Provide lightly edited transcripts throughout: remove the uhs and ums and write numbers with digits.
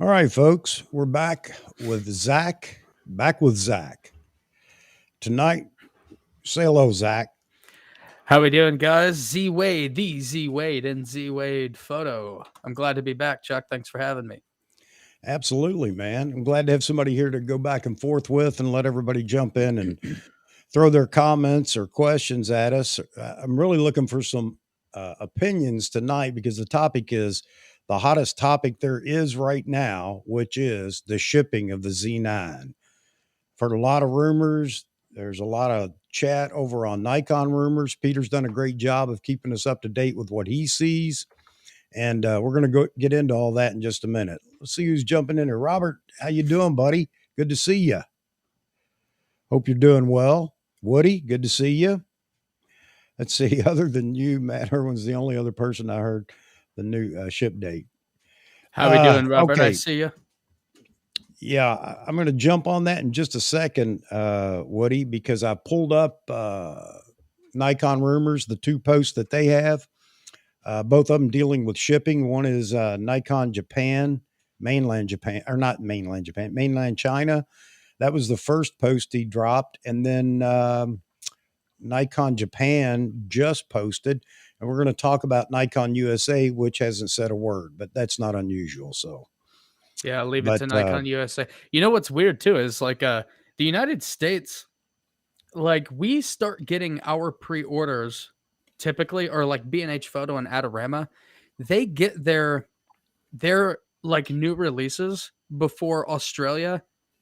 All right, folks, we're back with Zach. Back with Zach tonight. Say hello, Zach. How we doing, guys? ZWade, the ZWade, and ZWade Photo. I'm glad to be back, Chuck. Thanks for having me. Absolutely, man. I'm glad to have somebody here to go back and forth with and let everybody jump in and throw their comments or questions at us. I'm really looking for some opinions tonight because the topic is the hottest topic there is right now, which is the shipping of the Z9. Heard a lot of rumors. There's a lot of chat over on Nikon rumors. Peter's done a great job of keeping us up to date with what he sees. And we're going to go get into all that in just a minute. Let's see who's jumping in here. Robert, how you doing, buddy? Good to see you. Hope you're doing well. Woody, good to see you. Let's see. Other than you, Matt Irwin's the only other person I heard the new ship date. How we doing, Robert? I Okay. see you. Yeah, I'm going to jump on that in just a second, Woody, because I pulled up Nikon rumors, the two posts that they have, both of them dealing with shipping. One is Nikon Japan, mainland Japan, or not mainland Japan, mainland China. That was the first post he dropped. And then Nikon Japan just posted. And we're going to talk about Nikon USA, which hasn't said a word, but that's not unusual. So. Yeah, leave it to Nikon USA. You know what's weird too is like the United States, like we start getting our pre-orders typically, or like B&H Photo and Adorama, they get their like new releases before Australia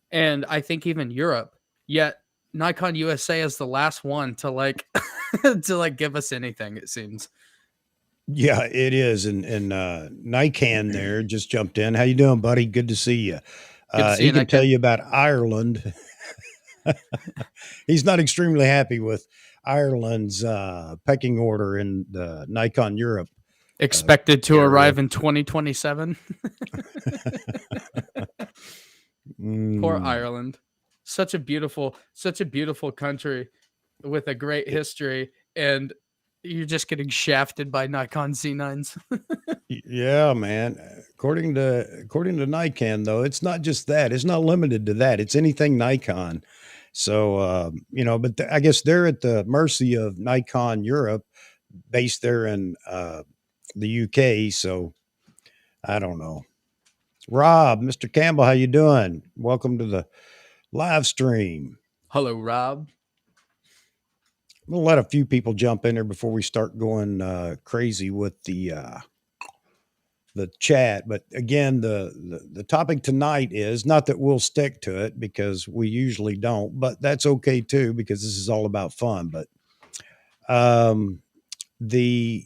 and I think even Europe. Yet Nikon USA is the last one to like to like give us anything, it seems. Yeah, it is. And Nikon there just jumped in. How you doing, buddy? Good to see you. Good to see He you, can tell Nikon. you about Ireland. He's not extremely happy with Ireland's pecking order in the Nikon Europe. Expected to area. arrive in 2027. Poor Ireland. Such a beautiful country with a great history, and you're just getting shafted by Nikon Z9s. Yeah, man. According to Nikon, though, it's not just that. It's not limited to that. It's anything Nikon. So but I guess they're at the mercy of Nikon Europe, based there in the UK. So I don't know. Rob, Mr. Campbell, how you doing? Welcome to the live stream. Hello, Rob. We'll let a few people jump in there before we start going crazy with the chat. But again, the topic tonight is not that we'll stick to it because we usually don't, but that's okay too because this is all about fun. But the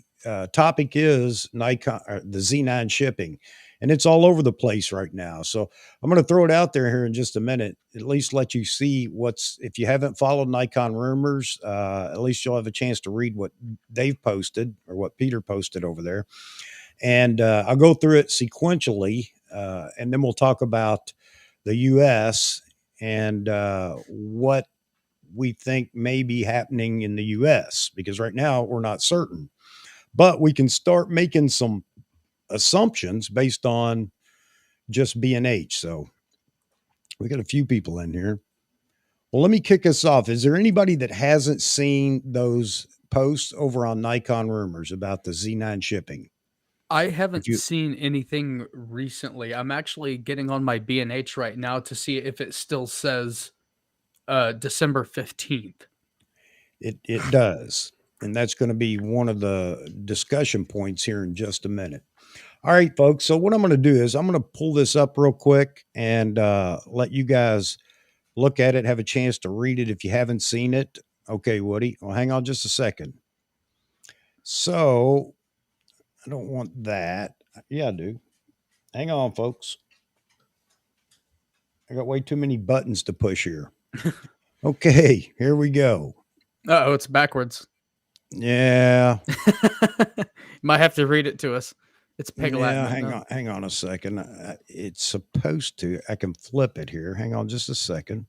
topic is Nikon, the Z9 shipping, and it's all over the place right now. So I'm going to throw it out there here in just a minute, at least let you see if you haven't followed Nikon rumors, at least you'll have a chance to read what they've posted or what Peter posted over there. And I'll go through it sequentially, and then we'll talk about the U.S. and what we think may be happening in the U.S. because right now we're not certain. But we can start making some assumptions based on just B&H. So we got a few people in here. Well, let me kick us off. Is there anybody that hasn't seen those posts over on Nikon rumors about the Z9 shipping? I haven't seen anything recently. I'm actually getting on my B&H right now to see if it still says December 15th. It does. And that's going to be one of the discussion points here in just a minute. All right, folks. So what I'm going to do is I'm going to pull this up real quick and let you guys look at it, have a chance to read it if you haven't seen it. Okay, Woody. Well, hang on just a second. So I don't want that. Yeah, I do. Hang on, folks. I got way too many buttons to push here. Okay, here we go. Oh, it's backwards. Yeah. Might have to read it to us. It's pig Latin. Yeah, hang on a second. It's supposed to. I can flip it here. Hang on just a second.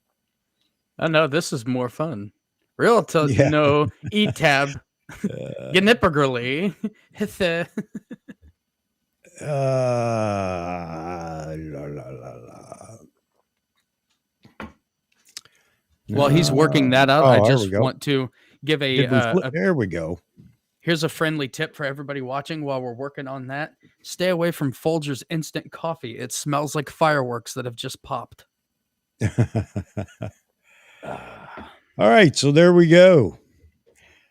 Oh no, this is more fun. Real no E-tab. Gnippergerly. La, la, la, la. While he's working that out, I Oh, there we just go. want to give Did we flip? There we go. here's a friendly tip for everybody watching while we're working on that. Stay away from Folgers instant coffee. It smells like fireworks that have just popped. All right, so there we go.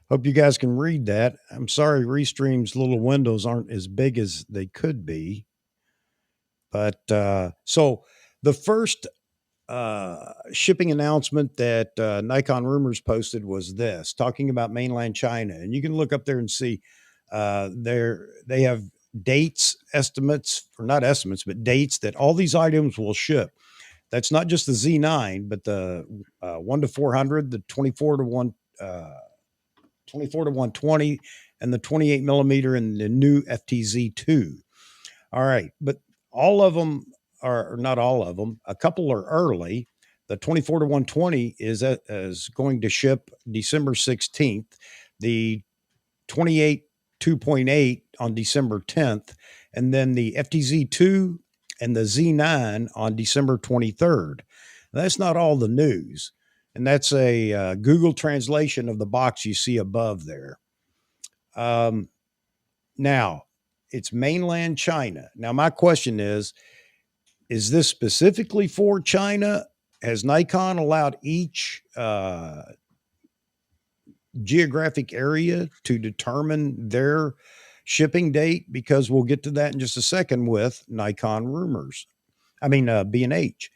Hope you guys can read that. I'm sorry, Restream's little windows aren't as big as they could be. But so the first shipping announcement that Nikon Rumors posted was this, talking about mainland China, and you can look up there and see they have dates, estimates, or not estimates, but dates that all these items will ship. That's not just the Z9, but the 1 to 400, the 24 to 1. 24 to 120 and the 28 millimeter and the new FTZ2. All right. But all of them are not all of them. A couple are early. The 24 to 120 is going to ship December 16th. The 28 2.8 on December 10th. And then the FTZ2 and the Z9 on December 23rd. That's not all the news. And that's a Google translation of the box you see above there. Now, it's mainland China. Now, my question is this specifically for China? Has Nikon allowed each geographic area to determine their shipping date? Because we'll get to that in just a second with Nikon Rumors. B&H.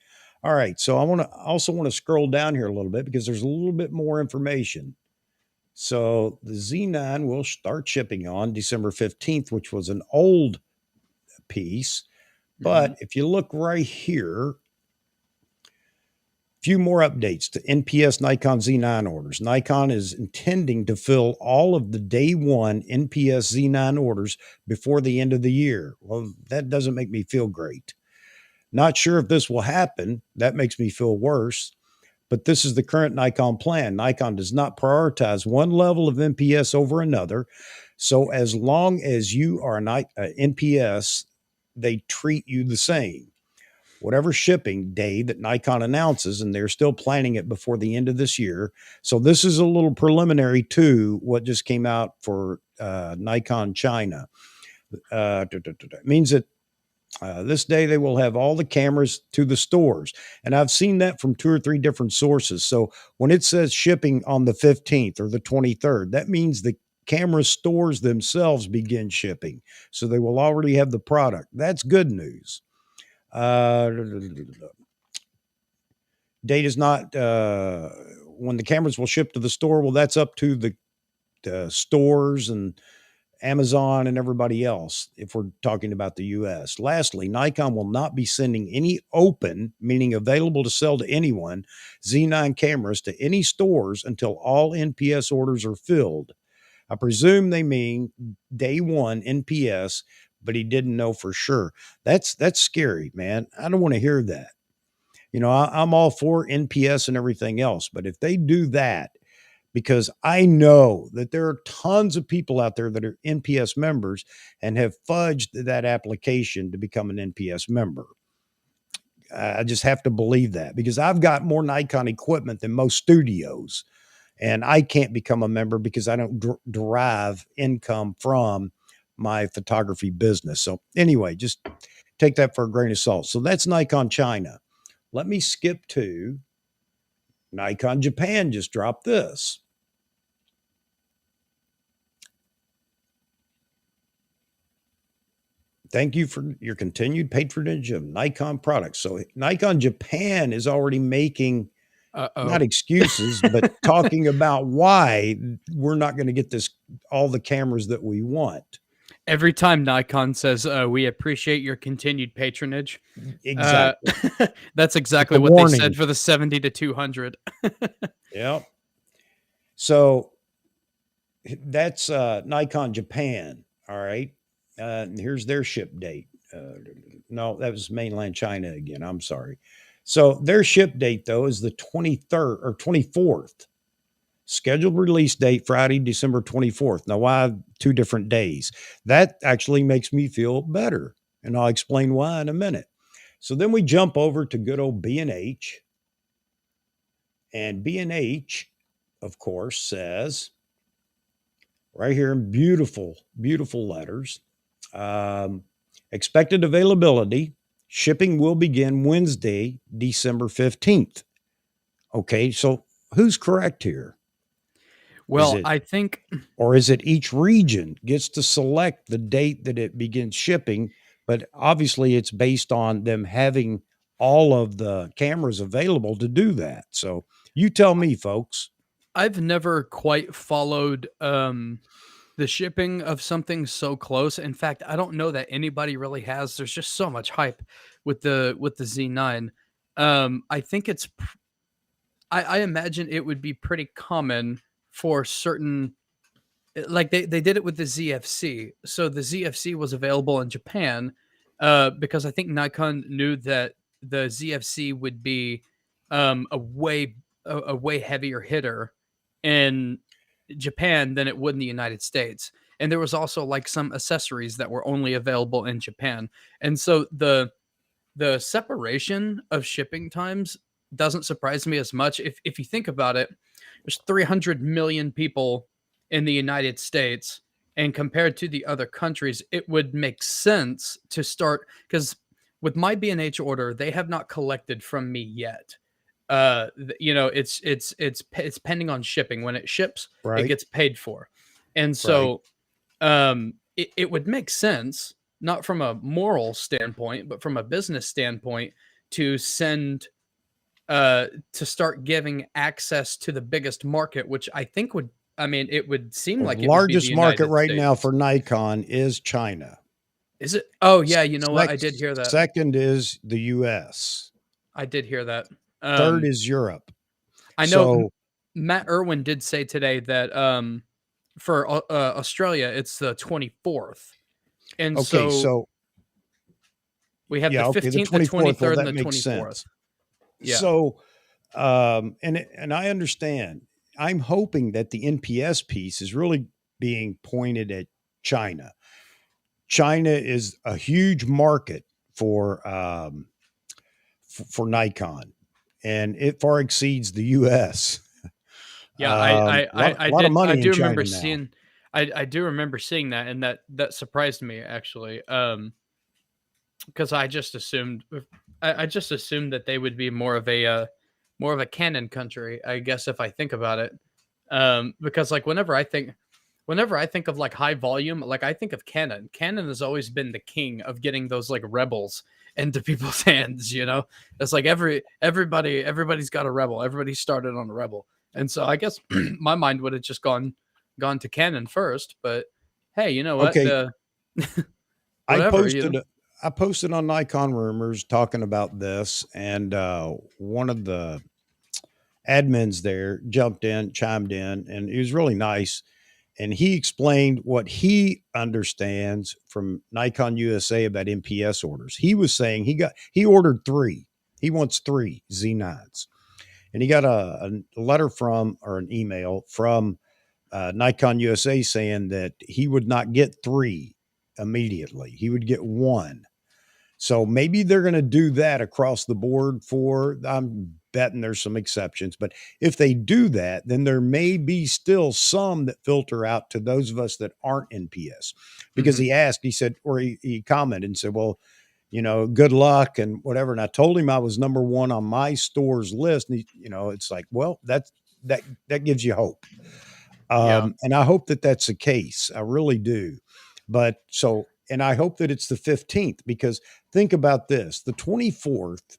All right, so I also want to scroll down here a little bit because there's a little bit more information. So the Z9 will start shipping on December 15th, which was an old piece. But if you look right here, few more updates to NPS Nikon Z9 orders. Nikon is intending to fill all of the day one NPS Z9 orders before the end of the year. Well, that doesn't make me feel great. Not sure if this will happen. That makes me feel worse. But this is the current Nikon plan. Nikon does not prioritize one level of NPS over another. So as long as you are an NPS, they treat you the same. Whatever shipping day that Nikon announces, and they're still planning it before the end of this year. So this is a little preliminary to what just came out for Nikon China. It means that this day they will have all the cameras to the stores. And I've seen that from 2 or 3 different sources. So when it says shipping on the 15th or the 23rd, that means the camera stores themselves begin shipping. So they will already have the product. That's good news. Date is not when the cameras will ship to the store. Well, that's up to the stores and Amazon and everybody else, if we're talking about the US. Lastly, Nikon will not be sending any open, meaning available to sell to anyone, Z9 cameras to any stores until all NPS orders are filled. I presume they mean day one NPS, but he didn't know for sure. That's scary, man. I don't want to hear that. You know, I'm all for NPS and everything else, but if they do that, because I know that there are tons of people out there that are NPS members and have fudged that application to become an NPS member. I just have to believe that because I've got more Nikon equipment than most studios, and I can't become a member because I don't derive income from my photography business. So anyway, just take that for a grain of salt. So that's Nikon China. Let me skip to Nikon Japan. Just dropped this. Thank you for your continued patronage of Nikon products. So Nikon Japan is already making not excuses, but talking about why we're not going to get all the cameras that we want. Every time Nikon says, we appreciate your continued patronage. Exactly. That's exactly what they said for the 70 to 200. Yep. So that's Nikon Japan. All right. Here's their ship date. No, that was mainland China again. I'm sorry. So their ship date, though, is the 23rd or 24th. Scheduled release date, Friday, December 24th. Now, why 2 different days? That actually makes me feel better and I'll explain why in a minute. So then we jump over to good old B&H, and B&H, of course, says right here in beautiful, beautiful letters, um, expected availability, shipping will begin Wednesday, December 15th. Okay, so who's correct here? Is Well, it, I think or is it each region gets to select the date that it begins shipping? But obviously, it's based on them having all of the cameras available to do that. So you tell me, folks. I've never quite followed the shipping of something so close. In fact, I don't know that anybody really has. There's just so much hype with the Z9. I think I imagine it would be pretty common for certain, like they did it with the ZFC. So the ZFC was available in Japan because I think Nikon knew that the ZFC would be a way heavier hitter in Japan than it would in the United States. And there was also like some accessories that were only available in Japan. And so the separation of shipping times doesn't surprise me as much. If you think about it, there's 300 million people in the United States, and compared to the other countries, it would make sense to start because with my B&H order, they have not collected from me yet. It's pending on shipping. When it ships, it Right, gets paid for, and right. so it would make sense, not from a moral standpoint, but from a business standpoint, to send to start giving access to the biggest market, which I think would, I mean, it would seem Well, like the it would be the largest market United right now for States. Nikon is China. Is it? Oh yeah, you know what? Sec- I did hear that. Second is the US. I did hear that. Third Um, is Europe. I know So, Matt Irwin did say today that for Australia it's the 24th, and okay, so so we have the yeah, okay, the 15th, the 24th, well, 23rd, and that the makes 24th. sense. Yeah. So, and I understand. I'm hoping that the NPS piece is really being pointed at China. China is a huge market for for Nikon, and it far exceeds the U.S. Yeah, I Lot of did I money in do remember China now. seeing I do remember seeing that, and that surprised me actually. Because I just assumed that they would be more of a Canon country, I guess if I think about it. Because like whenever I think of like high volume, like I think of Canon. Canon has always been the king of getting those like rebels into people's hands, you know? It's like everybody's got a rebel. Everybody started on a rebel. And so I guess my mind would have just gone to Canon first, but hey, you know what? Okay, The I whatever, you know. posted I posted on Nikon Rumors talking about this, and one of the admins there jumped in, chimed in, and he was really nice. And he explained what he understands from Nikon USA about NPS orders. He was saying he ordered three. He wants three Z9s, and he got a letter from or an email from Nikon USA saying that he would not get three immediately. He would get one. So maybe they're going to do that across the board for, I'm betting there's some exceptions, but if they do that, then there may be still some that filter out to those of us that aren't NPS. Because Mhm. he asked, he said, or he commented and said, well, you know, good luck and whatever. And I told him I was number one on my store's list. And he, you know, it's like, well, that gives you hope. Yeah. And I hope that that's the case. I really do. But so, and I hope that it's the 15th because think about this, the 24th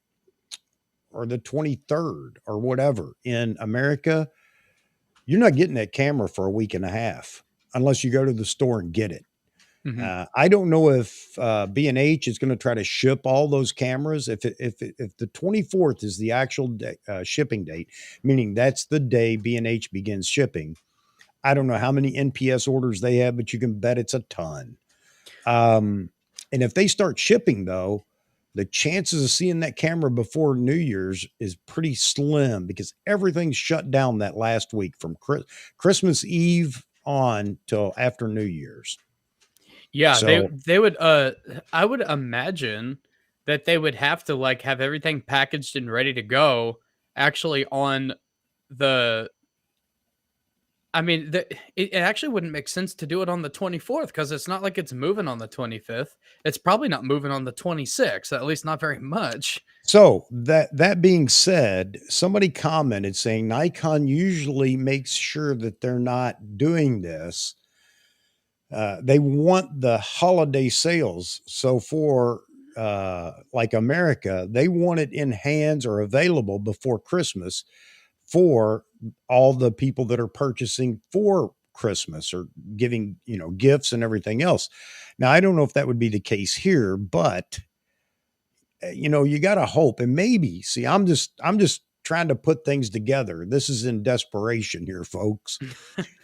or the 23rd or whatever in America, you're not getting that camera for a week and a half unless you go to the store and get it. Mhm. I don't know if B&H is going to try to ship all those cameras. If the 24th is the actual day, shipping date, meaning that's the day B&H begins shipping, I don't know how many NPS orders they have, but you can bet it's a ton. Um, and if they start shipping, though, the chances of seeing that camera before New Year's is pretty slim because everything's shut down that last week from Christmas Eve on till after New Year's. Yeah, So they would, I would imagine that they would have to, like, have everything packaged and ready to go actually on the I mean, it actually wouldn't make sense to do it on the 24th because it's not like it's moving on the 25th. It's probably not moving on the 26th, at least not very much. so that being said, somebody commented saying Nikon usually makes sure that they're not doing this. They want the holiday sales. So for like America, they want it in hands or available before Christmas for all the people that are purchasing for Christmas or giving, gifts and everything else. Now, I don't know if that would be the case here, but you got to hope and maybe see I'm just trying to put things together. This is in desperation here, folks.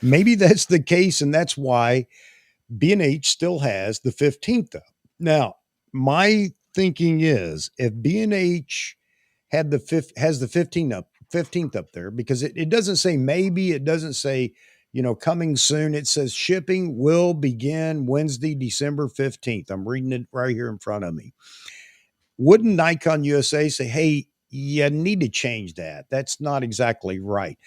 Maybe that's the case and that's why B&H still has the 15th up. Now, my thinking is if B&H had the fifth has the 15th up there because it doesn't say maybe, it doesn't say, coming soon. It says shipping will begin Wednesday, December 15th. I'm reading it right here in front of me. Wouldn't Nikon USA say, hey, you need to change that? That's not exactly right.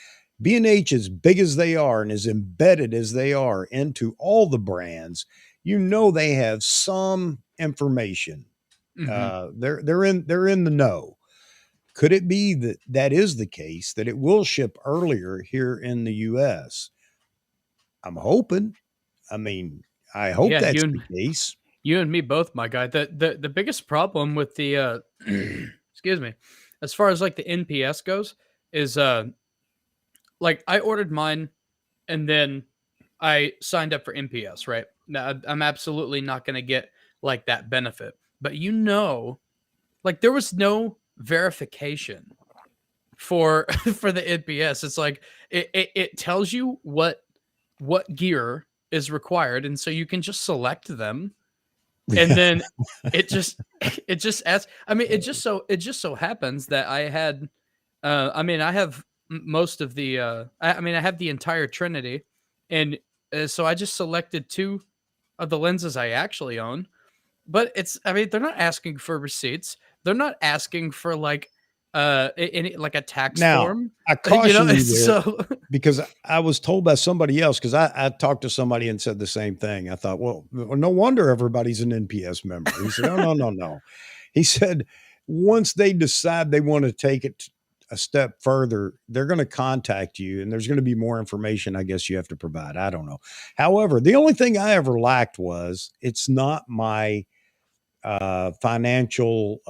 B&H, as big as they are and as embedded as they are into all the brands, they have some information. Mhm. They're in the know. Could it be that that is the case, that it will ship earlier here in the US? I'm hoping. I mean, I hope Yeah, that's the case. you and me both, my guy. The biggest problem with the, excuse me, as far as, like, the NPS goes is, like, I ordered mine and then I signed up for NPS, right? Now, I'm absolutely not gonna get, like, that benefit, but, like, there was no verification for for the NPS. It's like it tells you what gear is required, and so you can just select them, and Yeah. then it just it just asks. I mean, it just so happens that I had, I mean, I have most of the, I mean, I have the entire Trinity, and so I just selected two of the lenses I actually own. But I mean, they're not asking for receipts. They're not asking for like any like a tax Now, form. I You know, caution you it's there so because I was told by somebody else because I talked to somebody and said the same thing. I thought, well, no wonder everybody's an NPS member. He said, oh, no, no, no. He said, once they decide they want to take it a step further, they're going to contact you and there's going to be more information, I guess you have to provide. I don't know. However, the only thing I ever lacked was it's not my financial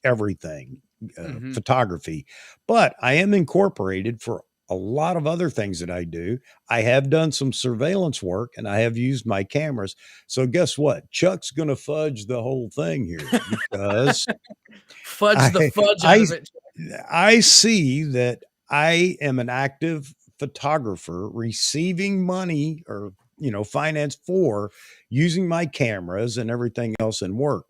everything, Mhm. photography, but I am incorporated for a lot of other things that I do. I have done some surveillance work and I have used my cameras. So guess what? Chuck's going to fudge the whole thing here because Fudge the I fudge out I of it. I see that I am an active photographer receiving money or finance for using my cameras and everything else in work,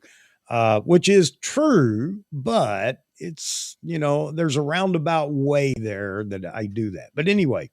which is true, but there's a roundabout way there that I do that. But anyway,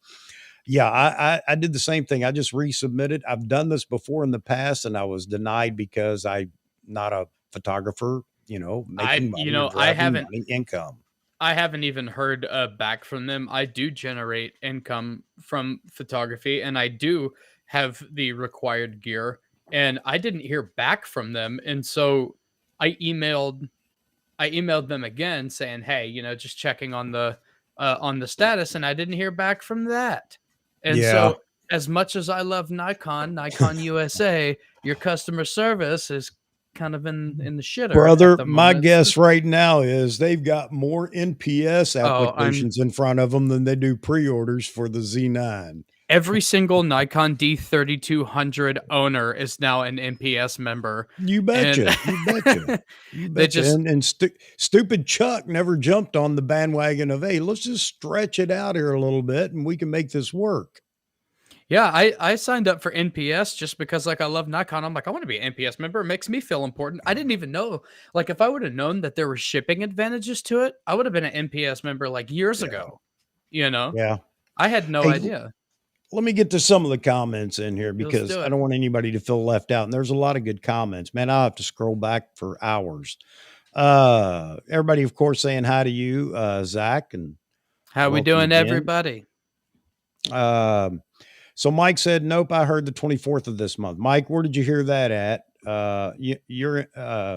yeah, I did the same thing. I just resubmitted. I've done this before in the past, and I was denied because I'm not a photographer. I making you money or know, driving money income. I haven't even heard back from them. I do generate income from photography, and I do have the required gear, and I didn't hear back from them, and so I emailed I emailed them again saying, "Hey, just checking on the status," and I didn't hear back from that. And Yeah. so, as much as I love Nikon USA, your customer service is kind of in the shitter at Brother, the my moment. guess right now is they've got more NPS Oh, I'm applications in front of them than they do pre-orders for the Z9. every single Nikon D3200 owner is now an NPS member, You and betcha. You betcha. You they betcha. just And stupid Chuck never jumped on the bandwagon of, hey, let's just stretch it out here a little bit and we can make this work. Yeah, I signed up for NPS just because, like, I love Nikon. I'm like, I want to be an NPS member. It makes me feel important. I didn't even know, like, if I would have known that there were shipping advantages to it, I would have been an NPS member like years Yeah. ago. You know, Yeah. I had no Hey, idea. let me get to some of the comments in here Let's because do I it. don't want anybody to feel left out. And there's a lot of good comments, man. I'll have to scroll back for hours. Everybody, of course, saying hi to you, Zach, and How we welcome doing, again. everybody? Um, so Mike said, "Nope, I heard the 24th of this month." Mike, where did you hear that at?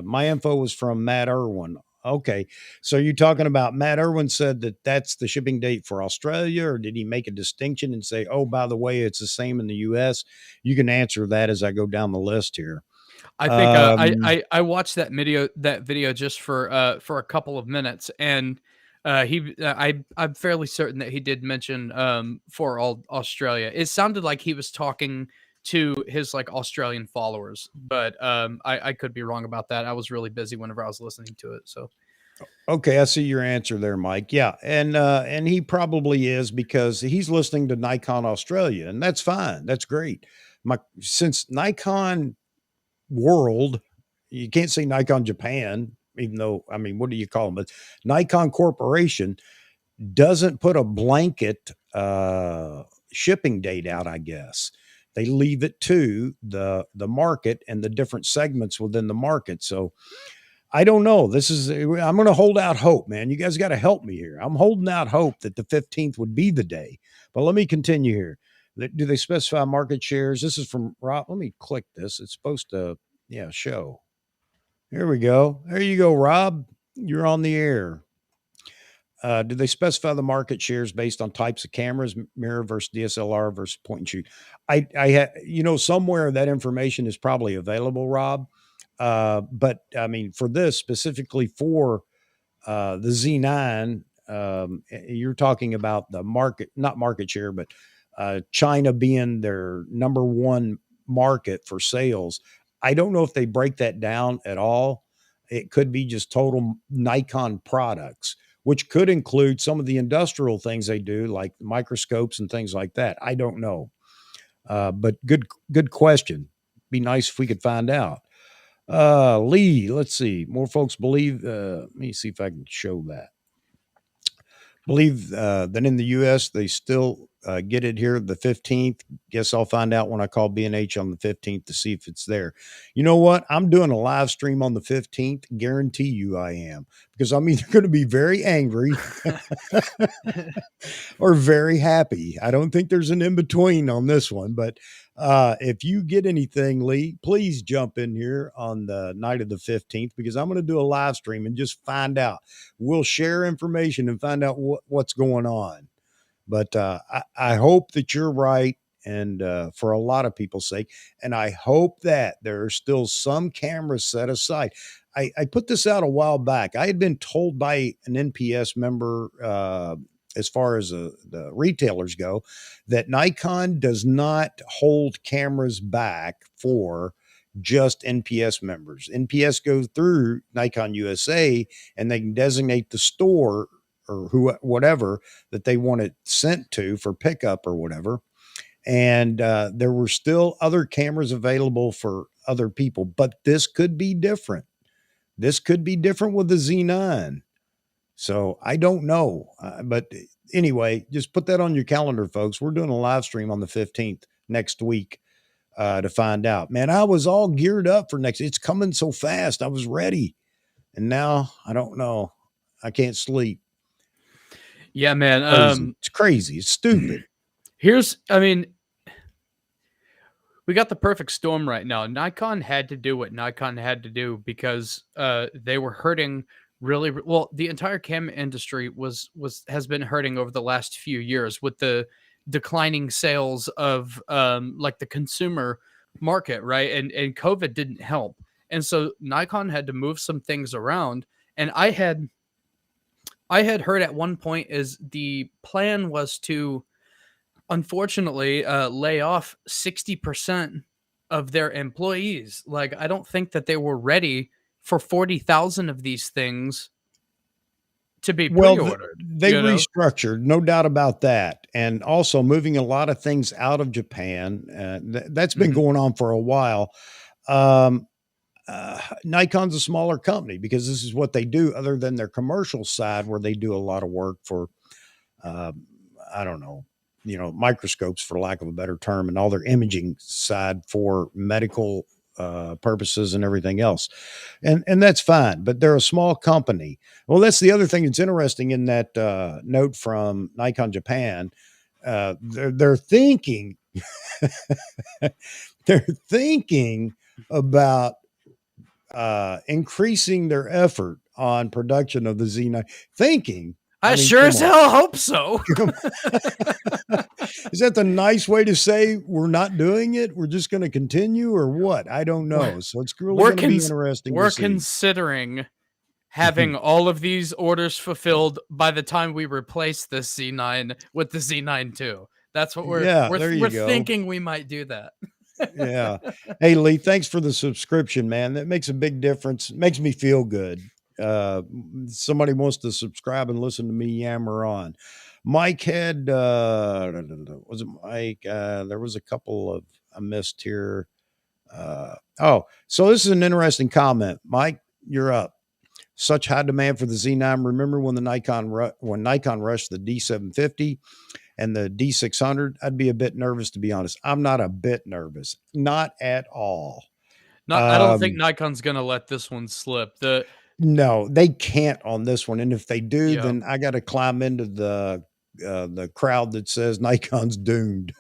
My info was from Matt Irwin. Okay, so you're talking about Matt Irwin said that that's the shipping date for Australia, or did he make a distinction and say, "Oh, by the way, it's the same in the U.S.?" You can answer that as I go down the list here. I think Um, I watched that video just for a couple of minutes, and I'm fairly certain that he did mention for all Australia. It sounded like he was talking to his like Australian followers, but I could be wrong about that. I was really busy whenever I was listening to it, so Okay, I see your answer there, Mike. Yeah, and he probably is because he's listening to Nikon Australia, and that's fine. That's great. Since Nikon World, you can't say Nikon Japan, even though I mean, what do you call them? But Nikon Corporation doesn't put a blanket shipping date out. I guess they leave it to the market and the different segments within the market. So I don't know. I'm going to hold out hope, man. You guys got to help me here. I'm holding out hope that the 15th would be the day. But let me continue here. Do they specify market shares? This is from Rob. Let me click this. It's supposed to, yeah, show. Here we go. There you go, Rob. You're on the air. Do they specify the market shares based on types of cameras, mirror versus DSLR versus point and shoot? Somewhere that information is probably available, Rob. But I mean, for this specifically for the Z9, you're talking about the market, not market share, but China being their number one market for sales. I don't know if they break that down at all. It could be just total Nikon products, which could include some of the industrial things they do, like microscopes and things like that. I don't know, but good question. Be nice if we could find out. Lee, let's see. More folks believe. Let me see if I can show that. Believe that in the U.S. they still get it here the 15th. Guess I'll find out when I call B&H on the 15th to see if it's there. You know what? I'm doing a live stream on the 15th. Guarantee you I am, because I'm either going to be very angry or very happy. I don't think there's an in between on this one. But if you get anything, Lee, please jump in here on the night of the 15th, because I'm going to do a live stream and just find out. We'll share information and find out what's going on. But I hope that you're right. And for a lot of people's sake, and I hope that there are still some cameras set aside. I put this out a while back. I had been told by an NPS member, as far as the retailers go, that Nikon does not hold cameras back for just NPS members. NPS goes through Nikon USA and they can designate the store or whatever that they want it sent to for pickup or whatever. And there were still other cameras available for other people, but this could be different. This could be different with the Z9. So I don't know. But anyway, just put that on your calendar, folks. We're doing a live stream on the 15th next week to find out. Man, I was all geared up for next. It's coming so fast. I was ready. And now I don't know. I can't sleep. yeah, man. Crazy. It's crazy. It's stupid. I mean, we got the perfect storm right now. Nikon had to do what Nikon had to do because they were hurting really well. The entire cam industry has been hurting over the last few years with the declining sales of like the consumer market, right? And COVID didn't help. And so Nikon had to move some things around. And I had heard at one point is the plan was to unfortunately lay off 60% of their employees. Like, I don't think that they were ready for 40,000 of these things to be Well, pre-ordered, they restructured, no doubt about that, and also moving a lot of things out of Japan. That's been Mhm. going on for a while. Um, Nikon's a smaller company because this is what they do, other than their commercial side, where they do a lot of work for, uh, I don't know, microscopes, for lack of a better term, and all their imaging side for medical purposes and everything else. And that's fine, but they're a small company. Well, that's the other thing that's interesting in that note from Nikon Japan. They're thinking they're thinking about increasing their effort on production of the Z9. Thinking, I I mean, sure come as on. hell hope so. Is that the nice way to say we're not doing it? We're just going to continue, or what? I don't we're know. So it's really we're, going to be cons- interesting to we're see. considering having all of these orders fulfilled by the time we replace the Z9 with the Z9 II. That's what we're Yeah, we're there you we're go. thinking we might do that. Yeah. Hey, Lee, thanks for the subscription, man. That makes a big difference. It makes me feel good. Somebody wants to subscribe and listen to me yammer on. Mike had, was it Mike? There was a couple of I missed here. So this is an interesting comment. Mike, you're up. Such high demand for the Z9. Remember when when Nikon rushed the D750 and the D600? I'd be a bit nervous, to be honest. I'm not a bit nervous, not at all. Not, I don't think Um, Nikon's gonna let this one slip. no, they can't on this one. And if they do, Yeah, then I got to climb into the crowd that says Nikon's doomed.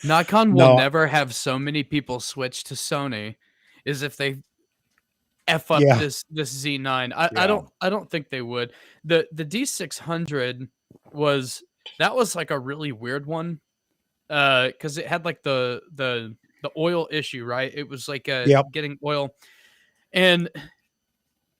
Nikon will No, never have so many people switch to Sony as if they f up yeah, this Z9. I yeah, don't think they would. The D600 was that was like a really weird one because it had like the oil issue, right? It was like yep, getting oil, and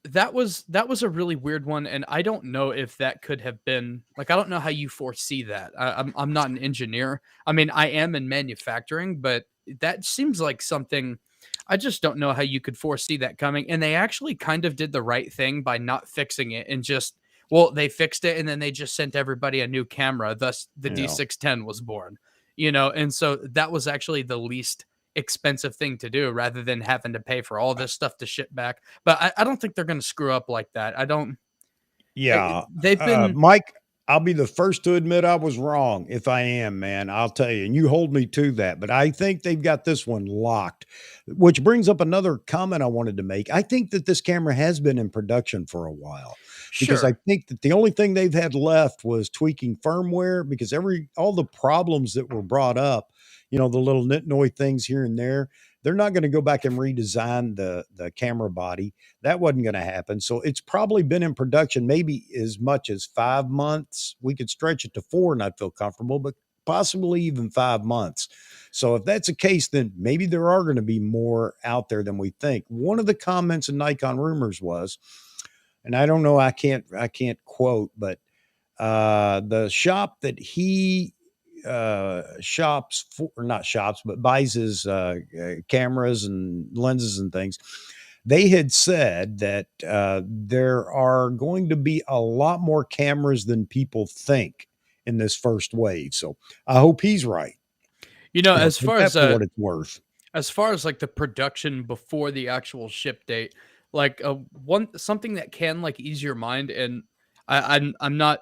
that was a really weird one, and I don't know if that could have been like I don't know how you foresee that. I'm not an engineer. I mean, I am in manufacturing, but that seems like something I just don't know how you could foresee that coming. And they actually kind of did the right thing by not fixing it and just well, they fixed it and then they just sent everybody a new camera. Thus, the yeah. D610 was born. And so that was actually the least expensive thing to do rather than having to pay for all this stuff to ship back. But I don't think they're going to screw up like that. I don't. Yeah, They've been Mike, I'll be the first to admit I was wrong if I am, man. I'll tell you, and you hold me to that. But I think they've got this one locked, which brings up another comment I wanted to make. I think that this camera has been in production for a while because I sure. think that the only thing they've had left was tweaking firmware because all the problems that were brought up, the little nitnoy things here and there, they're not going to go back and redesign the camera body. That wasn't going to happen. So it's probably been in production maybe as much as 5 months. We could stretch it to 4 and I'd feel comfortable, but possibly even 5 months. So if that's the case, then maybe there are going to be more out there than we think. One of the comments in Nikon rumors was, and I don't know, I can't quote, but the shop that he shops for, or not shops, but buys his cameras and lenses and things, they had said that there are going to be a lot more cameras than people think in this first wave. So I hope he's right. As Take far that as for what it's worth. like the production before the actual ship date, like one something that can like ease your mind, and I'm not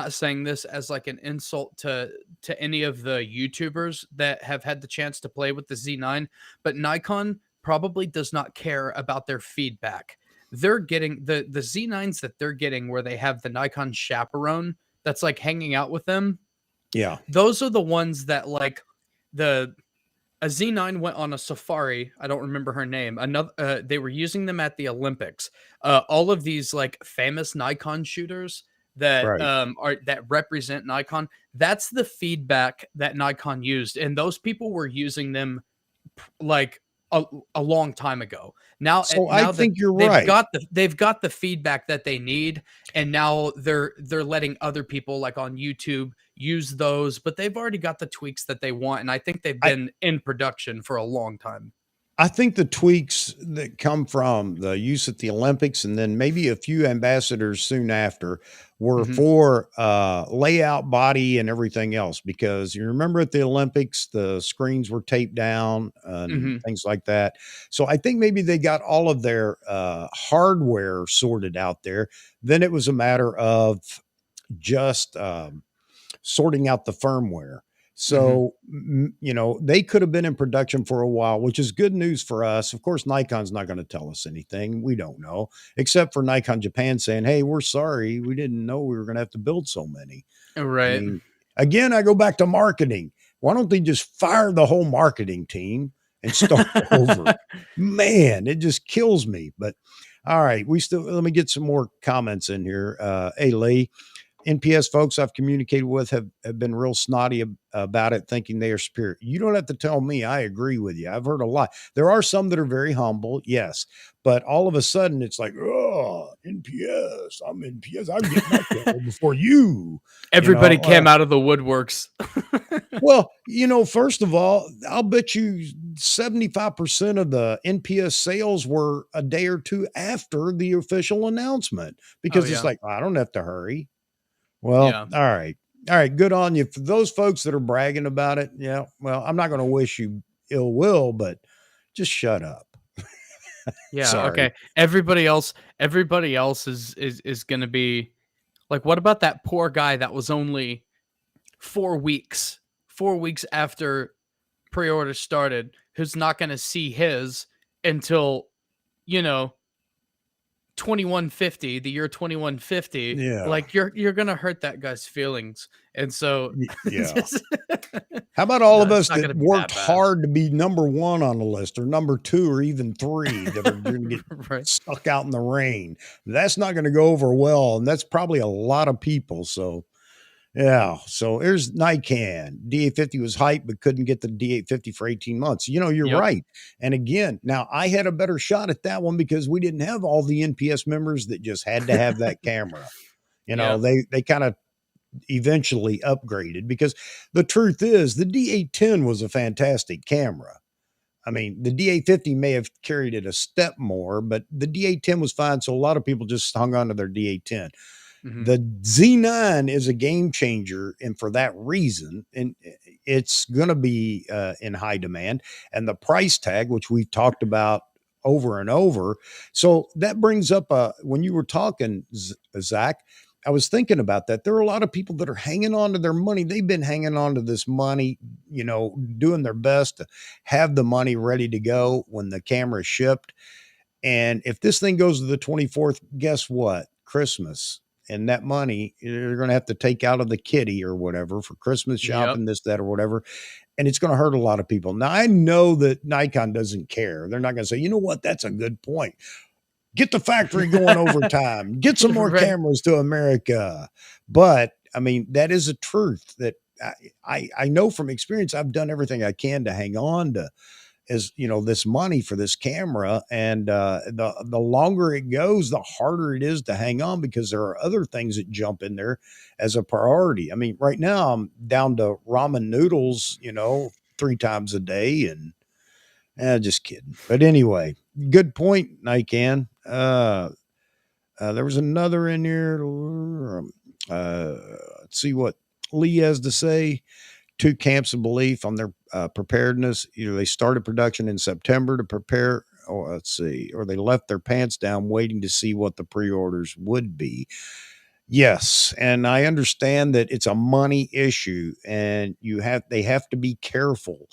saying this as like an insult to any of the YouTubers that have had the chance to play with the Z9, but Nikon probably does not care about their feedback. They're getting the Z9s that they're getting where they have the Nikon chaperone that's like hanging out with them. Yeah. Those are the ones that like the a Z9 went on a safari. I don't remember her name. Another, they were using them at the Olympics. All of these like famous Nikon shooters that Right. are that represent Nikon. That's the feedback that Nikon used, and those people were using them like a long time ago. So I Now that think you're right. they've got the feedback that they need, and now they're letting other people like on YouTube use those, but they've already got the tweaks that they want, and I think they've I, been in production for a long time. I think the tweaks that come from the use at the Olympics and then maybe a few ambassadors soon after were Hmm. for layout, body, and everything else. Because you remember at the Olympics, the screens were taped down and Hmm. things like that. So I think maybe they got all of their hardware sorted out there. Then it was a matter of just sorting out the firmware. Mhm. So, they could have been in production for a while, which is good news for us. Of course, Nikon's not going to tell us anything. We don't know, except for Nikon Japan saying, "Hey, we're sorry. We didn't know we were going to have to build so many." I Right. mean, again, I go back to marketing. Why don't they just fire the whole marketing team and start over? Man, it just kills me. But all right, let me get some more comments in here. Hey, Lee, NPS folks I've communicated with have been real snotty about it, thinking they are superior. You don't have to tell me. I agree with you. I've heard a lot. There are some that are very humble, yes, but all of a sudden it's like, oh, NPS. I'm NPS. I can get my camera before you. You Everybody know, came out of the woodworks. well, first of all, I'll bet you 75% of the NPS sales were a day or two after the official announcement Oh, because it's yeah. like, I don't have to hurry. Well, Yeah. all right. All right. Good on you. For those folks that are bragging about it, yeah, well, I'm not going to wish you ill will, but just shut up. Yeah, Sorry. okay. Everybody else is gonna be like, what about that poor guy that was only 4 weeks 4 weeks after pre-order started, who's not gonna see his until, you know, 2150, the year 2150. Yeah. Like, you're gonna hurt that guy's feelings, and so Yeah. just How about all no, of it's us not that gonna be worked that bad. hard to be number one on the list or number two or even three that are going to get Right. stuck out in the rain? That's not going to go over well. And that's probably a lot of people. So, yeah. So here's Nikon. D850 was hyped, but couldn't get the D850 for 18 months. You're Yep. right. And again, now I had a better shot at that one because we didn't have all the NPS members that just had to have that camera. Yep. They kind of eventually upgraded because the truth is the D810 was a fantastic camera. I mean, the D850 may have carried it a step more, but the D810 was fine. So a lot of people just hung on to their D810. Mhm. The Z9 is a game changer, and for that reason, and it's going to be in high demand. And the price tag, which we've talked about over and over, so that brings up when you were talking, Zach. I was thinking about that. There are a lot of people that are hanging on to their money. They've been hanging on to this money, doing their best to have the money ready to go when the camera is shipped. And if this thing goes to the 24th, guess what? Christmas. And that money you're going to have to take out of the kitty or whatever for Christmas Yep. shopping, this, that, or whatever. And it's going to hurt a lot of people. Now, I know that Nikon doesn't care. They're not going to say, you know what? That's a good point. Get the factory going overtime, get some more Right. cameras to America. But I mean, that is a truth that I know from experience. I've done everything I can to hang on to this money for this camera, and the longer it goes, the harder it is to hang on because there are other things that jump in there as a priority. I mean, right now I'm down to ramen noodles, 3 times a day, and just kidding. But anyway, good point, Nikan. There was another in here. Uh, let's see what Lee has to say. Two camps of belief on their preparedness. Either they started production in September to prepare, or let's see, or they left their pants down waiting to see what the pre-orders would be. Yes, and I understand that it's a money issue, and they have to be careful.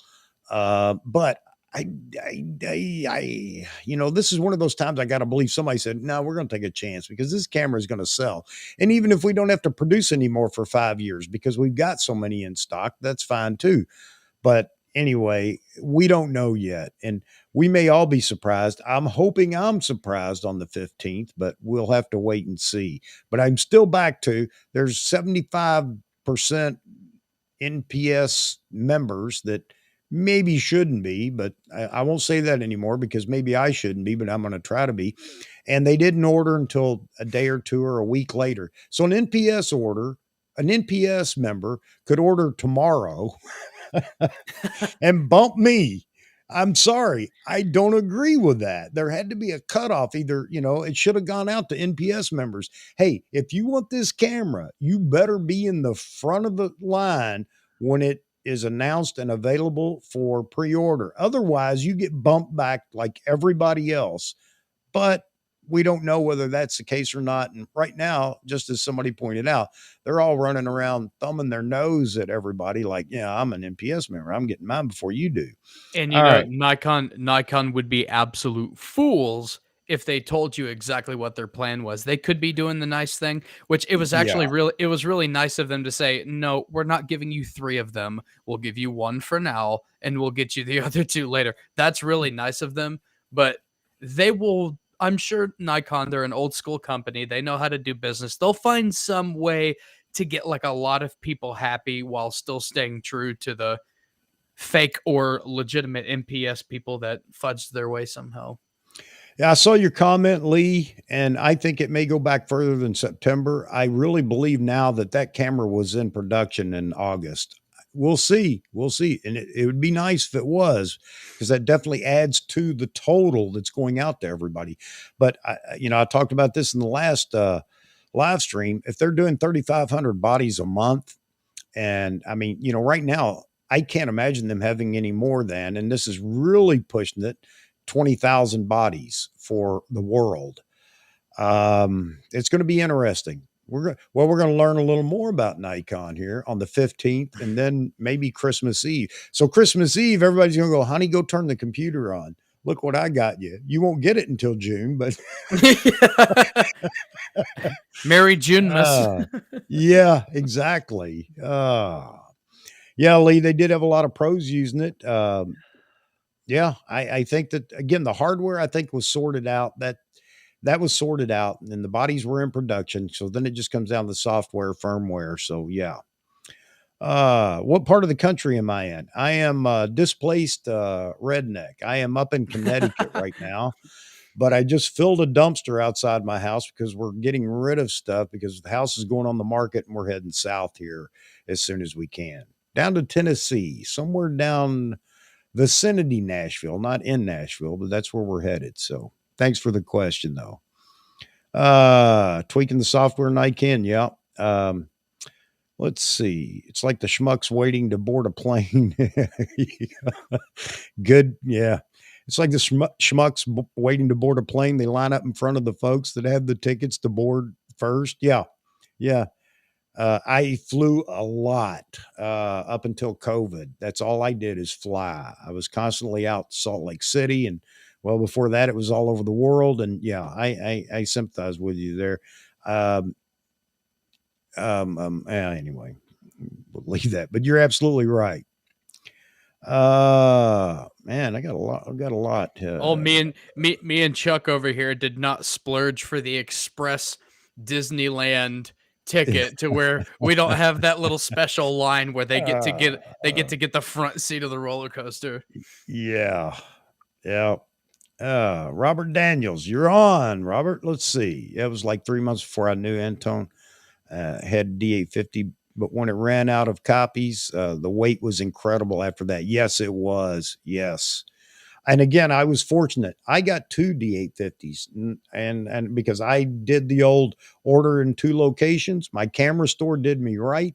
But this is one of those times I got to believe somebody said, "No, we're going to take a chance because this camera is going to sell." And even if we don't have to produce anymore for 5 years because we've got so many in stock, that's fine too. But anyway, we don't know yet. And we may all be surprised. I'm hoping I'm surprised on the 15th, but we'll have to wait and see. But I'm still back to there's 75% NPS members that maybe shouldn't be, but I won't say that anymore because maybe I shouldn't be, but I'm going to try to be. And they didn't order until a day or two or a week later. So an NPS member could order tomorrow and bump me. I'm sorry. I don't agree with that. There had to be a cutoff. Either, it should have gone out to NPS members. Hey, if you want this camera, you better be in the front of the line when it is announced and available for pre order. Otherwise, you get bumped back like everybody else. But we don't know whether that's the case or not. And right now, just as somebody pointed out, they're all running around thumbing their nose at everybody like, yeah, I'm an NPS member. I'm getting mine before you do. And, All right. Nikon would be absolute fools if they told you exactly what their plan was. They could be doing the nice thing, which Yeah. it was really nice of them to say, "No, we're not giving you 3 of them. We'll give you 1 for now, and we'll get you the other 2 later." That's really nice of them, but they will I'm sure Nikon, they're an old school company. They know how to do business. They'll find some way to get, like, a lot of people happy while still staying true to the fake or legitimate NPS people that fudged their way somehow. Yeah, I saw your comment, Lee, and I think it may go back further than September. I really believe now that that camera was in production in August. We'll see. We'll see. And it would be nice if it was, because that definitely adds to the total that's going out to everybody. But, I talked about this in the last live stream. If they're doing 3,500 bodies a month, and I mean, right now, I can't imagine them having any more than, and this is really pushing it, 20,000 bodies for the world. It's going to be interesting. We're going to learn a little more about Nikon here on the 15th and then maybe Christmas Eve. So Christmas Eve, everybody's going to go, honey, go turn the computer on. Look what I got you. You won't get it until June, but Merry Junmas. uh, yeah, exactly. Yeah, Lee, they did have a lot of pros using it. Yeah, I think that again, the hardware I think was sorted out. That was sorted out, and the bodies were in production. So then it just comes down to the software, firmware. So yeah. What part of the country am I in? I am displaced redneck. I am up in Connecticut right now, but I just filled a dumpster outside my house because we're getting rid of stuff because the house is going on the market and we're heading south here as soon as we can. Down to Tennessee, somewhere down vicinity Nashville, not in Nashville, but that's where we're headed. So thanks for the question though. Tweaking the software Nikon. Yeah. Let's see. It's like the schmucks waiting to board a plane. Good. Yeah. It's like the schmucks waiting to board a plane. They line up in front of the folks that have the tickets to board first. Yeah. Yeah. I flew a lot up until COVID. That's all I did is fly. I was constantly out Salt Lake City, and well, before that, it was all over the world. And yeah, I sympathize with you there. Um, anyway, we'll leave that. But you're absolutely right. Man, I got a lot. I've got a lot. Oh, me and Chuck over here did not splurge for the express Disneyland ticket to where we don't have that little special line where they get to get the front seat of the roller coaster. Yeah, yeah. Robert Daniels, you're on, Robert. Let's see. It was like 3 months before I knew Antone had D850, but when it ran out of copies, the wait was incredible after that. Yes, it was. Yes. And again, I was fortunate. I got 2 D850s, and because I did the old order in 2 locations, my camera store did me right.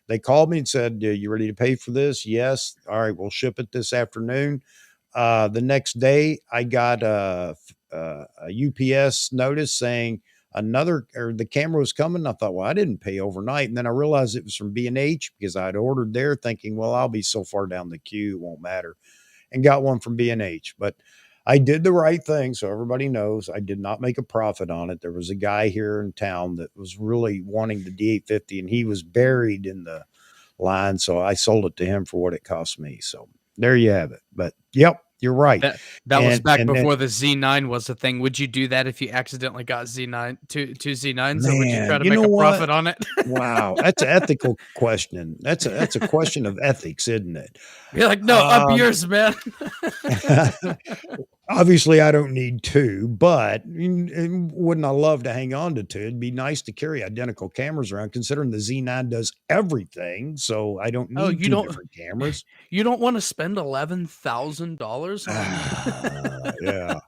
They called me and said, "You ready to pay for this?" Yes. All right, we'll ship it this afternoon. The next day, I got a UPS notice saying the camera was coming. I thought, well, I didn't pay overnight, and then I realized it was from B&H because I'd ordered there, thinking, well, I'll be so far down the queue, it won't matter, and got one from B&H. But I did the right thing, so everybody knows I did not make a profit on it. There was a guy here in town that was really wanting the D850, and he was buried in the line, so I sold it to him for what it cost me. So there you have it. But yep, you're right. That was back And then, before the Z9 was a thing. Would you do that if you accidentally got Z9 two Z9s, or would you try man, to you make know a what? profit on it? Wow, that's an ethical question. That's a question of ethics, isn't it? Be like, no, up Um, yours, man. Obviously, I don't need 2, but wouldn't I love to hang on to 2? It'd be nice to carry identical cameras around, considering the Z9 does everything, so I don't Oh, need 2 different cameras. you don't want to spend $11,000 $100 on. Yeah.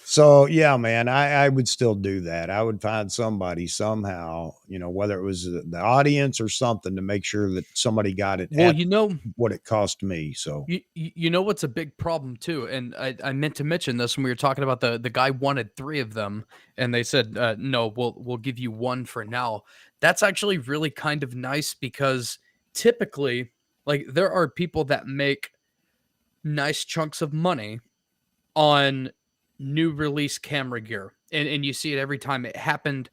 So, yeah, man, I would still do that. I would find somebody somehow, whether it was the audience or something to make sure that somebody got it Well, at you know, what it cost me. So, you know what's a big problem too, and I meant to mention this when we were talking about the guy wanted 3 of them, and they said, "No, we'll give you 1 for now." That's actually really kind of nice because typically, like, there are people that make nice chunks of money on new release camera gear, and you see it every time. It happened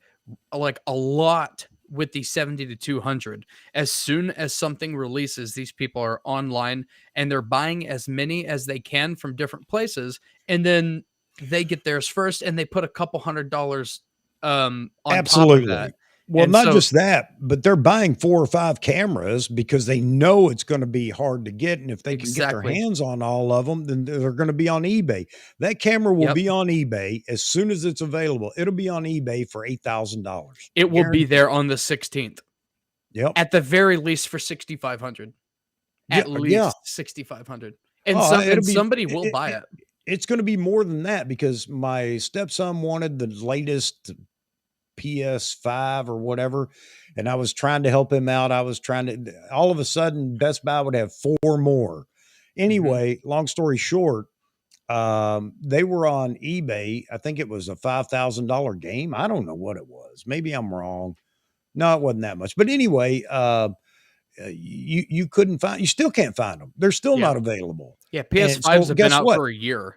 like a lot with the 70 to 200. As soon as something releases, these people are online and they're buying as many as they can from different places, and then they get theirs first and they put a couple $100 on top of that. absolutely. Well, And not so just that, but they're buying 4 or 5 cameras because they know it's gonna be hard to get, and if they can get their exactly. hands on all of them, then they're gonna be on eBay. That camera will Yep. be on eBay as soon as it's available. It'll be on eBay for $8,000, It will be guaranteed. there on the 16th. Yep. At the very least for 6,500. Yeah, At yeah. least 6,500. And Oh, some it'll and be somebody will buy it. it's gonna be more than that because my stepson wanted the latest PS5 or whatever, and I was trying to help him out. I was trying to all of a sudden, Best Buy would have 4 more. Mhm. Anyway, long story short, they were on eBay. I think it was a $5,000 game. I don't know what it was. Maybe I'm wrong. No, it wasn't that much. But anyway, you couldn't find you still can't find them. They're still Yeah. not available. Yeah, And PS5s so have been guess out what? for a year.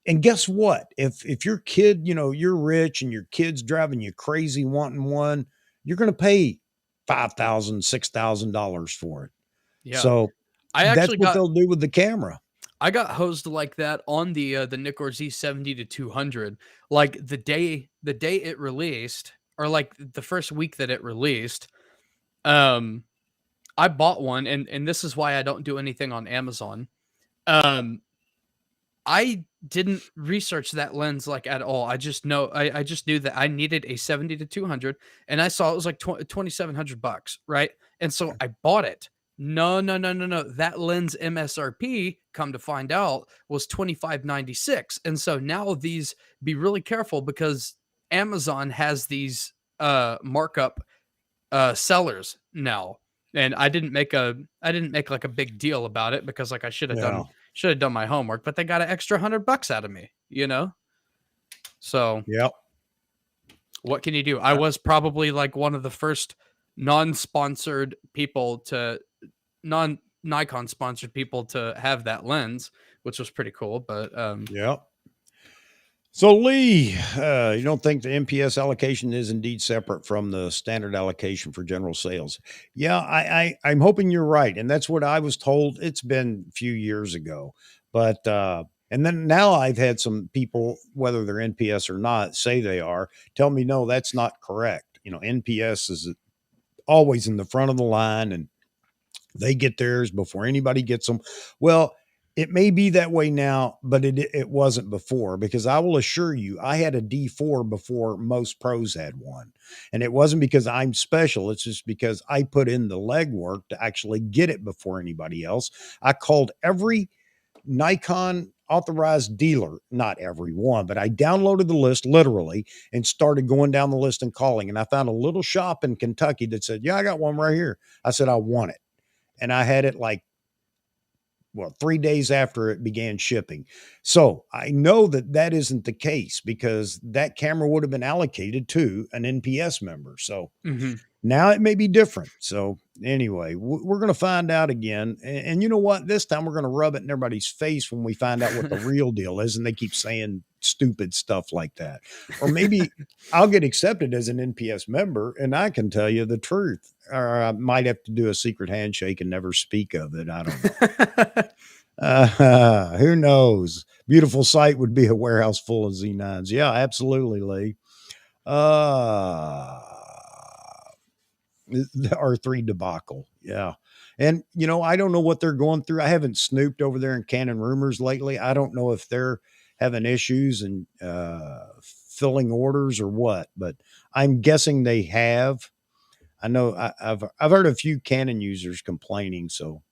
And guess what? If your kid, you're rich and your kid's driving you crazy wanting one, you're going to pay $5,000, $6,000 for it. Yeah. So I that's actually what got they'll do with the camera. I got hosed like that on the Nikkor Z70 to 200. Like the day it released, or like the first week that it released, um, I bought one, and this is why I don't do anything on Amazon. Um, I didn't research that lens like at all. I just knew that I needed a 70 to 200, and I saw it was like 2700 bucks, right? And so I bought it. No, no, no, no, no. That lens MSRP, come to find out, was 2596. And so now these, be really careful because Amazon has these markup sellers now. And I didn't make like a big deal about it because like I Yeah. should have done my homework, but they got an extra $100 out of me, you know? So Yep. what can you do? I was probably like one of the first non-sponsored people to non Nikon sponsored people to have that lens, which was pretty cool. But Yep. So Lee, you don't think the NPS allocation is indeed separate from the standard allocation for general sales? Yeah, I'm hoping you're right, and that's what I was told. It's been a few years ago, but and then now I've had some people, whether they're NPS or not, say they are, tell me no, that's not correct. NPS is always in the front of the line, and they get theirs before anybody gets them. Well, it may be that way now, but it wasn't before because I will assure you, I had a D4 before most pros had one. And it wasn't because I'm special. It's just because I put in the legwork to actually get it before anybody else. I called every Nikon authorized dealer, not every one, but I downloaded the list literally and started going down the list and calling. And I found a little shop in Kentucky that said, yeah, I got one right here. I said, I want it, and I had it like, well, 3 days after it began shipping. So I know that that isn't the case because that camera would have been allocated to an NPS member. So mhm. now it may be different. So anyway, we're going to find out again. And you know what? This time we're going to rub it in everybody's face when we find out what the real deal is. And they keep saying stupid stuff like that. Or maybe I'll get accepted as an NPS member and I can tell you the truth. Or I might have to do a secret handshake and never speak of it. I don't know. Who knows? Beautiful sight would be a warehouse full of Z9s. Yeah, absolutely, Lee. Uh, the R3 debacle. Yeah. And, I don't know what they're going through. I haven't snooped over there in Canon Rumors lately. I don't know if they're having issues and filling orders or what, but I'm guessing they have. I know I've heard a few Canon users complaining. So,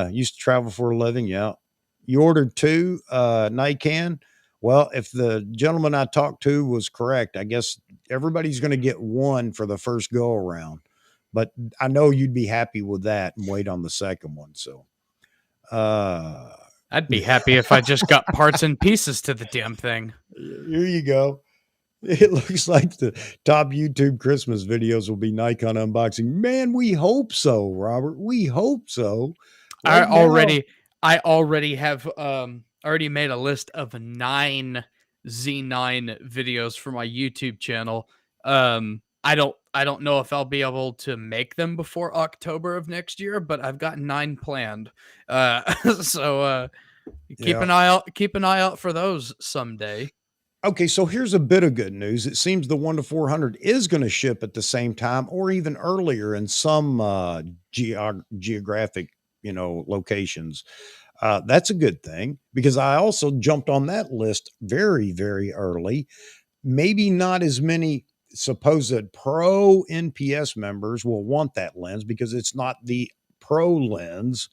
used to travel for a living. Yeah. You ordered 2 Nikon. Well, if the gentleman I talked to was correct, I guess everybody's going to get one for the first go around. But I know you'd be happy with that and wait on the second one. So, uh, I'd be happy if I just got parts and pieces to the damn thing. here you go. It looks like the top YouTube Christmas videos will be Nikon unboxing. Man, we hope so, Robert. We hope so. I Right now, already I already have already made a list of 9 Z9 videos for my YouTube channel. I don't know if I'll be able to make them before October of next year, but I've got 9 planned. So yeah. keep an eye out for those someday. Okay, so here's a bit of good news. It seems the 1 to 400 is going to ship at the same time or even earlier in some geographic, locations. That's a good thing because I also jumped on that list very, very early. Maybe not as many supposed pro NPS members will want that lens because it's not the pro lens,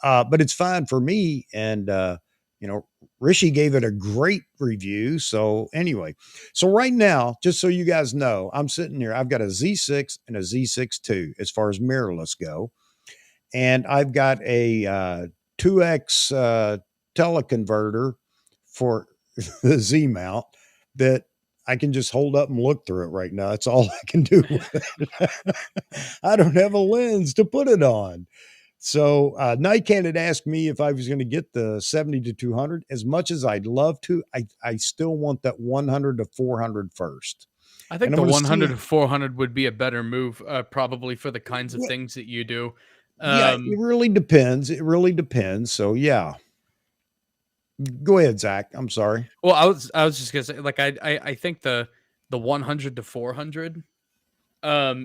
but it's fine for me. And, Rishi gave it a great review. So, anyway, so right now, just so you guys know, I'm sitting here, I've got a Z6 and a Z6 II as far as mirrorless go. And I've got a 2X teleconverter for the Z mount that I can just hold up and look through it right now. That's all I can do with it. I don't have a lens to put it on. So Nikon had asked me if I was going to get the 70 to 200. As much as I'd love to, I still want that 100 to 400 first. I think And I'm the going to 100 see. to 400 would be a better move, probably for the kinds of Well, things that you do. yeah, it Um, really depends. It really depends. So yeah, go ahead, Zach. I'm sorry. well, I was just gonna say, like, I think the 100 to 400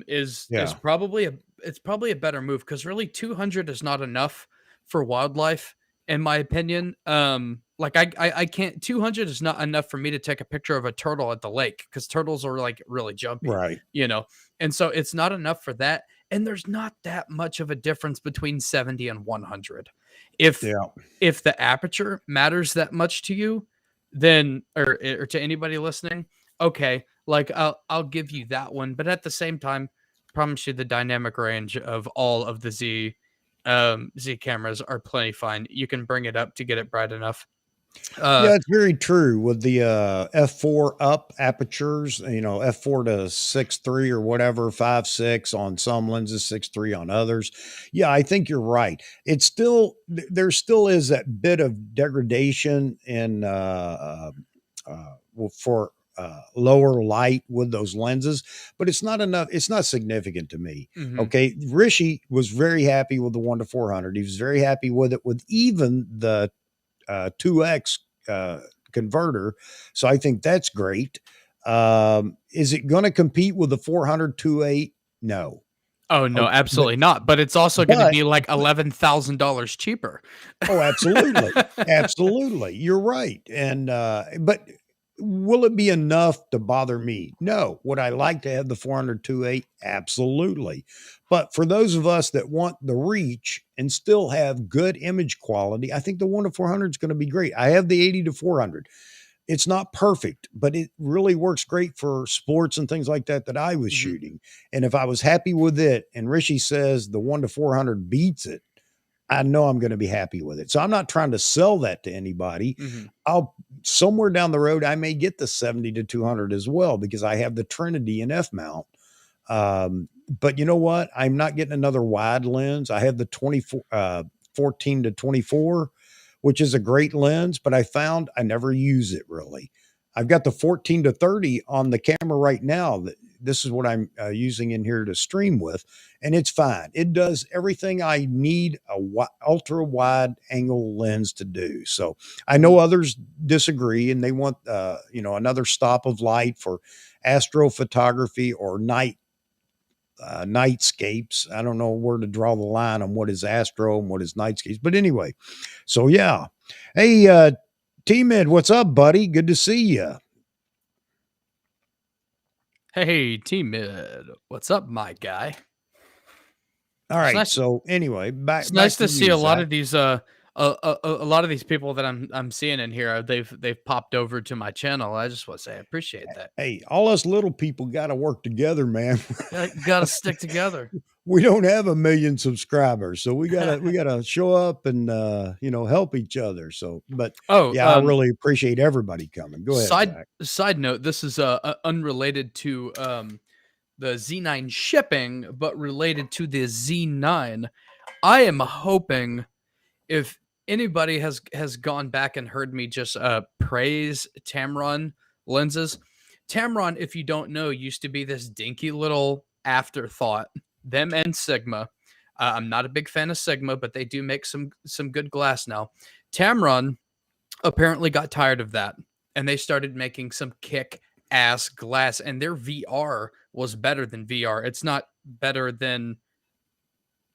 is Yeah, probably a better move because really 200 is not enough for wildlife in my opinion. Like I can't 200 is not enough for me to take a picture of a turtle at the lake because turtles are like really jumpy, right. you know, and so it's not enough for that. And there's not that much of a difference between 70 and 100. If Yeah. if the aperture matters that much to you, then or to anybody listening, okay, like I'll give you that one, but at the same time, promise you the dynamic range of all of the Z cameras are plenty fine. You can bring it up to get it bright enough. Uh Yeah, it's very true with the f4 up apertures, f4 to 6.3 or whatever, 5.6 on some lenses, 6.3 on others. Yeah, I think you're right. It's still there still is that bit of degradation in for lower light with those lenses, but it's not enough. It's not significant to me. mhm. Okay, Rishi was very happy with the 1 to 400. He was very happy with it with even the 2X uh, converter. So I think that's great. Is it going to compete with the 400 2.8? No. Oh no, Okay, absolutely not. But it's also going to but be like $11,000 cheaper. oh, absolutely, absolutely, you're right. And but will it be enough to bother me? No. Would I like to have the 400 2.8? Absolutely. But for those of us that want the reach and still have good image quality, I think the 1 to 400 is going to be great. I have the 80 to 400. It's not perfect, but it really works great for sports and things like that I was Mhm, shooting. And if I was happy with it, and Rishi says the 1 to 400 beats it, I know I'm going to be happy with it. So I'm not trying to sell that to anybody. mhm. I'll somewhere down the road, I may get the 70 to 200 as well because I have the Trinity and F mount. But you know what? I'm not getting another wide lens. I have the 14 to 24, which is a great lens, but I found I never use it really. I've got the 14 to 30 on the camera right now. This is what I'm using in here to stream with, and it's fine. It does everything I need a ultra wide angle lens to do. So I know others disagree and they want, another stop of light for astrophotography or nightscapes. I don't know where to draw the line on what is astro and what is nightscapes. But anyway, so yeah. Hey, T Mid, what's up, buddy? Good to see you. Hey, T Mid, what's up, my guy? All It's right. nice. So anyway, back It's nice back to to see you, a lot Zach. of these A lot of these people that I'm seeing in here, they've popped over to my channel. I just want to say I appreciate that. Hey, all us little people gotta work together, man. Gotta stick together. We don't have 1,000,000 subscribers, so we gotta show up and, help each other, so but, Oh, yeah, I really appreciate everybody coming. Go ahead, Zach. side note, this is unrelated to the Z9 shipping, but related to the Z9. I am hoping, if anybody has gone back and heard me just praise Tamron lenses. Tamron, if you don't know, used to be this dinky little afterthought. Them and Sigma. I'm not a big fan of Sigma, but they do make some good glass now. Tamron apparently got tired of that, and they started making some kick ass glass, and their VR was better than VR. It's not better than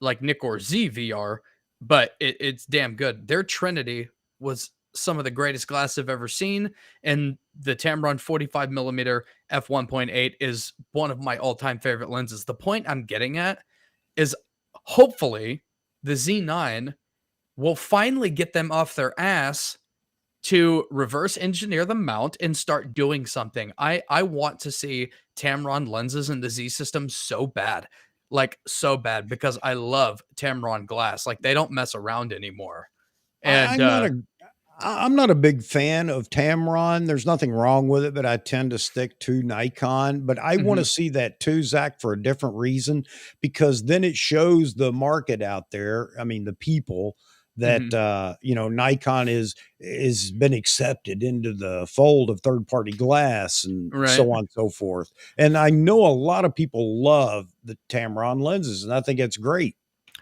like Nick or Z VR, but it's damn good. Their Trinity was some of the greatest glass I've ever seen, and the Tamron 45 millimeter f1.8 is one of my all-time favorite lenses. The point I'm getting at is, hopefully the Z9 will finally get them off their ass to reverse engineer the mount and start doing something. I want to see Tamron lenses in the Z system so bad. Like so bad, because I love Tamron glass. Like they don't mess around anymore. I And I'm not a I'm not a big fan of Tamron. There's nothing wrong with it, but I tend to stick to Nikon. But I want to mhm, see that too, Zach, for a different reason, because then it shows the market out there. I mean, the people that mhm, Nikon is been accepted into the fold of third party glass and right. so on and so forth. And I know a lot of people love the Tamron lenses, and I think it's great.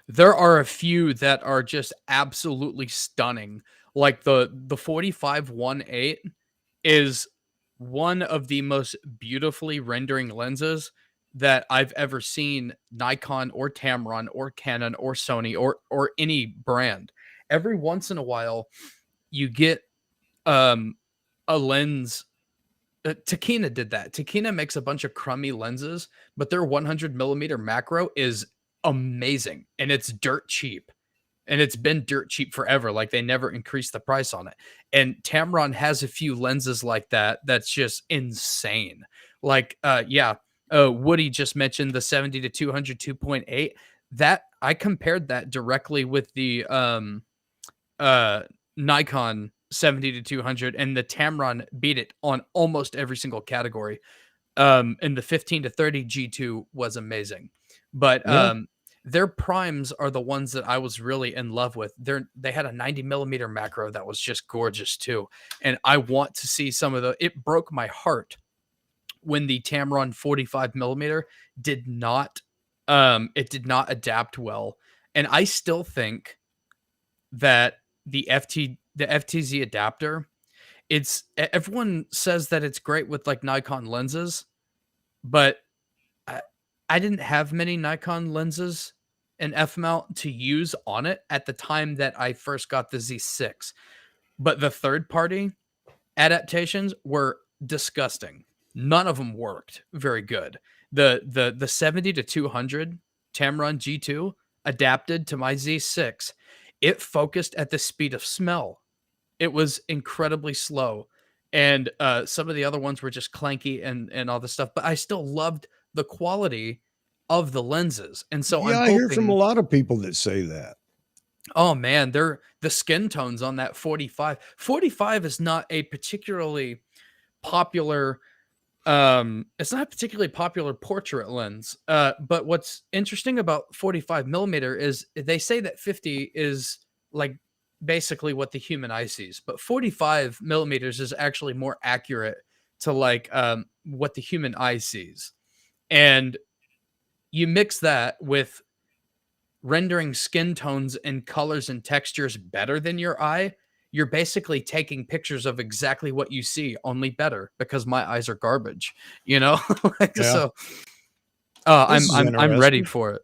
There are a few that are just absolutely stunning. Like the 45-1.8 is one of the most beautifully rendering lenses that I've ever seen Nikon or Tamron or Canon or Sony or any brand. Every once in a while, you get um a lens. Takina did that. Takina makes a bunch of crummy lenses, but their 100 millimeter macro is amazing, and it's dirt cheap, and it's been dirt cheap forever. Like they never increased the price on it. And Tamron has a few lenses like that. That's just insane. Like, Woody just mentioned the 70 to 200 2.8. That I compared that directly with the uh Nikon 70 to 200, and the Tamron beat it on almost every single category. And the 15 to 30 G2 was amazing. But Yeah. their primes are the ones that I was really in love with. They had a 90 millimeter macro that was just gorgeous too. And I want to see some of the, it broke my heart when the Tamron 45 millimeter did not adapt well. And I still think that the FTZ adapter, everyone says that it's great with like Nikon lenses, but I, I didn't have many Nikon lenses and F mount to use on it at the time that I first got the Z6. But the third party adaptations were disgusting. None of them worked very good. The 70 to 200 Tamron G2 adapted to my Z6. It focused at the speed of smell. It was incredibly slow, and some of the other ones were just clanky and all this stuff. But I still loved the quality of the lenses, and so Yeah, I'm I hear from a hoping. lot of people that say that. Oh man, they're the skin tones on that 45. 45 is not a particularly popular it's not a particularly popular portrait lens. But what's interesting about 45 millimeter is they say that 50 is like basically what the human eye sees, but 45 millimeters is actually more accurate to like what the human eye sees. And you mix that with rendering skin tones and colors and textures better than your eye, you're basically taking pictures of exactly what you see, only better, because my eyes are garbage, you know? Like, Yeah. so This is I'm ready interesting. for it.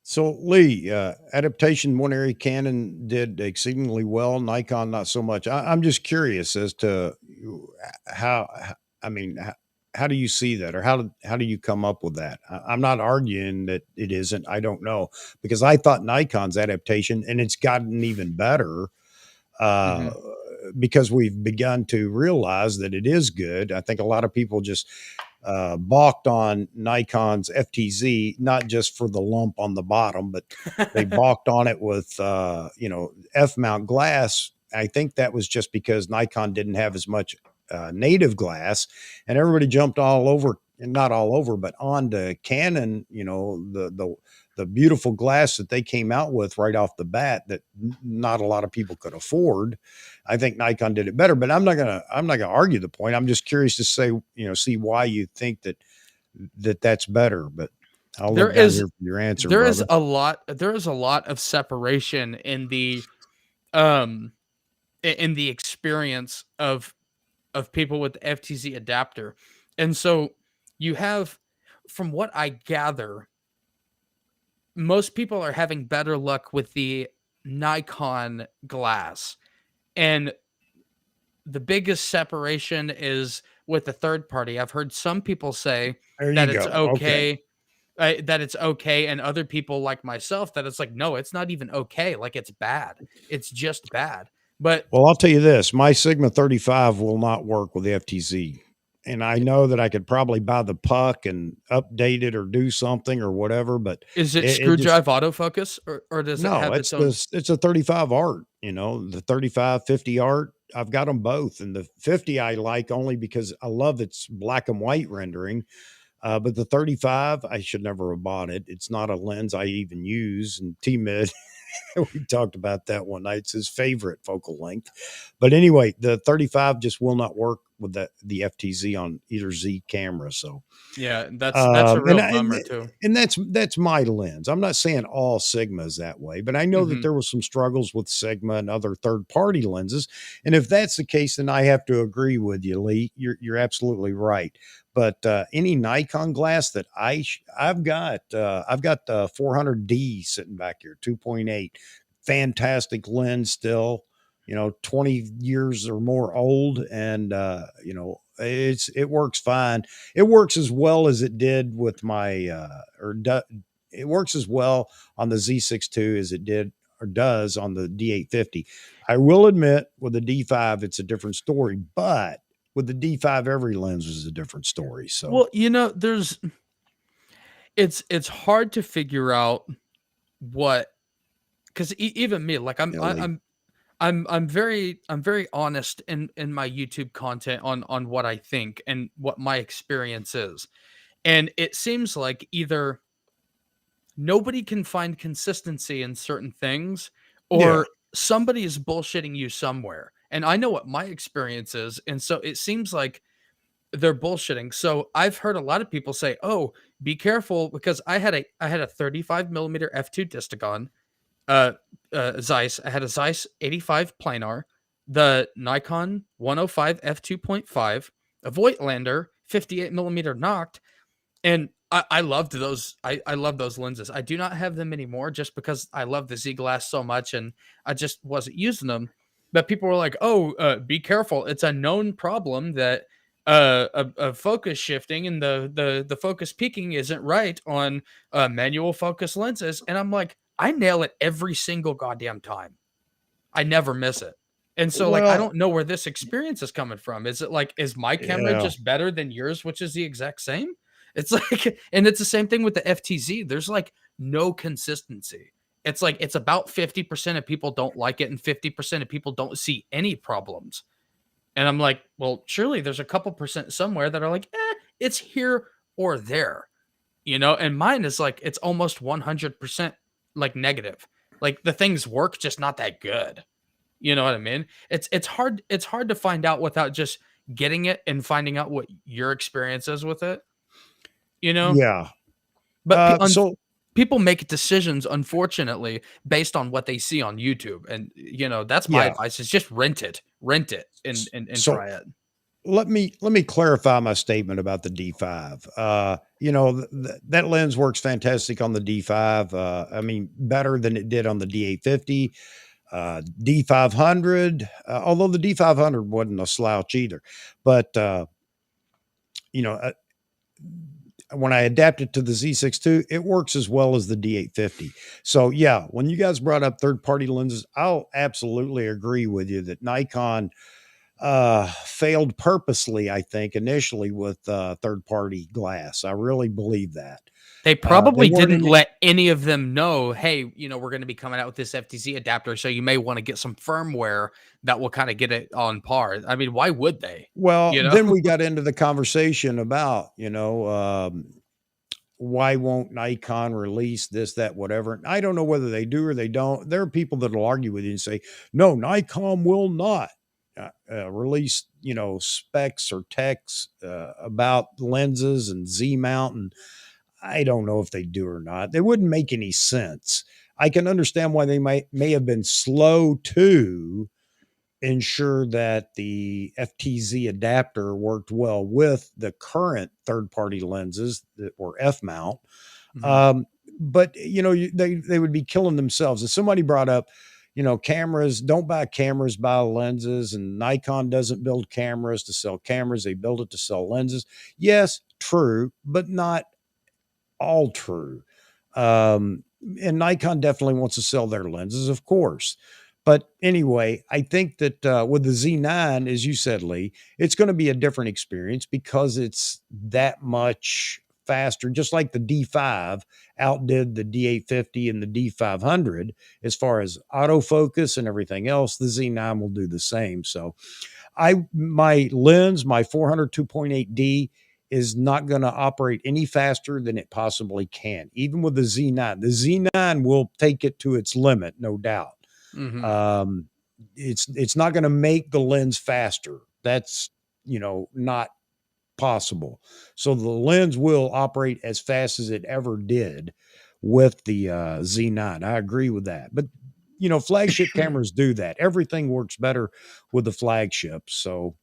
So, Lee, adaptation one area Canon did exceedingly well, Nikon not so much. I'm just curious as to how, I mean, how do you see that, or how do you come up with that? I'm not arguing that it isn't. I don't know, because I thought Nikon's adaptation, and it's gotten even better, uh, Mhm. because we've begun to realize that it is good. I think a lot of people just balked on Nikon's FTZ, not just for the lump on the bottom, but they balked on it with, F mount glass. I think that was just because Nikon didn't have as much native glass, and everybody jumped all over, and not all over, but onto Canon, the beautiful glass that they came out with right off the bat that not a lot of people could afford. I think Nikon did it better, but I'm not gonna argue the point. I'm just curious to say, see why you think that's better. But I'll There look down is here for your answer, there is brother. a lot of separation um in the experience of people with the FTZ adapter. And so you have, from what I gather, most people are having better luck with the Nikon glass. And the biggest separation is with the third party. I've heard some people say There you that it's go. Okay. okay, that it's okay, and other people like myself that it's like, no, it's not even okay. Like, it's bad. It's just bad. But Well, I'll tell you this: my Sigma 35 will not work with the FTZ. And I know that I could probably buy the puck and update it or do something or whatever, but is it it screw just drive autofocus, or does it no, have its own? it's a 35 art, the 35 50 art. I've got them both. And the 50 I like only because I love its black and white rendering. But the 35, I should never have bought it. It's not a lens I even use. And T Mid, we talked about that one night. It's his favorite focal length. But anyway, the 35 just will not work with the FTZ on either Z camera. So Yeah, that's a and real I bummer too. and that's my lens. I'm not saying all Sigma is that way, but I know that Mhm. there was some struggles with Sigma and other third-party lenses, and if that's the case, then I have to agree with you, Lee. You're absolutely right. But, any Nikon glass that I've got the 400D sitting back here, 2.8, fantastic lens still, 20 years or more old, and, it works fine. It works as well as it did with my it works as well on the Z6 II as it did or does on the D850. I will admit with the D5 it's a different story, but with the D5 every lens is a different story. So Well, there's it's hard to figure out what, because even me, like yeah, Lee. I'm very honest in my YouTube content on what I think and what my experience is. And it seems like either nobody can find consistency in certain things, Yeah. or somebody is bullshitting you somewhere. And I know what my experience is, and so it seems like they're bullshitting. So I've heard a lot of people say, "Oh, be careful," because I had a 35 millimeter f2 Distagon, uh, Zeiss. I had a Zeiss 85 planar, the Nikon 105 f2.5, a Voigtlander 58 millimeter Noct, and I loved those. I love those lenses. I do not have them anymore just because I love the Z glass so much, and I just wasn't using them. But people were like, "Oh, be careful! It's a known problem that a focus shifting and the focus peaking isn't right on manual focus lenses." And I'm like, I nail it every single goddamn time. I never miss it. And so, like, I Well, don't know where this experience is coming from. Is it like, is my camera yeah. just better than yours, which is the exact same? It's like, and it's the same thing with the FTZ. There's like no consistency. It's like it's about 50% of people don't like it, and 50% of people don't see any problems. And I'm like, well, surely there's a couple percent somewhere that are like, it's here or there, And mine is like, it's almost 100% like negative. Like the things work, just not that good. You know what I mean? It's hard to find out without just getting it and finding out what your experience is with it, you know? Yeah. But So people make decisions, unfortunately, based on what they see on YouTube, and that's my yeah. advice: is just rent it, and So try it. let me clarify my statement about the D5. That lens works fantastic on the D5. I mean, better than it did on the D850, D500. Although the D500 wasn't a slouch either, but you know, when I adapt it to the Z6 II, it works as well as the D850. So yeah, when you guys brought up third party lenses, I'll absolutely agree with you that Nikon failed purposely, I think, initially with third party glass. I really believe that. They They probably weren't didn't in it. let any of them know, "Hey, we're gonna be coming out with this FTZ adapter, so you may wanna get some firmware that will kinda get it on par." I mean, why would they? Well, You know? then we got into the conversation about, why won't Nikon release this, that, whatever? I don't know whether they do or they don't. There are people that will argue with you and say, no, Nikon will not release, specs or texts about lenses and Z mount. And I don't know if they do or not. It wouldn't make any sense. I can understand why they may have been slow to ensure that the FTZ adapter worked well with the current third party lenses that were F mount. Mhm, Um, but they would be killing themselves. If somebody brought up, cameras, don't buy cameras, buy lenses, and Nikon doesn't build cameras to sell cameras, they build it to sell lenses. Yes, true, but not all true. And Nikon definitely wants to sell their lenses, of course. But anyway, I think that with the Z9, as you said, Lee, it's going to be a different experience because it's that much faster, just like the D5 outdid the D850 and the D500 as far as autofocus and everything else. The Z9 will do the same. So my lens, my 400 2.8D is not going to operate any faster than it possibly can. Even with the Z9, the Z9 will take it to its limit, no doubt. mhm. Um, it's not going to make the lens faster. That's not possible. So the lens will operate as fast as it ever did with the Z9. I agree with that. But flagship cameras do that. Everything works better with the flagships. So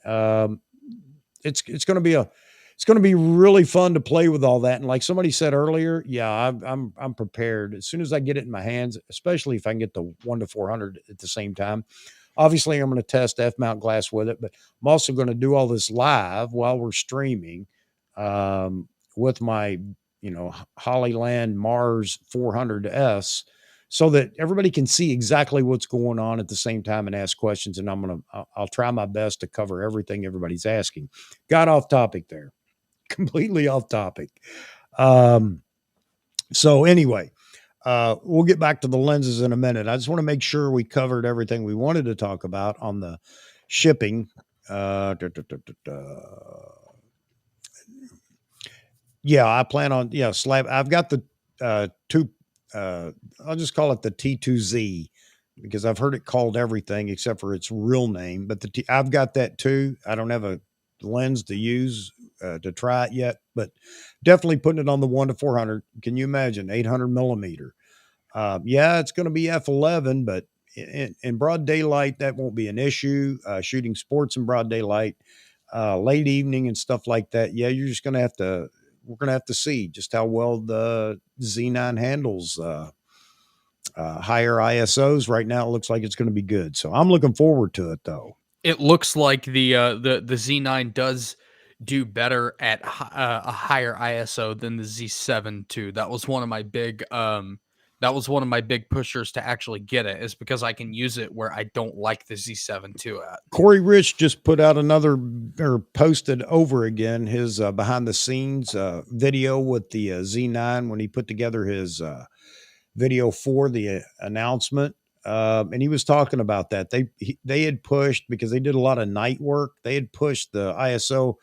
um, it's going to be it's going to be really fun to play with all that. And like somebody said earlier, yeah, I'm prepared as soon as I get it in my hands, especially if I can get the 1 to 400 at the same time. Obviously, I'm going to test F mount glass with it, but I'm also going to do all this live while we're streaming with my Hollyland Mars 400S so that everybody can see exactly what's going on at the same time and ask questions. And I'll try my best to cover everything everybody's asking. Got off topic there, completely off topic. Um, so anyway, we'll get back to the lenses in a minute. I just want to make sure we covered everything we wanted to talk about on the shipping. Uh, da, da, da, da, da. Yeah, I plan on slab. I've got the two. I'll just call it the T2Z because I've heard it called everything except for its real name. But I've got that too. I don't have a lens to use to try it yet, but definitely putting it on the 1 to 400. Can you imagine 800 millimeter? Yeah, it's going to be F11, but in broad daylight that won't be an issue. Shooting sports in broad daylight, late evening and stuff like that. Yeah, you're just going to have to. We're going to have to see just how well the Z9 handles higher ISOs. Right now, it looks like it's going to be good. So I'm looking forward to it, though. It looks like the Z9 does do better at a higher ISO than the Z7 too. That was one of my big pushers to actually get it, is because I can use it where I don't like the Z7 II at. Corey Rich just put out another or posted over again his behind the scenes video with the Z9 when he put together his video for the announcement. And he was talking about that they had pushed because they did a lot of night work. They had pushed the ISO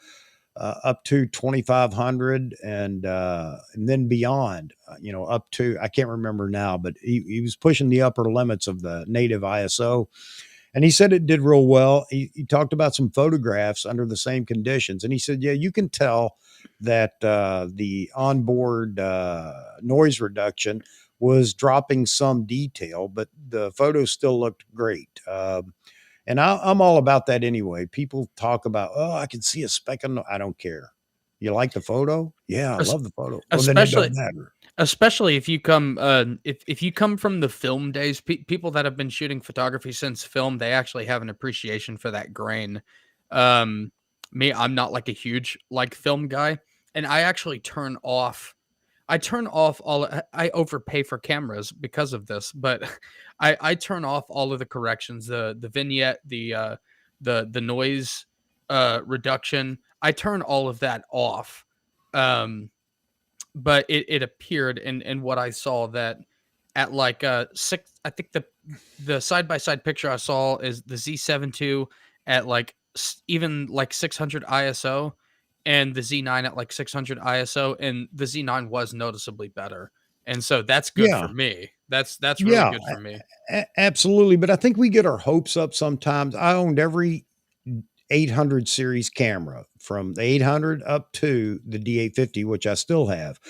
up to 2500 and then beyond. Up to I can't remember now, but he was pushing the upper limits of the native ISO. And he said it did real well. He talked about some photographs under the same conditions. And he said, yeah, you can tell that the onboard noise reduction was dropping some detail, but the photos still looked great. And I'm all about that anyway. People talk about, oh, I can see a speck on. I don't care. You like the photo? Yeah, I Es- love the photo. Well, then it Especially doesn't matter. especially if you come from the film days, people that have been shooting photography since film, they actually have an appreciation for that grain. Um me, I'm not like a huge like film guy, and I actually turn off all. I overpay for cameras because of this, but I turn off all of the corrections, the vignette, the noise reduction. I turn all of that off. Um, but it appeared in what I saw that at like six, I think the side by side picture I saw is the Z7 II at like even like 600 ISO, and the Z9 at like 600 ISO, and the Z9 was noticeably better, and so that's good for Yeah. me. That's really Yeah, good for me. absolutely. But I think we get our hopes up sometimes. I owned every 800 series camera from the 800 up to the D850, which I still have,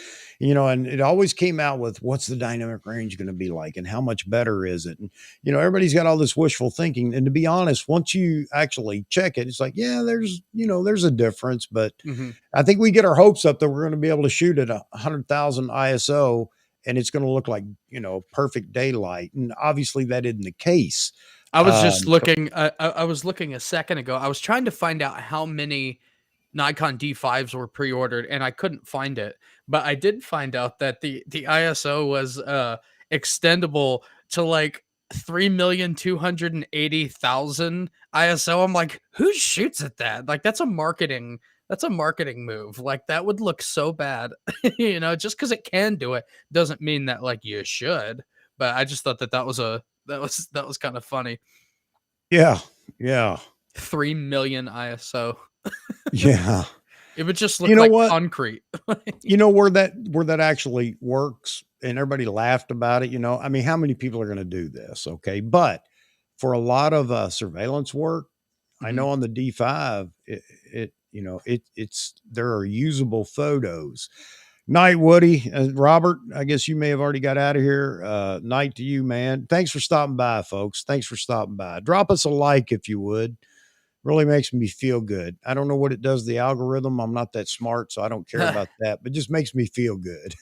and it always came out with what's the dynamic range going to be like and how much better is it? And, everybody's got all this wishful thinking. And to be honest, once you actually check it, it's like, yeah, there's a difference. But Hmm. I think we get our hopes up that we're going to be able to shoot at 100,000 ISO and it's going to look like, perfect daylight. And obviously that isn't the case. I was just So looking. I was looking a second ago. I was trying to find out how many Nikon D5s were pre-ordered, and I couldn't find it. But I did find out that the ISO was extendable to like 3,280,000 ISO. I'm like, who shoots at that? Like that's a marketing move. Like that would look so bad. Just because it can do it doesn't mean that like you should. But I just thought that was kind of funny. yeah, yeah, 3 million ISO. yeah. It would just You look know like what? concrete. Where that actually works and everybody laughed about it, I mean, how many people are going to do this? Okay. But for a lot of surveillance work, I Mhm. know on the D5, it's there are usable photos. Night, Woody, Robert. I guess you may have already got out of here. Night to you, man. Thanks for stopping by, folks. Thanks for stopping by. Drop us a like if you would. Really makes me feel good. I don't know what it does to the algorithm. I'm not that smart, so I don't care about that, but just makes me feel good.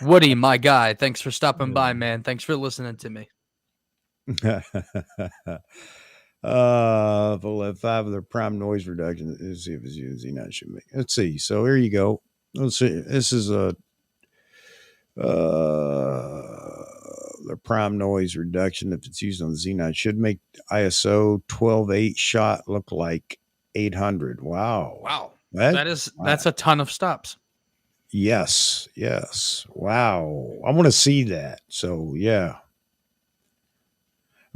Woody, my guy, thanks for stopping by, man. Thanks for listening to me. Full F5 of their prime noise reduction. Let's see if it's using that should make. Let's see. So here you go. Let's see. This is a the prime noise reduction. If it's used on the Z9, should make ISO 12.8 shot look like 800. Wow. Wow. That wow. That's a ton of stops. Yes, yes. Wow. I want to see that. So, yeah.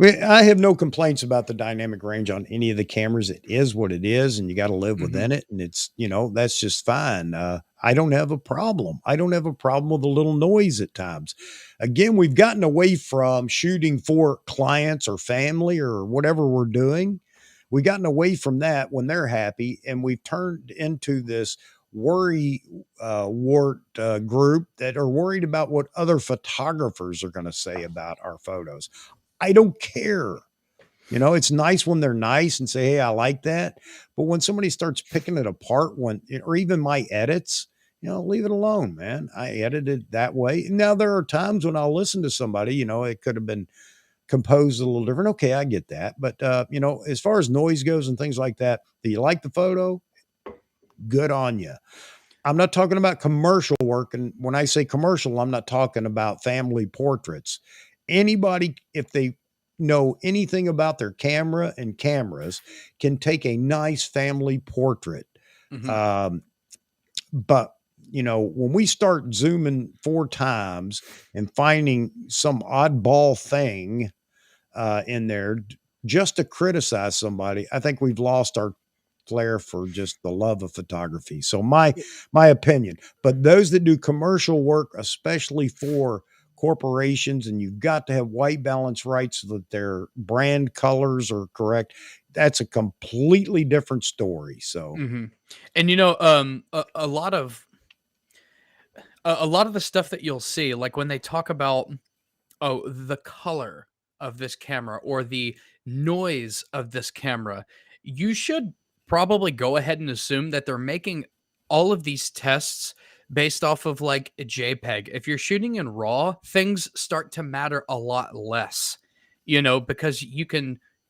I have no complaints about the dynamic range on any of the cameras. It is what it is, and you got to live Mhm. within it. And it's, that's just fine. I don't have a problem. I don't have a problem with a little noise at times. Again, we've gotten away from shooting for clients or family or whatever we're doing. We've gotten away from that when they're happy, and we've turned into this worry wart group that are worried about what other photographers are going to say about our photos. I don't care. It's nice when they're nice and say, "Hey, I like that." But when somebody starts picking it apart, or even my edits, leave it alone, man. I edited that way. Now there are times when I'll listen to somebody, it could have been composed a little different. Okay, I get that. But as far as noise goes and things like that, do you like the photo? Good on you. I'm not talking about commercial work. And when I say commercial, I'm not talking about family portraits. Anybody, if they know anything about their camera and cameras, can take a nice family portrait. Mhm. Um, but when we start zooming 4 times and finding some oddball thing in there just to criticize somebody, I think we've lost our flair for just the love of photography. So my opinion. But those that do commercial work, especially for corporations, and you've got to have white balance right so that their brand colors are correct. That's a completely different story. So Mhm. And a lot of the stuff that you'll see, like when they talk about, oh, the color of this camera or the noise of this camera, you should probably go ahead and assume that they're making all of these tests based off of like a JPEG. If you're shooting in RAW, things start to matter a lot less, because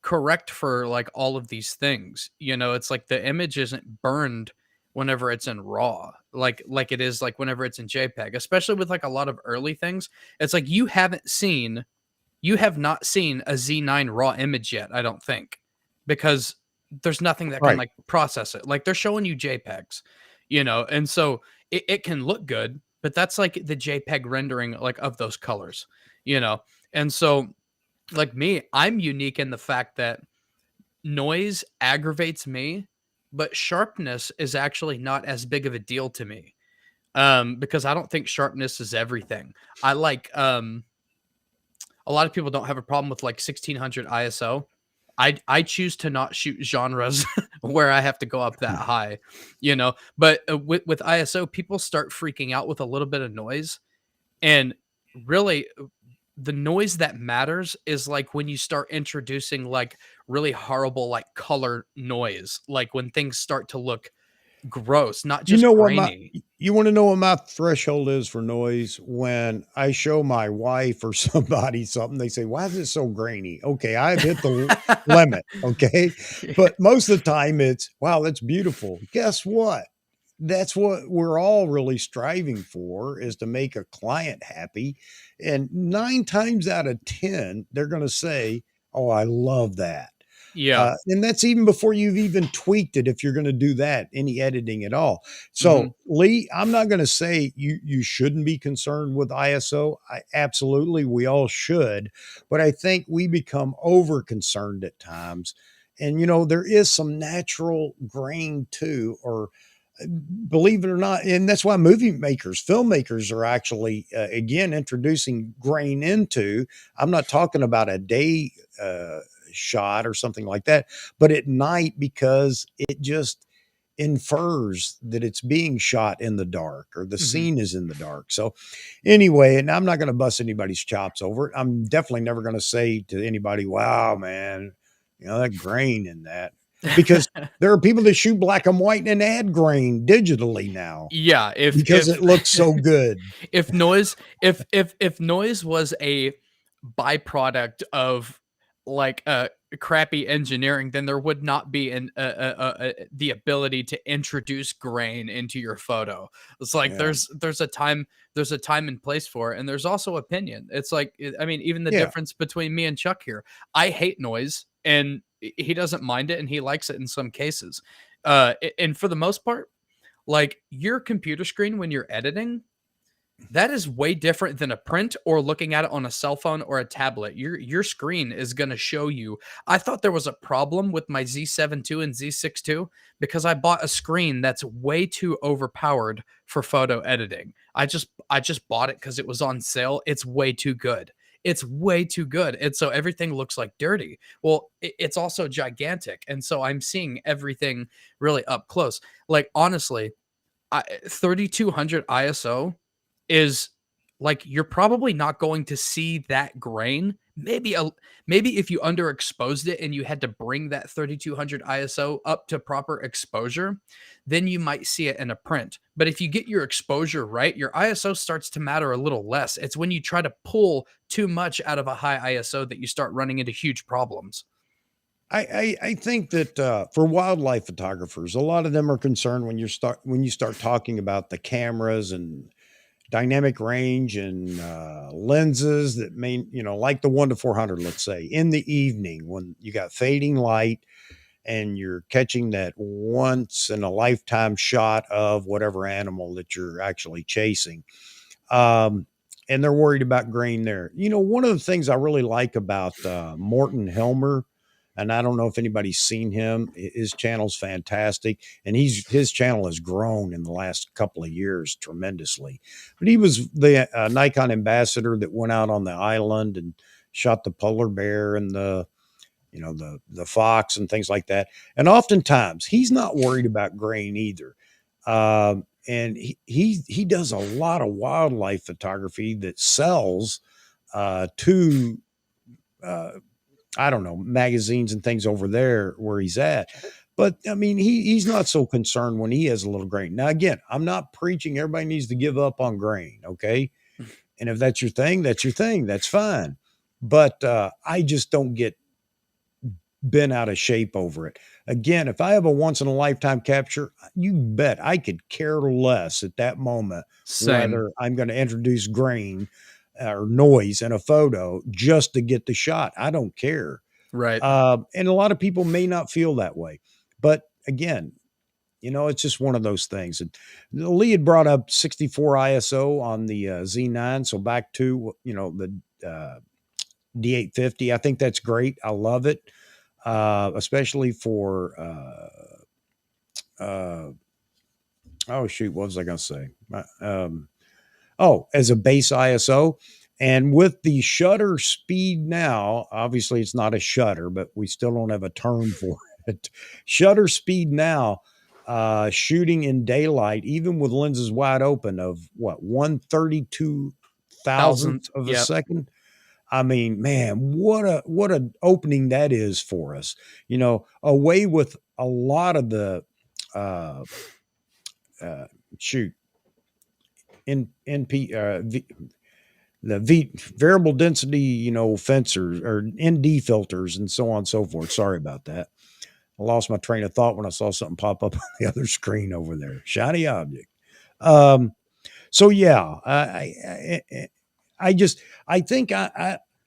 correct for like all of these things. It's like the image isn't burned whenever it's in raw, like it is like whenever it's in JPEG, especially with like a lot of early things. It's like you have not seen a Z9 raw image yet, I don't think, because there's nothing that can Right. like process it. Like they're showing you JPEGs, and so it can look good, but that's like the JPEG rendering like of those colors, you know. And so like me, I'm unique in the fact that noise aggravates me, but sharpness is actually not as big of a deal to me. Because I don't think sharpness is everything. I like a lot of people don't have a problem with like 1600 ISO. I choose to not shoot genres where I have to go up that high. But with ISO, people start freaking out with a little bit of noise, and really the noise that matters is like when you start introducing like really horrible like color noise, like when things start to look gross, not You just know what my grainy. you wanna know what my threshold is for noise? When I show my wife or somebody something, they say, "Why is it so grainy?" Okay, I've hit the limit, okay? But most of the time it's, "Wow, that's beautiful." Guess what? That's what we're all really striving for, is to make a client happy, and 9 times out of 10, they're gonna say, "Oh, I love that." Yeah. And that's even before you've even tweaked it, if you're going to do that, any editing at all. Hmm. So, Lee, I'm not going to say you shouldn't be concerned with ISO. Absolutely, we all should, but I think we become over concerned at times. And there is some natural grain too, or believe it or not, and that's why movie makers, filmmakers are actually again introducing grain into. I'm not talking about a day shot or something like that, but at night, because it just infers that it's being shot in the dark or the Hmm. scene is in the dark. So anyway, and I'm not going to bust anybody's chops over it. I'm definitely never going to say to anybody, "Wow, man, that grain in that," because there are people that shoot black and white and add grain digitally now Yeah, because it looks so good. if noise if noise was a byproduct of like crappy engineering, then there would not be the ability to introduce grain into your photo. It's like Yeah. there's a time and place for it, and there's also opinion. It's like I mean, even the Yeah. difference between me and Chuck here. I hate noise, and he doesn't mind it, and he likes it in some cases. And for the most part, like your computer screen when you're editing, that is way different than a print or looking at it on a cell phone or a tablet. Your screen is going to show you. I thought there was a problem with my Z7 II and Z6 II because I bought a screen that's way too overpowered for photo editing. I just bought it cuz it was on sale. It's way too good. It's way too good. And so everything looks like dirty. Well, it's also gigantic. And so I'm seeing everything really up close. Like honestly, 3200 ISO is like you're probably not going to see that grain. Maybe if you underexposed it and you had to bring that 3200 ISO up to proper exposure, then you might see it in a print. But if you get your exposure right, your ISO starts to matter a little less. It's when you try to pull too much out of a high ISO that you start running into huge problems. I think that for wildlife photographers, a lot of them are concerned when you start talking about the cameras and dynamic range and lenses that like the 1 to 400, let's say, in the evening when you got fading light and you're catching that once in a lifetime shot of whatever animal that you're actually chasing. Um, and they're worried about grain there. One of the things I really like about Morton Helmer, and I don't know if anybody's seen him. His channel's fantastic, and his channel has grown in the last couple of years tremendously. But he was the Nikon ambassador that went out on the island and shot the polar bear and the fox and things like that. And oftentimes he's not worried about grain either. And he does a lot of wildlife photography that sells to uh, I don't know, magazines and things over there where he's at. But I mean, he's not so concerned when he has a little grain. Now, again, I'm not preaching everybody needs to give up on grain, okay? And if that's your thing, that's your thing. That's fine. But I just don't get been out of shape over it. Again, if I have a once in a lifetime capture, you bet I could care less at that moment Same. whether I'm going to introduce grain or noise in a photo just to get the shot. I don't care. Right. And a lot of people may not feel that way. But again, it's just one of those things. And Lee had brought up 64 ISO on the Z9. So back to, the D850. I think that's great. I love it, especially for, oh, shoot, what was I going to say? As a base ISO. And with the shutter speed now, obviously it's not a shutter, but we still don't have a term for it. Shutter speed now, shooting in daylight, even with lenses wide open, of what, 132 Thousand. thousandth of a Yep. second. I mean, man, what a opening that is for us. Away with a lot of the uh, uh, shoot in NP the variable density, filters or ND filters and so on and so forth. Sorry about that. I lost my train of thought when I saw something pop up on the other screen over there. Shiny object. Um, so yeah, I think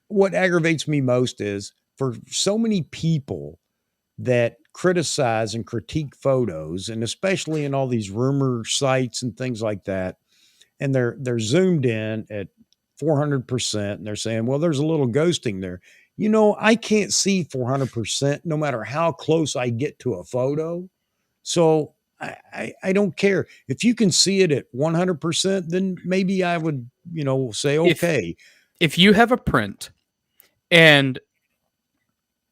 what aggravates me most is for so many people that criticize and critique photos, and especially in all these rumor sites and things like that, and they're zoomed in at 400% and they're saying, well, there's a little ghosting there. I can't see 400% no matter how close I get to a photo. So I don't care. If you can see it at 100%, then maybe I would, say, If okay. if you have a print and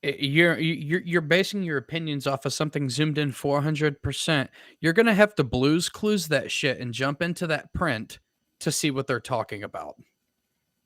you're basing your opinions off of something zoomed in 400%, you're gonna have to Blues Clues that shit and jump into that print to see what they're talking about.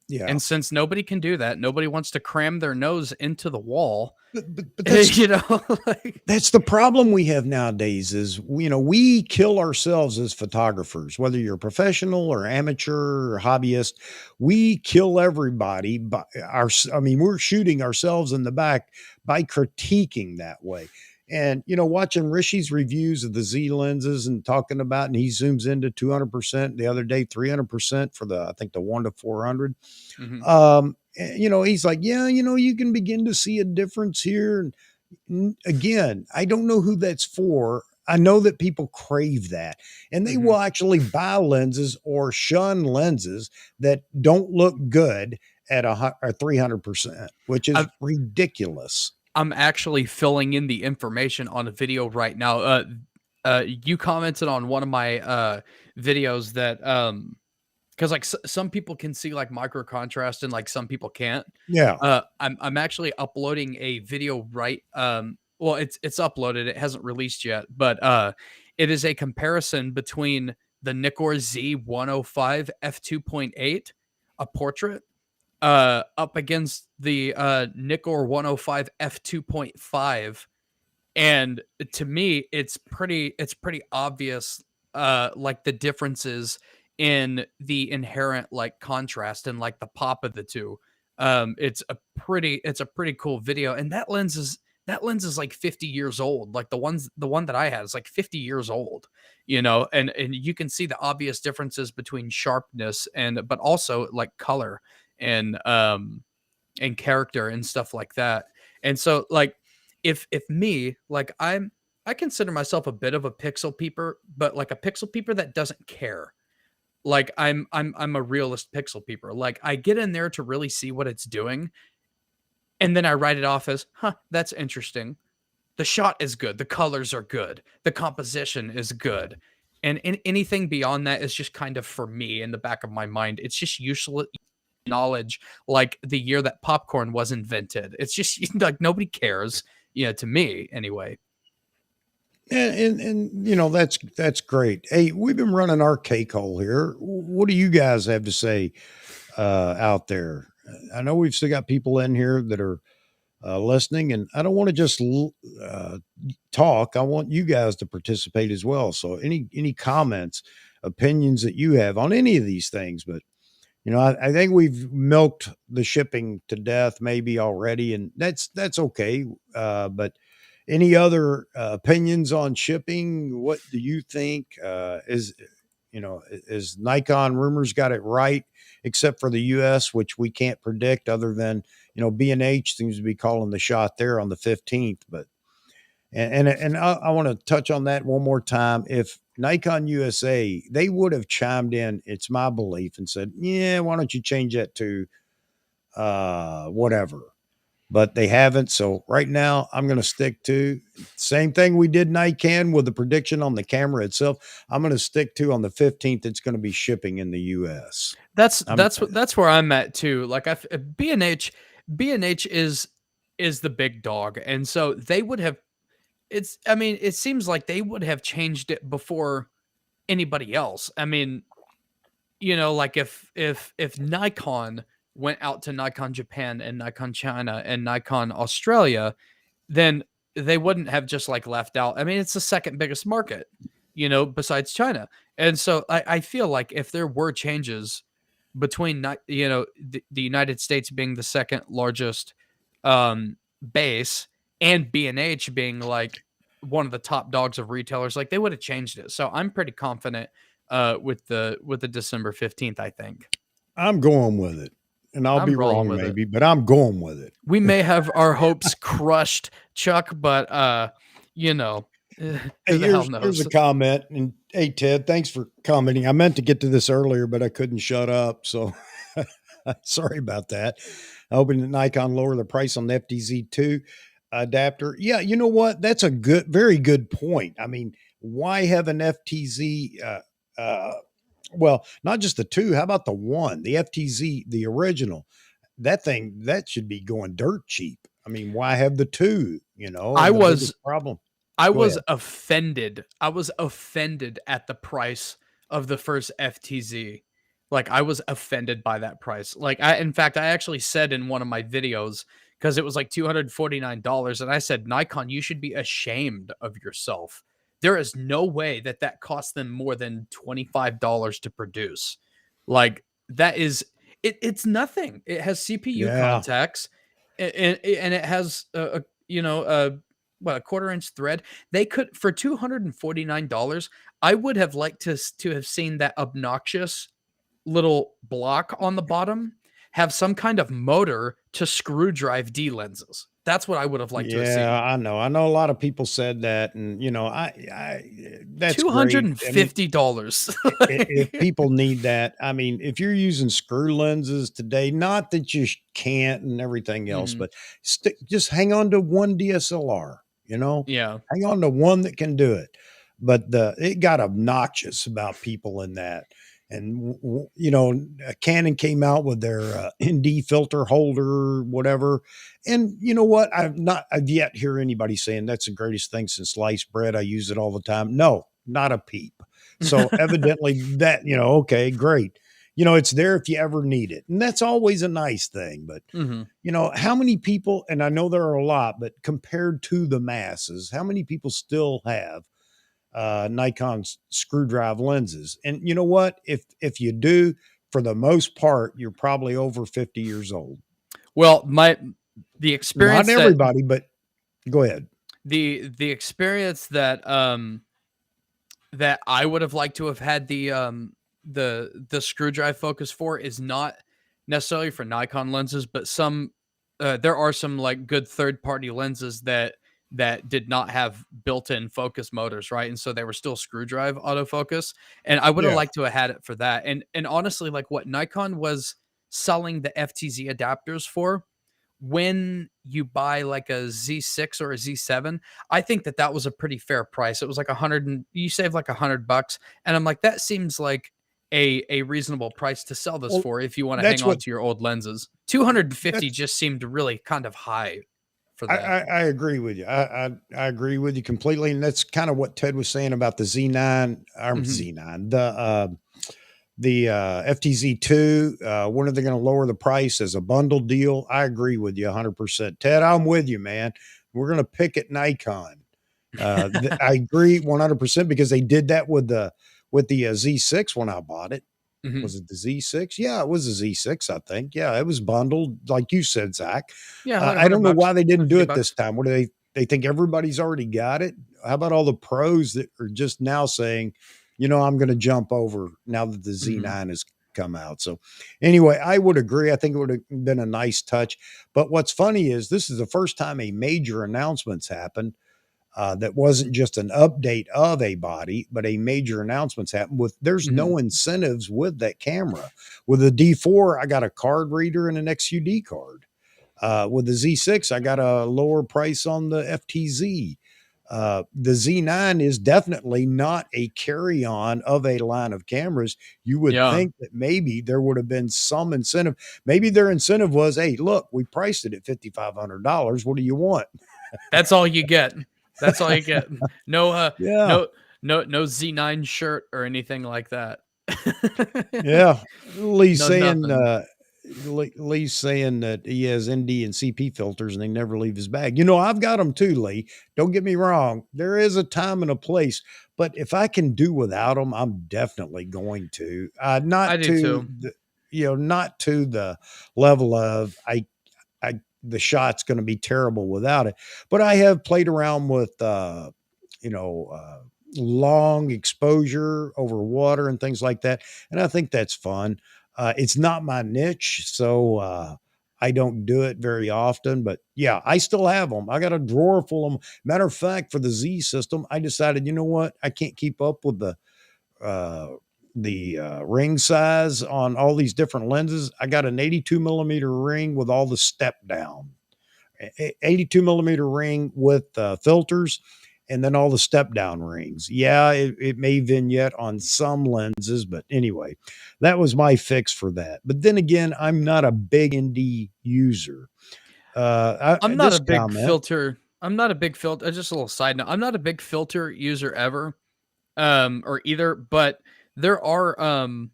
Yeah. And since nobody can do that, nobody wants to cram their nose into the wall. But You know, like, that's the problem we have nowadays is, we kill ourselves as photographers, whether you're professional or amateur or hobbyist. We kill everybody by we're shooting ourselves in the back by critiquing that way. And, watching Rishi's reviews of the Z lenses and talking about, and he zooms into 200% the other day, 300% for I think the 1 to 400. mhm. He's like, yeah, you can begin to see a difference here. And again, I don't know who that's for. I know that people crave that, and they Mhm. will actually buy lenses or shun lenses that don't look good at 300%, which is I've ridiculous. I'm actually filling in the information on a video right now. You commented on one of my videos that because like some people can see like micro contrast and like some people can't. Yeah. I'm actually uploading a video right. Well, it's uploaded. It hasn't released yet, but it is a comparison between the Nikkor Z105 f2.8, a portrait, up against the Nikkor 105 f2.5, and to me it's pretty obvious, like the differences in the inherent like contrast and like the pop of the two. It's a pretty cool video, and that lens is like 50 years old. Like the one that I had is like 50 years old, and you can see the obvious differences between sharpness but also like color and character and stuff like that. And so like if me, like I consider myself a bit of a pixel peeper, but like a pixel peeper that doesn't care. Like I'm a realist pixel peeper. Like I get in there to really see what it's doing, and then I write it off as, "Huh, that's interesting. The shot is good, the colors are good, the composition is good." And anything beyond that is just kind of for me in the back of my mind. It's just useless knowledge, like the year that popcorn was invented. It's just like nobody cares, to me anyway. And that's great. Hey, we've been running our cake hole here. What do you guys have to say out there? I know we've still got people in here that are listening, and I don't want to just talk. I want you guys to participate as well. So, any comments, opinions that you have on any of these things, but I think we've milked the shipping to death maybe already, and that's okay. But any other opinions on shipping? What do you think? Is Nikon rumors got it right, except for the U.S., which we can't predict, other than B&H seems to be calling the shot there on the 15th. But and I want to touch on that one more time. If Nikon USA, they would have chimed in, it's my belief, and said, "Yeah, why don't you change that to whatever?" But they haven't. So right now, I'm going to stick to same thing we did Nikon with the prediction on the camera itself. I'm going to stick to on the 15th. It's going to be shipping in the U.S. That's I'm that's where I'm at too. Like B&H is the big dog, and so they would have. It's. I mean, it seems like they would have changed it before anybody else. I mean, like if Nikon went out to Nikon Japan and Nikon China and Nikon Australia, then they wouldn't have just like left out. I mean, it's the second biggest market, besides China. And so I feel like if there were changes between the United States being the second largest base and B&H being like one of the top dogs of retailers, like they would have changed it. So I'm pretty confident with the December 15th, I think. I'm going with it, and I'll be I'm rolling wrong with it. maybe, but I'm going with it. We may have our hopes crushed, Chuck, but you know, Hey, who the hell here's knows? a comment, and hey Ted, thanks for commenting. I meant to get to this earlier, but I couldn't shut up, so sorry about that. Hoping that Nikon lower the price on the FTZ2 adapter. Yeah, you know what? That's a very good point. I mean, why have an FTZ? Well, not just the two. How about the one, the FTZ, the original? That thing that should be going dirt cheap. I mean, why have the two? I And the was biggest problem. I Go was ahead. offended. I was offended at the price of the first FTZ. Like I was offended by that price. Like in fact, I actually said in one of my videos because it was like $249 and I said, "Nikon, you should be ashamed of yourself. There is no way that cost them more than $25 to produce." Like that is it's nothing. It has CPU Yeah. contacts and it has a quarter inch thread. They could for $249. I would have liked to have seen that obnoxious little block on the bottom have some kind of motor to screw drive D lenses. That's what I would have liked to have Yeah, seen. I know. I know a lot of people said that, and that's Two hundred great. and I mean, fifty dollars. if people need that, I mean, if you're using screw lenses today, not that you can't and everything else, Mhm. but just hang on to one DSLR, Yeah. hang on to one that can do it. But it got obnoxious about people in that. And, Canon came out with their ND filter holder, whatever. And you know what? I've yet hear anybody saying that's the greatest thing since sliced bread. I use it all the time. No, not a peep. So evidently that, okay, great. It's there if you ever need it. And that's always a nice thing. But, Mhm. how many people, and I know there are a lot, but compared to the masses, how many people still have Nikon screw drive lenses? And you know what? If you do, for the most part, you're probably over 50 years old. Well, the Not experience that everybody, but go ahead. the experience that I would have liked to have had the screw drive focus for is not necessarily for Nikon lenses, but there are some like good third party lenses that did not have built-in focus motors, right? And so they were still screw drive autofocus. And I would have Yeah. liked to have had it for that. And honestly, like what Nikon was selling the FTZ adapters for when you buy like a Z6 or a Z7, I think that was a pretty fair price. It was like 100 and you save like $100 and I'm like that seems like a reasonable price to sell this Well, for if you want to hang that's on what to your old lenses. 250 that's just seemed really kind of high for I, that. I, I agree with you. I agree with you completely, and that's kind of what Ted was saying about the Z9 or Mhm. Z9, the FTZ2. When are they going to lower the price as a bundle deal? I agree with you 100%. Ted, I'm with you, man. We're going to pick at Nikon. I agree 100% because they did that with the Z6 when I bought it. Mhm. Was it the Z6? Yeah, it was the Z6, I think. Yeah, it was bundled, like you said, Zach. Yeah, like I don't know $100, why they didn't do it this $150. time. What do they think everybody's already got it? How about all the pros that are just now saying, I'm going to jump over now that the Mhm. Z9 has come out. So anyway, I would agree. I think it would have been a nice touch. But what's funny is this is the first time a major announcement's happened that wasn't just an update of a body, but a major announcements happen with there's Mhm. no incentives with that camera. With the D4, I got a card reader and an XUD card. With the Z6, I got a lower price on the FTZ. The Z9 is definitely not a carry on of a line of cameras. You would Yeah. think that maybe there would have been some incentive. Maybe their incentive was, hey, look, we priced it at $5,500. What do you want? That's all you get. That's all you get. No, Yeah. no Z9 shirt or anything like that. Yeah, No, nothing. Lee's saying that he has ND and CP filters and they never leave his bag. I've got them too, Lee. Don't get me wrong. There is a time and a place, but if I can do without them, I'm definitely going to. I Not do to too. not to the level of the shot's going to be terrible without it. But I have played around with you know uh, long exposure over water and things like that, and I think that's fun. It's not my niche, so I don't do it very often. But yeah, I still have them. I got a drawer full of them. Matter of fact, for the Z system, I decided, you know what, I can't keep up with uh, the ring size on all these different lenses. I got an 82 millimeter ring with all the step down, 82 millimeter ring with filters, and then all the step down rings. Yeah, it may vignette on some lenses, but anyway, that was my fix for that. But then again, I'm not a big ND user. I'm not a This big comment, filter. I'm not a big filter. Just a little side note. I'm not a big filter user ever, or either. But there are um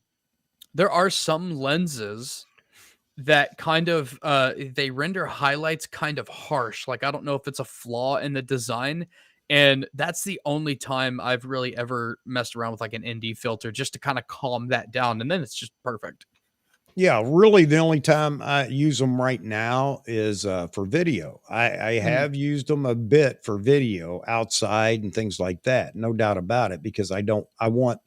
there are some lenses that kind of they render highlights kind of harsh. Like I don't know if it's a flaw in the design. And that's the only time I've really ever messed around with like an ND filter just to kind of calm that down. And then it's just perfect. yeah, really the only time I use them right now is for video. I Mhm. have used them a bit for video outside and things like that, no doubt about it, because I want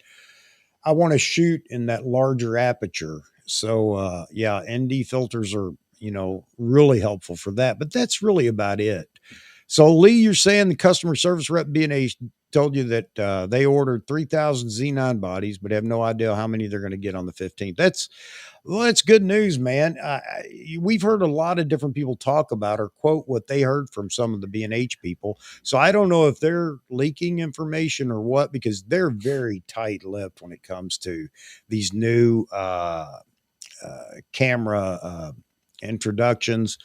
to shoot in that larger aperture. So yeah, ND filters are, really helpful for that, but that's really about it. So Lee, you're saying the customer service rep B&A told you that they ordered 3,000 Z9 bodies, but have no idea how many they're going to get on the 15th. That's good news, man. We've heard a lot of different people talk about or quote what they heard from some of the B&H people. So I don't know if they're leaking information or what, because they're very tight-lipped when it comes to these new camera introductions.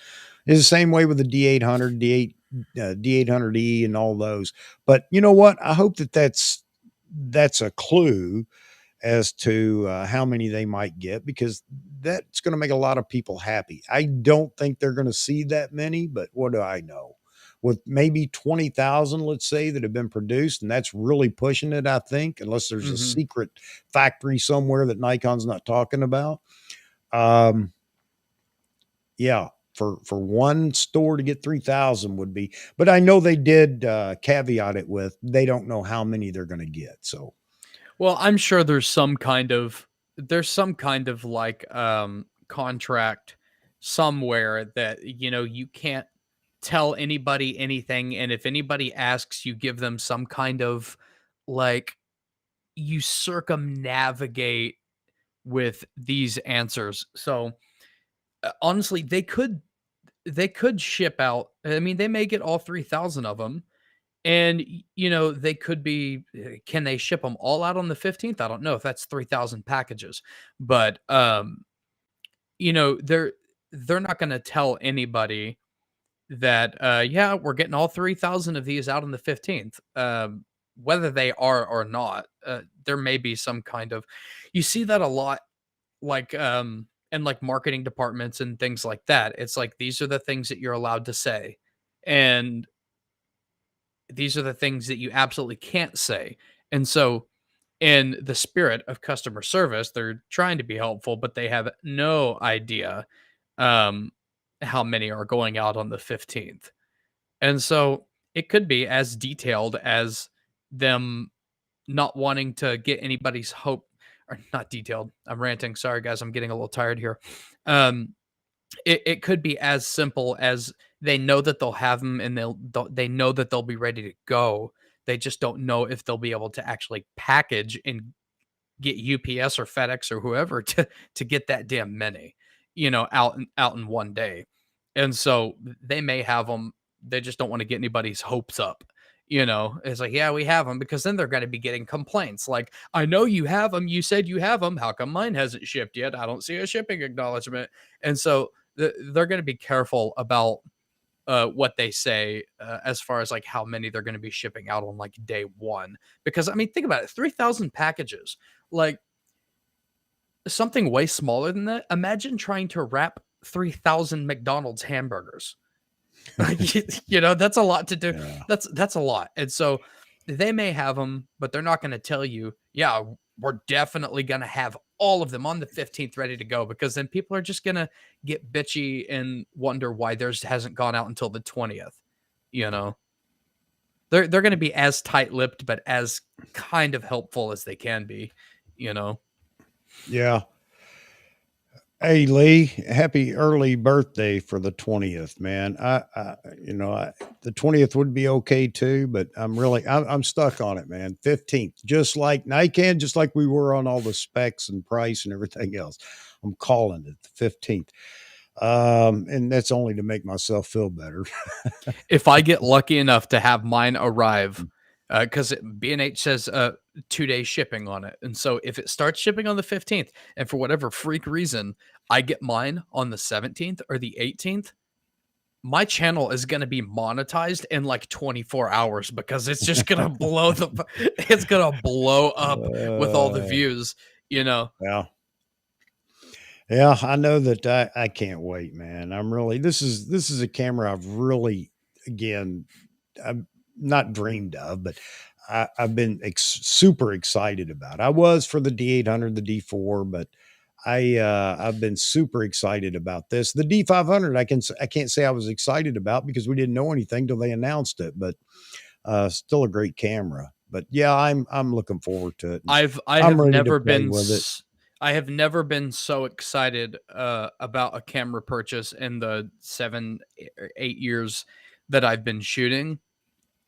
It's the same way with the D800, D800E, and all those. But you know what? I hope that that's a clue as to how many they might get, because that's going to make a lot of people happy. I don't think they're going to see that many, but what do I know? With maybe 20,000, let's say, that have been produced, and that's really pushing it, I think, unless there's a Mhm. secret factory somewhere that Nikon's not talking about. Um, yeah, for one store to get 3,000 would be, but I know they did caveat it with they don't know how many they're going to get. So Well, I'm sure there's some kind of like contract somewhere that you can't tell anybody anything, and if anybody asks, you give them some kind of like you circumnavigate with these answers. So honestly, they could ship out. I mean, they may get all 3,000 of them. And, they could be can they ship them all out on the 15th? I don't know if that's 3,000 packages, but, they're not gonna tell anybody that, "Yeah, we're getting all 3,000 of these out on the 15th." Whether they are or not, there may be some kind of you see that a lot, like, in, like, marketing departments and things like that. It's like, these are the things that you're allowed to say, and these are the things that you absolutely can't say. And so in the spirit of customer service, they're trying to be helpful, but they have no idea um, how many are going out on the 15th. And so it could be as detailed as them not wanting to get anybody's hope, or not detailed. I'm ranting. Sorry, guys. I'm getting a little tired here. Um, it could be as simple as they know that they'll have them and they know that they'll be ready to go. They just don't know if they'll be able to actually package and get UPS or FedEx or whoever to get that damn many, out in one day. And so they may have them. They just don't want to get anybody's hopes up. It's like, yeah, we have them, because then they're going to be getting complaints like, I know you have them. You said you have them. How come mine hasn't shipped yet? I don't see a shipping acknowledgement. And so they're going to be careful about what they say as far as like how many they're going to be shipping out on like day one. Because I mean, think about it, 3,000 packages, like something way smaller than that. Imagine trying to wrap 3,000 McDonald's hamburgers. That's a lot to do. Yeah. That's a lot. And so they may have them, but they're not going to tell you, yeah, we're definitely going to have all of them on the 15th ready to go, because then people are just going to get bitchy and wonder why theirs hasn't gone out until the 20th. They're going to be as tight-lipped, but as kind of helpful as they can be, Yeah. Hey Lee, happy early birthday for the 20th, man. The 20th would be okay too, but I'm stuck on it, man. 15th, just like Nikon, just like we were on all the specs and price and everything else. I'm calling it the 15th. And that's only to make myself feel better. If I get lucky enough to have mine arrive, because B&H says 2 day shipping on it. And so if it starts shipping on the 15th, and for whatever freak reason, I get mine on the 17th or the 18th, my channel is going to be monetized in like 24 hours, because it's just going to it's going to blow up with all the views, Yeah. Yeah, I know that I can't wait, man. This is a camera I've really, again, I've not dreamed of, but I've been super excited about. I was for the D800, the D4, but I've been super excited about this. The D500, I can't say I was excited about, because we didn't know anything till they announced it, but still a great camera. But yeah, I'm looking forward to it. I'm ready to play with it. I have never been so excited about a camera purchase in the 7 or 8 years that I've been shooting.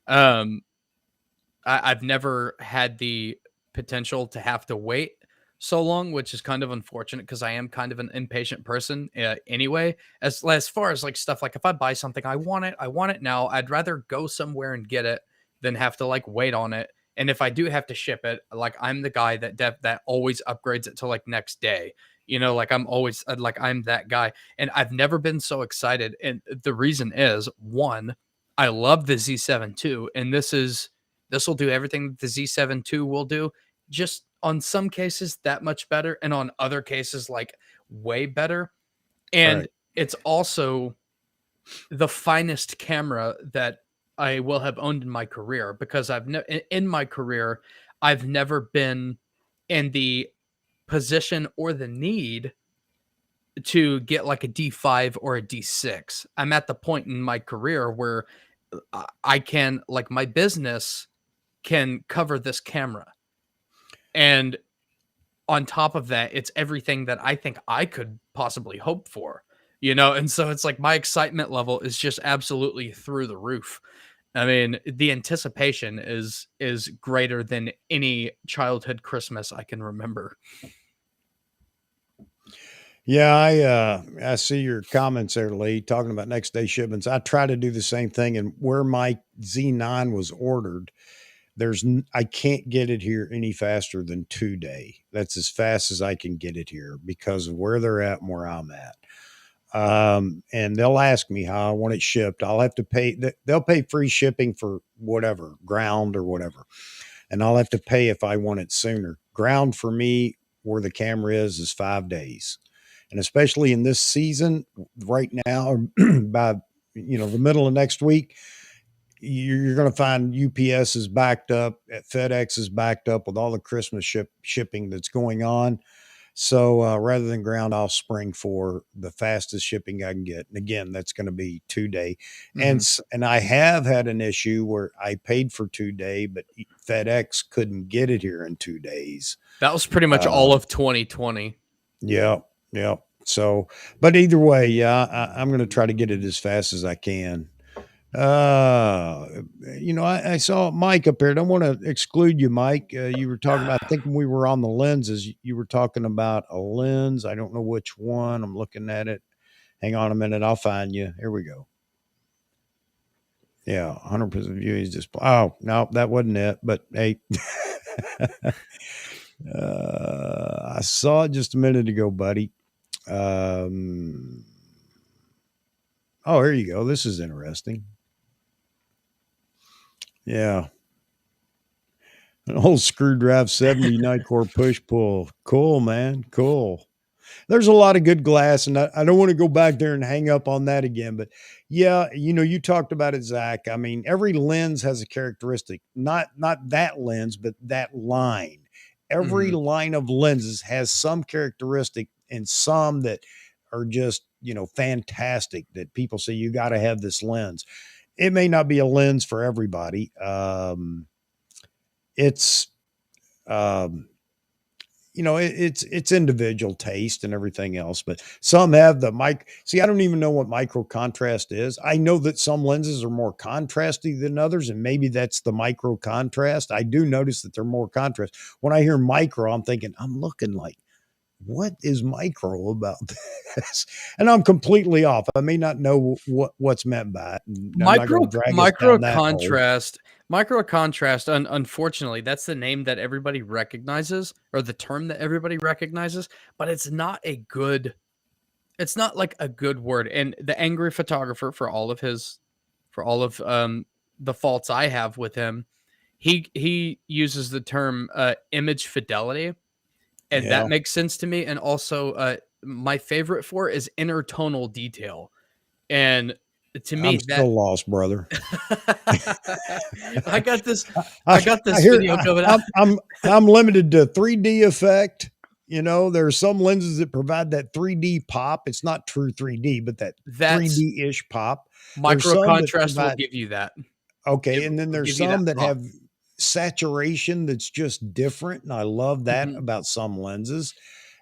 I've never had the potential to have to wait so long, which is kind of unfortunate, because I am kind of an impatient person anyway. As far as like stuff, like if I buy something, I want it now. I'd rather go somewhere and get it than have to like wait on it. And if I do have to ship it, like I'm the guy that always upgrades it to like next day. Like I'm always like I'm that guy, and I've never been so excited. And the reason is, one, I love the Z7 II, and this will do everything that the Z7 II will do, just on some cases that much better, and on other cases like way better. And Right. it's also the finest camera that I will have owned in my career, because in my career I've never been in the position or the need to get like a D5 or a D6. I'm at the point in my career where I can, like, my business can cover this camera. And on top of that, it's everything that I think I could possibly hope for, And so it's like my excitement level is just absolutely through the roof. I mean, the anticipation is greater than any childhood Christmas I can remember. Yeah, I see your comments there, Lee, talking about next day shipments. I try to do the same thing, and where my Z9 was ordered, I can't get it here any faster than 2 day. That's as fast as I can get it here because of where they're at and where I'm at. And they'll ask me how I want it shipped. I'll have to pay. They'll pay free shipping for whatever, ground or whatever, and I'll have to pay if I want it sooner. Ground for me, where the camera is 5 days, and especially in this season right now, by the middle of next week, you're going to find UPS is backed up, FedEx is backed up with all the Christmas shipping that's going on. So rather than ground, I'll spring for the fastest shipping I can get. And again, that's going to be 2 day. Mhm. And I have had an issue where I paid for 2 day, but FedEx couldn't get it here in 2 days. That was pretty much all Um, of 2020. yeah, yeah. So, but either way, yeah, I'm going to try to get it as fast as I can. Uh, I saw Mike up here. Don't want to exclude you, Mike. You were talking about, I think when we were on the lenses, you were talking about a lens. I don't know which one. I'm looking at it. Hang on a minute. I'll find you. Here we go. Yeah, 100% view is just, oh, no, that wasn't it. But hey, I saw it just a minute ago, buddy. Um, oh, here you go. This is interesting. Yeah. An old screw drive 70 Nikkor push pull. Cool, man. Cool. There's a lot of good glass, and I don't want to go back there and hang up on that again. But yeah, you talked about it, Zach. I mean, every lens has a characteristic. Not that lens, but that line. Every Mhm. line of lenses has some characteristic, and some that are just fantastic. That people say you got to have this lens. It may not be a lens for everybody. It's um, it's individual taste and everything else, but some have the mic. See, I don't even know what micro contrast is. I know that some lenses are more contrasty than others, and maybe that's the micro contrast. I do notice that they're more contrast. When I hear micro, I'm thinking, I'm looking like, what is micro about this? And I'm completely off. I may not know what's meant by it, and I'm not Micro going to drag us micro down that hole. contrast micro contrast, unfortunately, that's the name that everybody recognizes, or the term that everybody recognizes, but it's not like a good word. And the angry photographer, for all of the faults I have with him, he uses the term image fidelity, and that Yeah, makes sense to me. And also, my favorite for it is intertonal detail, and to I'm me that still lost, brother. I got this I, I got I this hear video coming out. I'm limited to 3D effect. There are some lenses that provide that 3D pop. It's not true 3D, but that That's 3D ish pop. There's micro some that contrast will provide give you that. okay, It and then will there's give you that some that pop. have saturation that's just different, and I love that Mhm, about some lenses.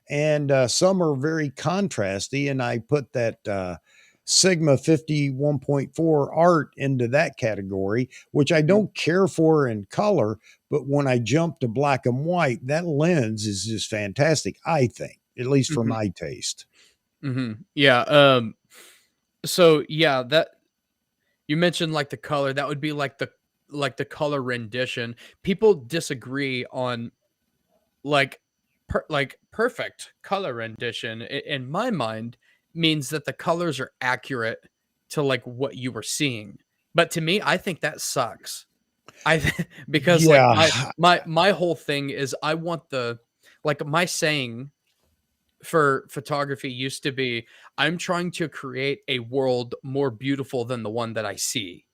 And some are very contrasty, and I put that Sigma 51.4 art into that category, which I mhm, don't care for in color, but when I jump to black and white, that lens is just fantastic, I think, at least for mhm, my taste. mhm. Yeah, so yeah, that you mentioned like the color, that would be like the color rendition. People disagree on like perfect color rendition in my mind means that the colors are accurate to like what you were seeing. But to me, I think that sucks. Because like Yeah, my whole thing is I want the like my saying for photography used to be I'm trying to create a world more beautiful than the one that I see.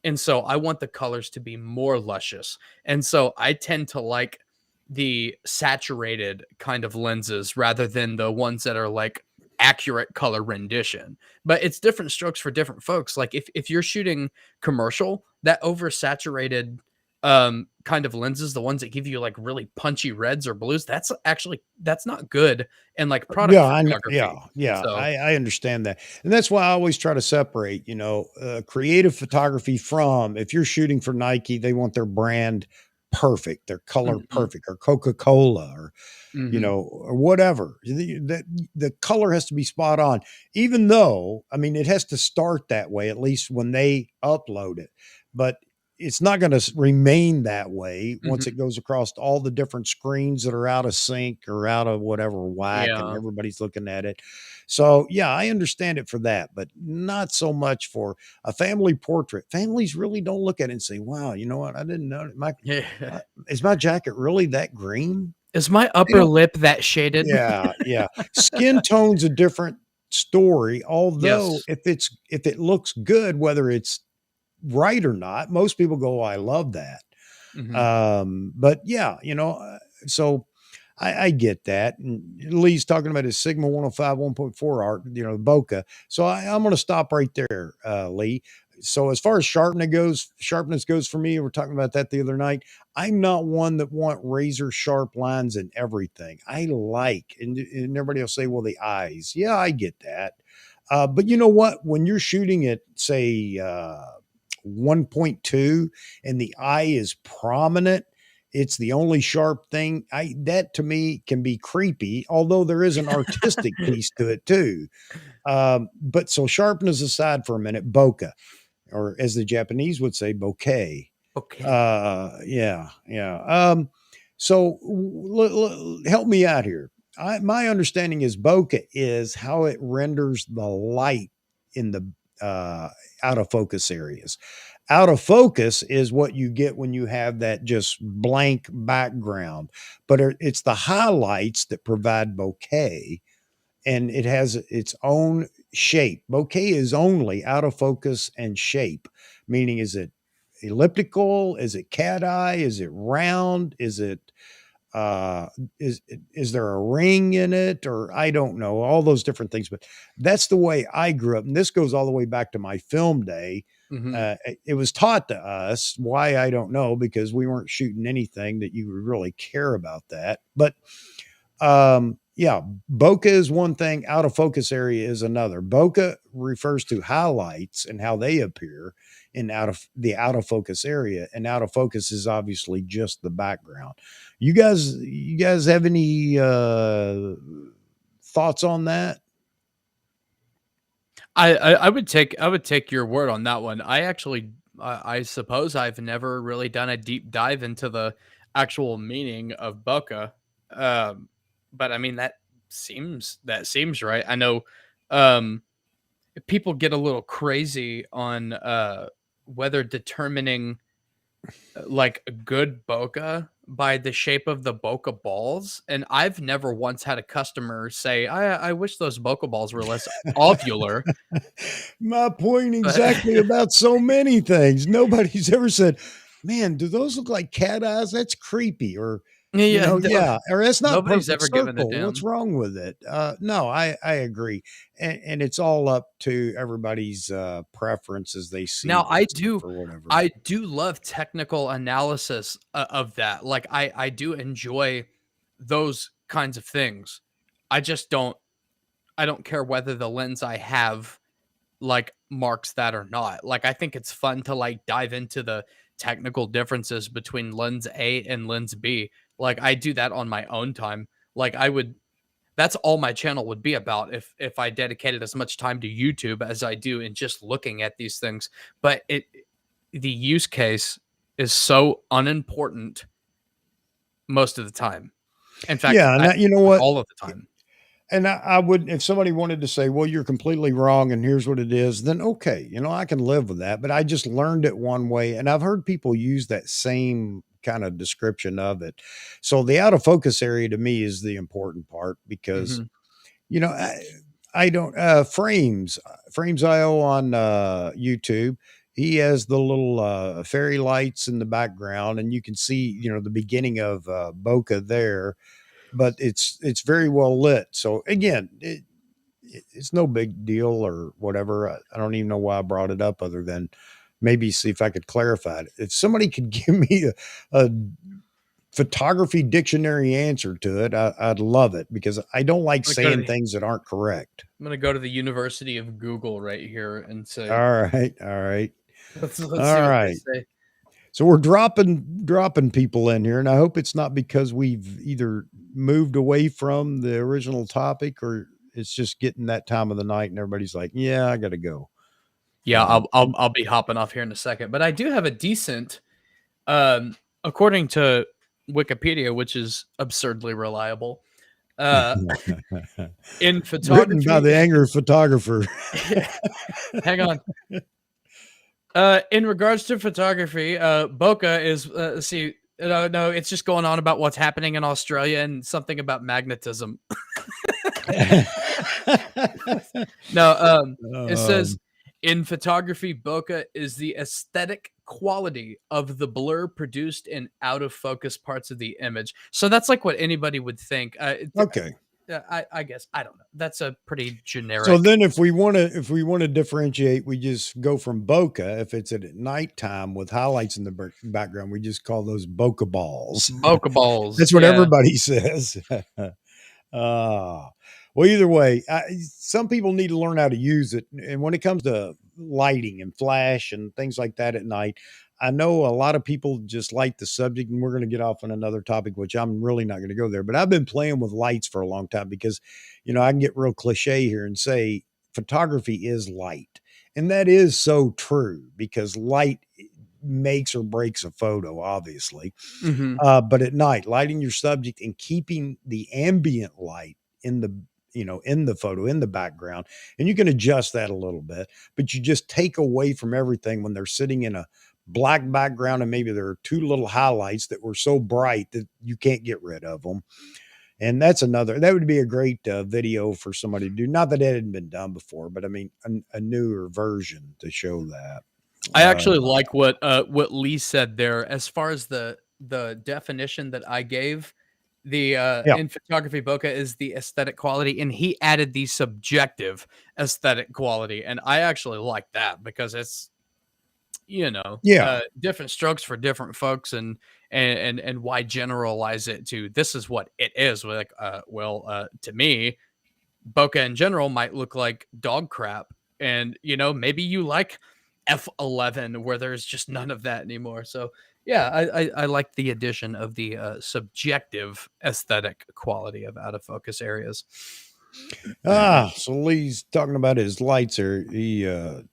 And so I want the colors to be more luscious. And so I tend to like the saturated kind of lenses rather than the ones that are like accurate color rendition. But it's different strokes for different folks. Like if you're shooting commercial, that oversaturated kind of lenses, the ones that give you like really punchy reds or blues, that's not good in like product yeah, I know. Yeah, photography. yeah, So I understand that, and that's why I always try to separate, creative photography from if you're shooting for Nike, they want their brand perfect, their color mhm, perfect, or Coca Cola, or mhm, or whatever. The color has to be spot on, even though, I mean, it has to start that way, at least when they upload it. But it's not going to remain that way once it mhm. goes across all the different screens that are out of sync or out of whatever whack, and Yeah. everybody's looking at it. So, yeah, I understand it for that, but not so much for a family portrait. Families really don't look at it and say, wow, you know what? I didn't know Yeah. is my jacket really that green? Is my They upper don't lip that shaded? yeah, yeah. Skin tone's a different story, although Yes. if it looks good, whether it's right or not. Most people go, oh, I love that. Mhm. But yeah, so I get that. And Lee's talking about his Sigma 105 1.4 arc, bokeh. So I'm going to stop right there, Lee. So as far as sharpness goes for me, we were talking about that the other night. I'm not one that want razor sharp lines in everything. I like, and everybody will say, well, the eyes. Yeah, I get that. But you know what? When you're shooting at, say, 1.2 and the eye is prominent, it's the only sharp thing. That to me can be creepy, although there is an artistic piece to it too. But so sharpness aside for a minute, bokeh, or as the Japanese would say, bokeh. Okay. Yeah, yeah. So help me out here. My understanding is bokeh is how it renders the light in the out of focus areas. Out of focus is what you get when you have that just blank background, but it's the highlights that provide bokeh, and it has its own shape. Bokeh is only out of focus and shape, meaning is it elliptical? Is it cat eye? Is it round? Is it uh is there a ring in it, or I don't know, all those different things, but that's the way I grew up, and this goes all the way back to my film day. Mhm. It was taught to us, why I don't know, because we weren't shooting anything that you would really care about that. But yeah, bokeh is one thing, out of focus area is another. Bokeh refers to highlights and how they appear in out of focus area, and out of focus is obviously just the background. You guys have any thoughts on that? I would take your word on that one. I actually I suppose I've never really done a deep dive into the actual meaning of bokeh. Um, but I mean that seems right. I know um people get a little crazy on whether determining like a good bokeh by the shape of the bokeh balls, and I've never once had a customer say, I wish those bokeh balls were less ovular." My point But exactly about so many things. Nobody's ever said, "Man, do those look like cat eyes? That's creepy." Or, yeah, no, yeah, or that's not nobody's perfect ever given a circle. What's damn. wrong with it? No, I agree, and it's all up to everybody's preference as they see Now this or whatever. I do love technical analysis of that. Like I do enjoy those kinds of things. I just I don't care whether the lens I have like marks that or not. Like I think it's fun to like dive into the technical differences between lens A and lens B. Like I do that on my own time. Like I would that's all my channel would be about if I dedicated as much time to YouTube as I do in just looking at these things. But the use case is so unimportant most of the time. In fact, Yeah, and that, you know like what? all of the time. And I would, if somebody wanted to say, well, you're completely wrong and here's what it is, then okay, I can live with that. But I just learned it one way. And I've heard people use that same kind of description of it. So the out of focus area to me is the important part because, Mhm. you know, I don't, Frames IO on YouTube. He has the little fairy lights in the background, and you can see, the beginning of bokeh there, but it's very well lit. So again, it's no big deal or whatever. I don't even know why I brought it up, other than maybe see if I could clarify it. If somebody could give me a photography dictionary answer to it, I'd love it, because I don't like I'm gonna go to saying the things that aren't correct. I'm gonna go to the University of Google right here and say, All right, all right, let's see all what they right. say. So we're dropping people in here, and I hope it's not because we've either moved away from the original topic, or it's just getting that time of the night and everybody's like, "Yeah, I got to go." Yeah, Um, I'll be hopping off here in a second, but I do have a decent, according to Wikipedia, which is absurdly reliable. Uh, in Written by photography, the angry photographer. hang on. In regards to photography, bokeh is let's see. No, it's just going on about what's happening in Australia and something about magnetism. No, it says um, In photography, bokeh is the aesthetic quality of the blur produced in out of focus parts of the image. So that's like what anybody would think. Okay. I guess I don't know. That's a pretty So generic. then if we want to differentiate, we just go from bokeh. If it's at nighttime with highlights in the background, we just call those bokeh balls. Bokeh balls. That's what Yeah. everybody says. Well, either way, some people need to learn how to use it. And when it comes to lighting and flash and things like that at night, I know a lot of people just like the subject, and we're going to get off on another topic, which I'm really not going to go there. But I've been playing with lights for a long time because, I can get real cliche here and say photography is light. And that is so true because light makes or breaks a photo, obviously. Hmm. But at night, lighting your subject and keeping the ambient light in the in the photo, in the background, and you can adjust that a little bit, but you just take away from everything when they're sitting in a black background and maybe there are two little highlights that were so bright that you can't get rid of them. And that would be a great video for somebody to do. Not that it hadn't been done before, but I mean, a newer version to show that. I Uh, actually like what Lee said there as far as the definition that I gave. The yeah, in photography, bokeh is the aesthetic quality, and he added the subjective aesthetic quality, and I actually like that because it's yeah, different strokes for different folks, and why generalize it to this is what it is. Like, to me, bokeh in general might look like dog crap, and maybe you like F11 where there's just none of that anymore. So yeah, I like the addition of the subjective aesthetic quality of out of focus areas. So Lee's talking about his lights there. He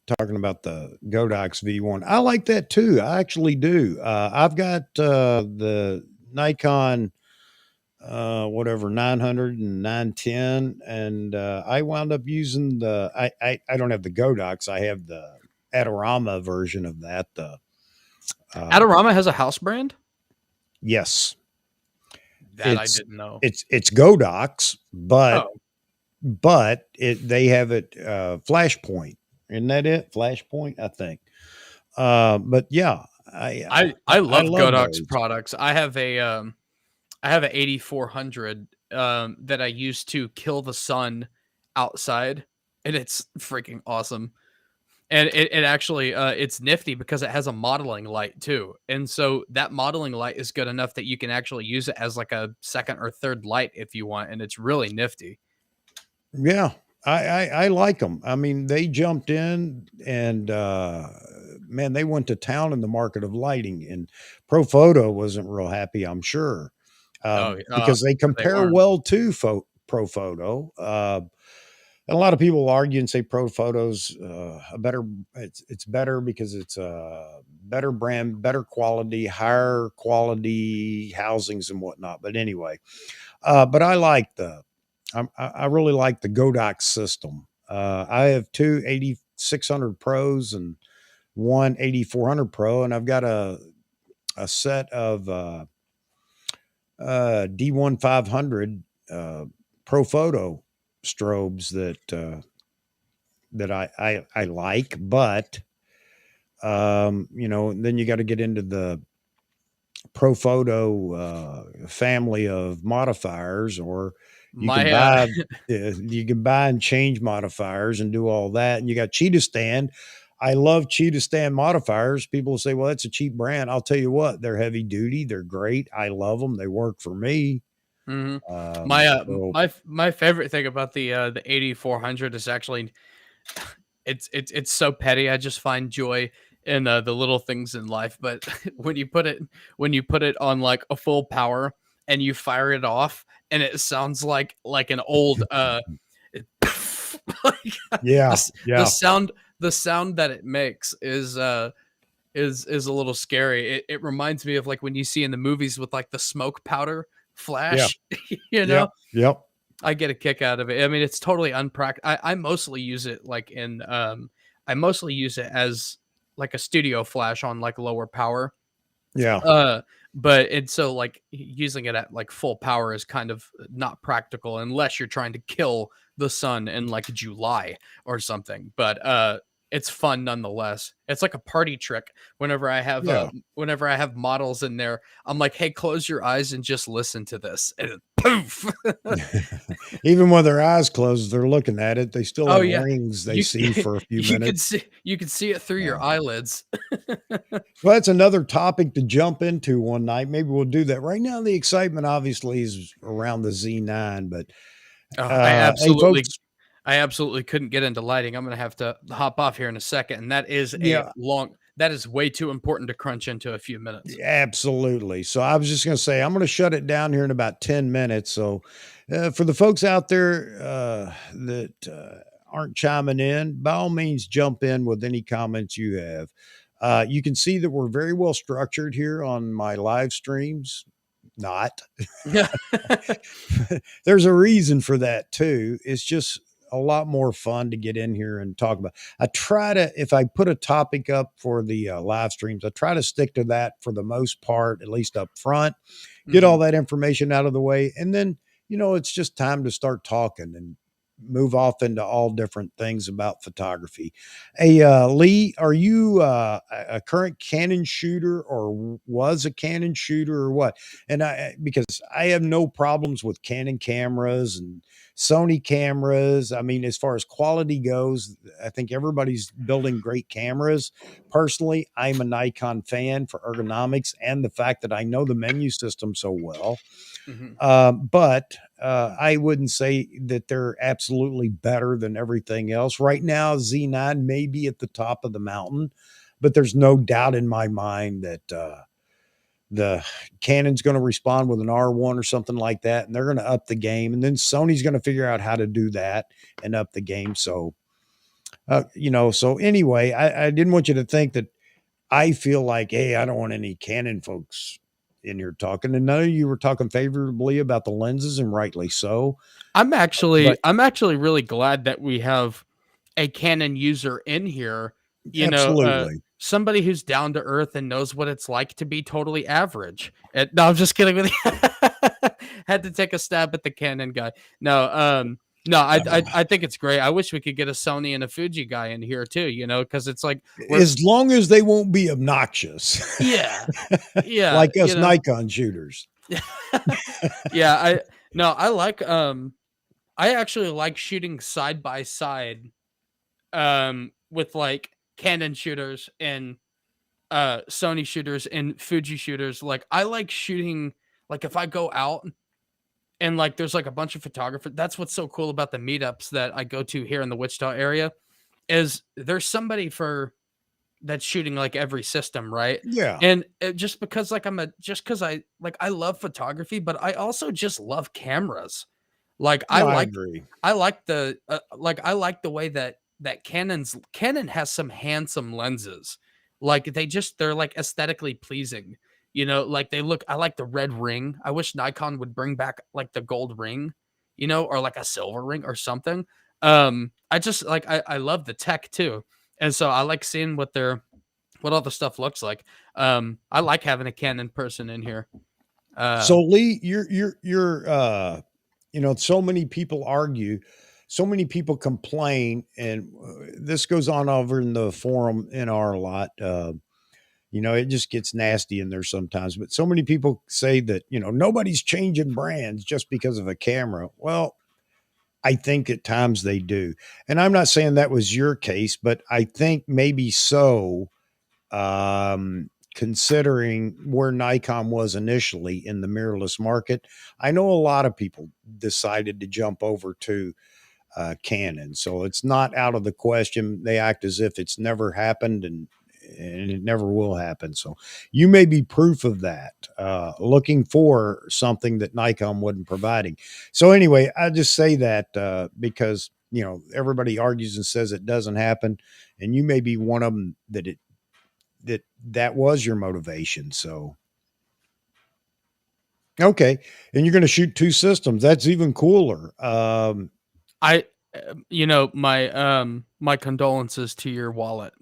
talking about the Godox V1. I like that too. I actually do. I've got the Nikon whatever 900 and 910, and I wound up using I don't have the Godox. I have the Adorama version of that. The Adorama has a house brand yes, that I it's didn't know. it's Godox, but Oh, they have it Flashpoint. Isn't that it? Flashpoint, I think. But yeah, I I love love Godox those. products. I have an 8400 that I use to kill the sun outside, and it's freaking awesome. And it actually it's nifty because it has a modeling light too. And so that modeling light is good enough that you can actually use it as like a second or third light if you want, and it's really nifty. Yeah, I like them. I mean, they jumped in and man, they went to town in the market of lighting, and Profoto wasn't real happy, I'm sure, Oh, because they sure they compare weren't. well to Profoto. And a lot of people argue and say Profoto's a better. It's better because it's a better brand, better quality, higher quality housings and whatnot. But anyway, but I really like the Godox system. I have two 8600 Pros and one 8400 Pro, and I've got a set of D1 500 Pro Photo strobes that I like, but then you got to get into the Profoto family of modifiers, or you can My buy and change modifiers and do all that. And you got Cheetah Stand. I love Cheetah Stand modifiers. People say, "Well, that's a cheap brand." I'll tell you what, they're heavy duty. They're great. I love them. They work for me. mhm. So My favorite thing about the 8400 is actually it's so petty. I just find joy in the little things in life. But when you put it on like a full power and you fire it off, and it sounds like an old like, yeah, the yeah, sound that it makes is a little scary. It reminds me of like when you see in the movies with like the smoke powder yeah, flash, you know. yep, yep, I get a kick out of it. I mean, it's totally unpractical. I mostly use it I mostly use it as like a studio flash on like lower power. yeah. Uh, but it's so like using it at like full power is kind of not practical unless you're trying to kill the sun in like July or something. But it's fun nonetheless. It's like a party trick. Yeah. Whenever I have models in there, I'm like, hey, close your eyes and just listen to this. And poof. Even with their eyes closed, they're looking at it. They still Oh have yeah. rings they You see for a few minutes. you can see it through Yeah. your eyelids. Well, that's another topic to jump into one night. Maybe we'll do that. Right now, the excitement obviously is around the Z9, but Oh, hey, folks. I absolutely couldn't get into lighting. I'm gonna have to hop off here in a second, and Yeah, that is way too important to crunch into a few minutes. absolutely. So I was just going to say, I'm going to shut it down here in about 10 minutes. So for the folks out there that aren't chiming in, by all means, jump in with any comments you have. You can see that we're very well structured here on my live streams. Not. Yeah. There's a reason for that too. It's just a lot more fun to get in here and talk about. I try to, if I put a topic up for the live streams, I try to stick to that for the most part, at least up front, get all Mhm. that information out of the way. And then, it's just time to start talking and move off into all different things about photography. Hey, Lee, are you a current Canon shooter or was a Canon shooter or what? And because I have no problems with Canon cameras and Sony cameras. I mean, as far as quality goes, I think everybody's building great cameras. Personally, I'm a Nikon fan for ergonomics and the fact that I know the menu system so well. Mhm. But I wouldn't say that they're absolutely better than everything else. Right now, Z9 may be at the top of the mountain, but there's no doubt in my mind that the Canon's going to respond with an R1 or something like that, and they're going to up the game. And then Sony's going to figure out how to do that and up the game. So, so anyway, I didn't want you to think that I feel like, hey, I don't want any Canon folks in here talking. And none of you were talking favorably about the lenses, and rightly so. But I'm actually really glad that we have a Canon user in here, absolutely. somebody who's down to earth and knows what it's like to be totally average. No, I'm just kidding with you. Had to take a stab at the Canon guy. No, no, I think it's great. I wish we could get a Sony and a Fuji guy in here too, because it's like we're As long as they won't be obnoxious, yeah, yeah, like us Nikon shooters. yeah, I no, I actually like shooting side by side with like Canon shooters and Sony shooters and Fuji shooters. Like I like shooting like if I go out and like there's like a bunch of photographers. That's what's so cool about the meetups that I go to here in the Wichita area is there's somebody for that's shooting like every system, right? Yeah. And just because like just because I love photography, but I also just love cameras. Like No, I agree. I like the way that Canon has some handsome lenses. Like they're like aesthetically pleasing. Like I like the red ring. I wish Nikon would bring back like the gold ring, or like a silver ring or something. I just like I love the tech too. And so I like seeing what all the stuff looks like. I like having a Canon person in here. So Lee, so many people argue, so many people complain, and this goes on over in the forum in our lot. It just gets nasty in there sometimes, but so many people say that, nobody's changing brands just because of a camera. Well, I think at times they do. And I'm not saying that was your case, but I think maybe so, considering where Nikon was initially in the mirrorless market. I know a lot of people decided to jump over to Canon, so it's not out of the question. They act as if it's never happened, and it never will happen. So you may be proof of that. Looking for something that Nikon wasn't providing. So anyway, I just say that because everybody argues and says it doesn't happen, and you may be one of them that was your motivation. So okay, and you're going to shoot two systems. That's even cooler. I my condolences to your wallet.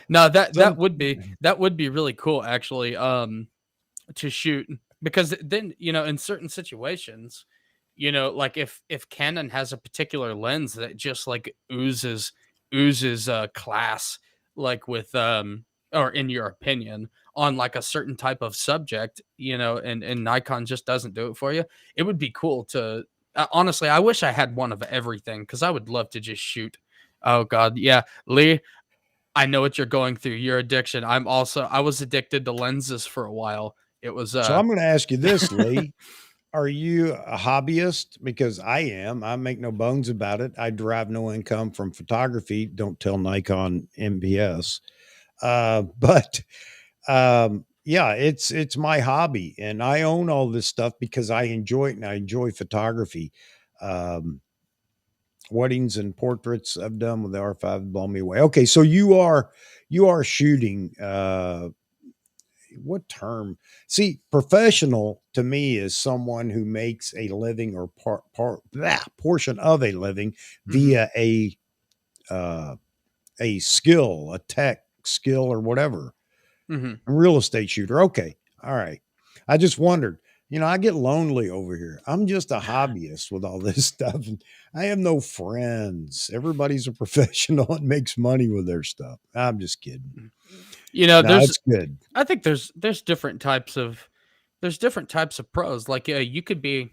No, Some that would be really cool actually to shoot because then in certain situations You know, like if Canon has a particular lens that just like oozes class, like with or in your opinion on like a certain type of subject, you know, and Nikon just doesn't do it for you, it would be cool to honestly, I wish I had one of everything because I would love to just shoot. Oh God, yeah, Lee, I know what you're going through. Your addiction. I was addicted to lenses for a while. It was So I'm going to ask you this, Lee. Are you a hobbyist? Because I am. I make no bones about it. I derive no income from photography. Don't tell Nikon MBS. But yeah, it's my hobby, and I own all this stuff because I enjoy it and I enjoy photography. Um, Weddings and portraits I've done with the R5 blow me away. Okay, so you are shooting what term? See, professional to me is someone who makes a living or portion of a living mhm, via uh, a skill, a tech skill, or whatever. mhm. A real estate shooter. Okay, all right. I just wondered. I get lonely over here. I'm just a hobbyist with all this stuff, and I have no friends. Everybody's a professional and makes money with their stuff. I'm just kidding. You know, No, it's good. I think there's different types of pros. Like you could be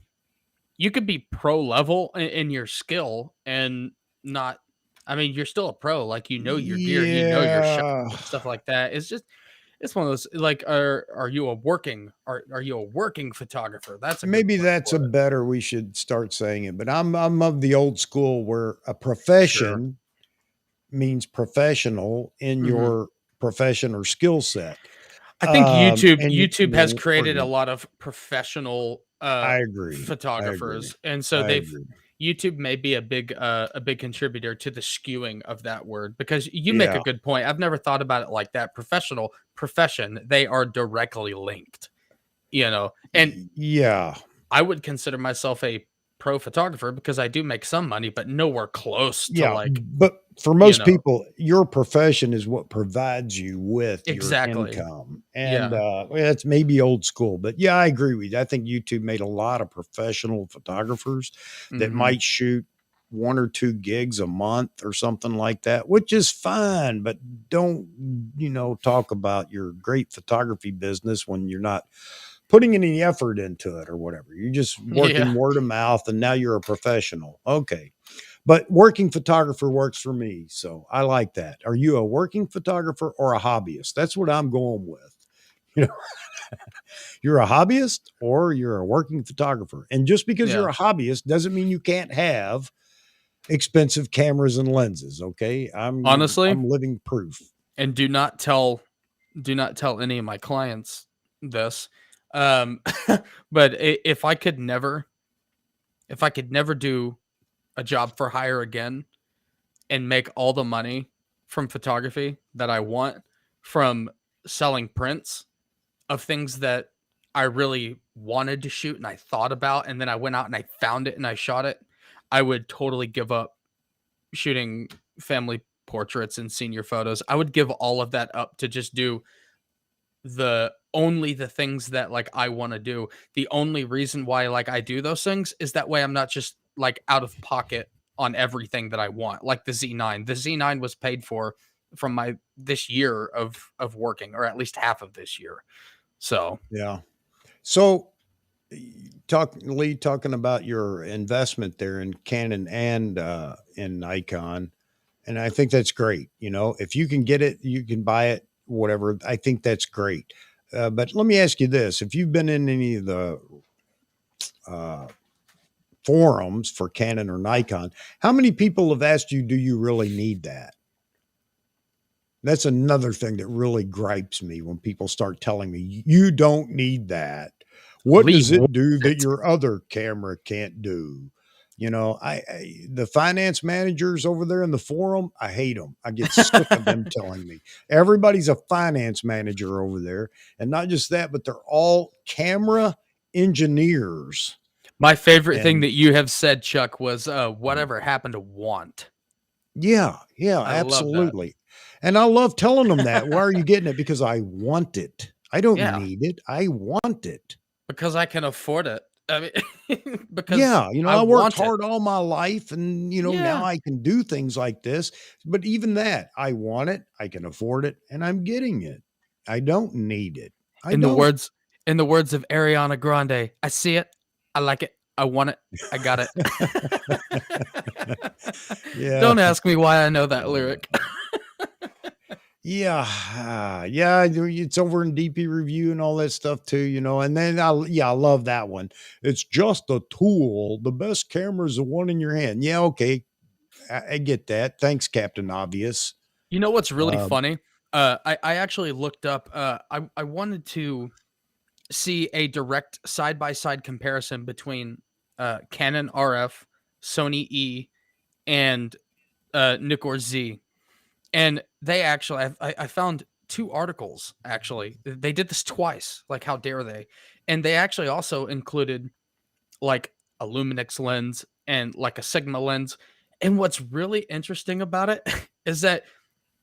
pro level in your skill and not. I mean, you're still a pro. Like you know your gear, you know your shot Yeah. and stuff like that. It's one of those like are you a working photographer? That's a good Maybe word that's a for it. better we should start saying it, but I'm of the old school where a Sure. profession means professional in Mhm. your profession or skill set. I think And YouTube has created a working. lot of professional I agree. I agree. photographers, and so I they've agree. YouTube may be a big contributor to the skewing of that word because you make a Yeah. good point. I've never thought about it like that. Professional profession, they are directly linked, you know. And Yeah. I would consider myself a pro photographer because I do make some money, but nowhere close to Yeah, like, but for you most know, people, your profession is what provides you with your exactly. income, and, Yeah. well, it's maybe old school, but yeah, I agree with you. I think YouTube made a lot of professional photographers that Mhm. might shoot 1 or 2 gigs a month or something like that, which is fine, but don't, talk about your great photography business when you're not putting any effort into it or whatever. You're just Yeah. working word of mouth, and now you're a professional. Okay. But working photographer works for me, so I like that. Are you a working photographer or a hobbyist? That's what I'm going with. You know, you're a hobbyist or you're a working photographer. And just because Yeah. you're a hobbyist doesn't mean you can't have expensive cameras and lenses, okay? Honestly, I'm living proof. and do not tell any of my clients this. But if I could never do a job for hire again and make all the money from photography that I want from selling prints of things that I really wanted to shoot and I thought about, and then I went out and I found it and I shot it, I would totally give up shooting family portraits and senior photos. I would give all of that up to just do the things that like I want to do. The only reason why like I do those things is that way I'm not just like out of pocket on everything that I want. Like the Z9. The Z9 was paid for from my this year of working, or at least half of this year. So, Yeah. So talking about your investment there in Canon and in Nikon, and I think that's great. If you can get it, you can buy it, whatever. I think that's great. But let me ask you this: if you've been in any of the uh, forums for Canon or Nikon, how many people have asked you, "Do you really need that?" That's another thing that really gripes me when people start telling me, "You don't need that. What Lee does wants it do that it. your other camera can't do?" The finance managers over there in the forum, I hate them. I get sick of them telling me. Everybody's a finance manager over there, and not just that, but they're all camera engineers. My favorite thing And that you have said, Chuck, was whatever happened to want. yeah, yeah, I love that. absolutely. And I love telling them that. Why are you getting it? Because I want it. I don't Yeah, need it. I want it. because I can afford it. I mean, because Yeah, I I worked want it. hard all my life and, now Yeah. I can do things like this. But even that, I want it, I can afford it, and I'm getting it. I don't need it. I In the don't. words in the words of Ariana Grande, I see it, I like it, I want it, I got it. Yeah. Don't ask me why I know that lyric. Yeah, yeah, it's over in DP review and all that stuff too, and then I love that one. It's just a tool. The best camera is the one in your hand. Yeah, okay. I get that. Thanks, Captain Obvious. You know what's really Um, funny? I actually looked up. I wanted to see a direct side by side comparison between Canon RF, Sony E, and Nikkor Z, and they actually I found two articles. Actually, they did this twice. Like, how dare they? And they actually also included like a Luminix lens and like a Sigma lens. And what's really interesting about it is that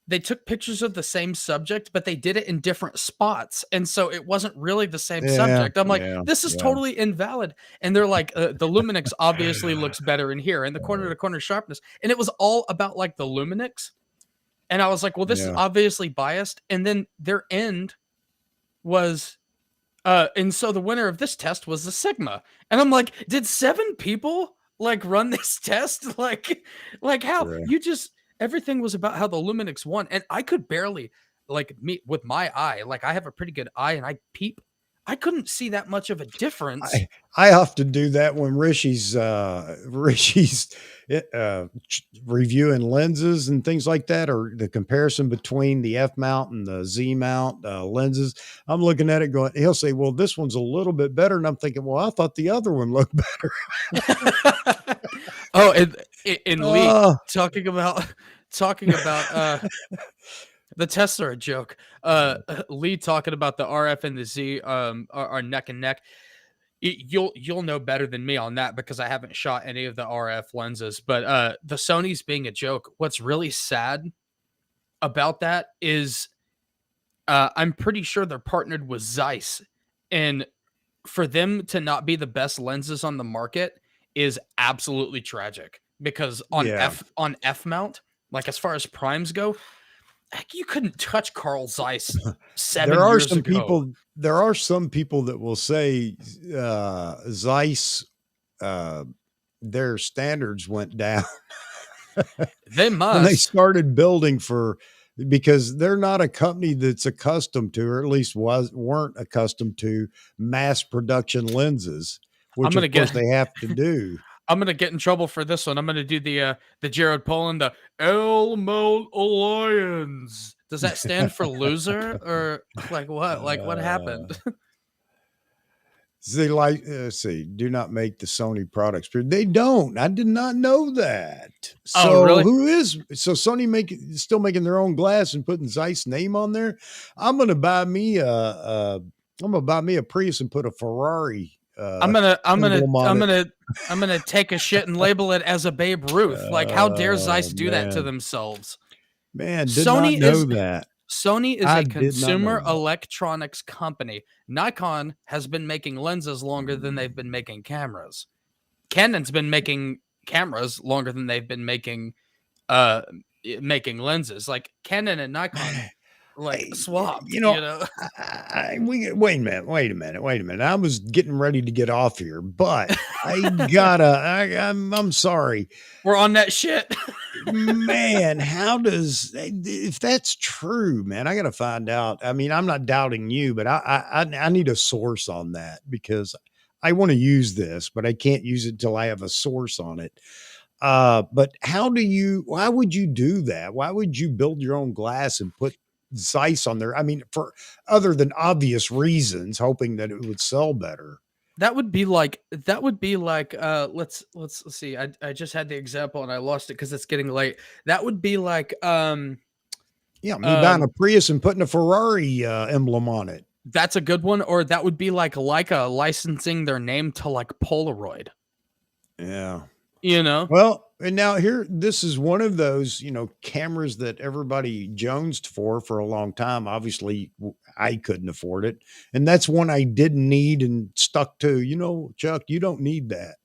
they took pictures of the same subject, but they did it in different spots. And so it wasn't really the same yeah, subject. I'm like, yeah, this is yeah. totally invalid. And they're like, the Luminix obviously looks better in here and the corner to corner sharpness. And it was all about like the Luminix. And I was like, well, this is Yeah. obviously biased. And then their end was and so the winner of this test was the Sigma. And I'm like, did 7 people like run this test? Like how Yeah. you just everything was about how the Luminix won. And I could barely like me with my eye, like I have a pretty good eye and I peep. I couldn't see that much of a difference. I often do that when Rishi's reviewing lenses and things like that, or the comparison between the F mount and the Z mount lenses. I'm looking at it going, he'll say, "Well, this one's a little bit better," and I'm thinking, "Well, I thought the other one looked better." Oh, and Lee Oh, talking about the tests are a joke. Lee talking about the RF and the Z are neck and neck. You'll know better than me on that because I haven't shot any of the RF lenses. But the Sony's being a joke. What's really sad about that is I'm pretty sure they're partnered with Zeiss, and for them to not be the best lenses on the market is absolutely tragic. Because yeah. on F mount, like as far as primes go, heck, you couldn't touch Carl Zeiss There 7 are years some ago. people. There are some people that will say Zeiss, uh, their standards went down They when they must. started building because they're not a company that's accustomed to, or at least weren't accustomed to, mass production lenses, I'm which gonna of course get they have to do. I'm gonna get in trouble for this one. I'm gonna do the Jared Poland, the Elmo Alliance. Does that stand for loser or like what? Like what Uh, happened? They like see, do not make the Sony products. They don't. I did not know that. Oh, So really? Sony still making their own glass and putting Zeiss name on there? I'm gonna buy me a Prius and put a Ferrari I'm gonna I'm gonna emblem on I'm it. gonna I'm gonna take a shit and label it as a Babe Ruth. Like how dare Oh Zeiss do that to man. themselves? Man, did not Sony know is that. Sony is I a did not know consumer that. electronics company. Nikon has been making lenses longer than they've been making cameras. Canon's been making cameras longer than they've been uh making lenses. Like Canon and Nikon like I, swapped, you know, you know. we wait a minute. I was getting ready to get off here, but I'm sorry, We're on that shit. man. If that's true, man, I gotta find out. I mean, I'm not doubting you, but I need a source on that because I want to use this, but I can't use it till I have a source on it. But why would you do that? Why would you build your own glass and put Zeiss on there? I mean, for other than obvious reasons, hoping that it would sell better. That would be like let's see. I just had the example and I lost it because it's getting late. That would be like Yeah, me buying a um Prius and putting a Ferrari emblem on it. that's a good one, or that would be like Leica licensing their name to like Polaroid. Yeah. you know? Well, and now here, this is one of those, cameras that everybody jonesed for a long time. Obviously, I couldn't afford it, and that's one I didn't need and stuck to. Chuck, you don't need that.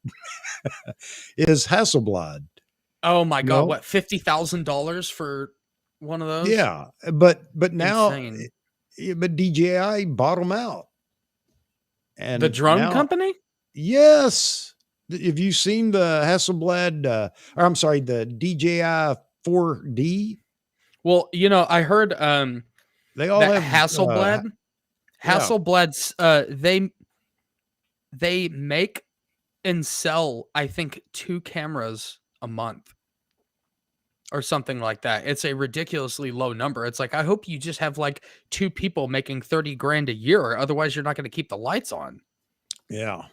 Is Hasselblad, Oh my you god, know? what, $50,000 for one of those? Yeah, but now, Insane. but DJI bought them out, The and drone now, company? yes, have you seen the Hasselblad? Or I'm sorry, the DJI 4D? Well, I heard They all that have, yeah. Hasselblad's they make and sell, I think, 2 cameras a month or something like that. It's a ridiculously low number. It's like, I hope you just have like 2 people making 30 grand a year, otherwise you're not going to keep the lights on, Yeah.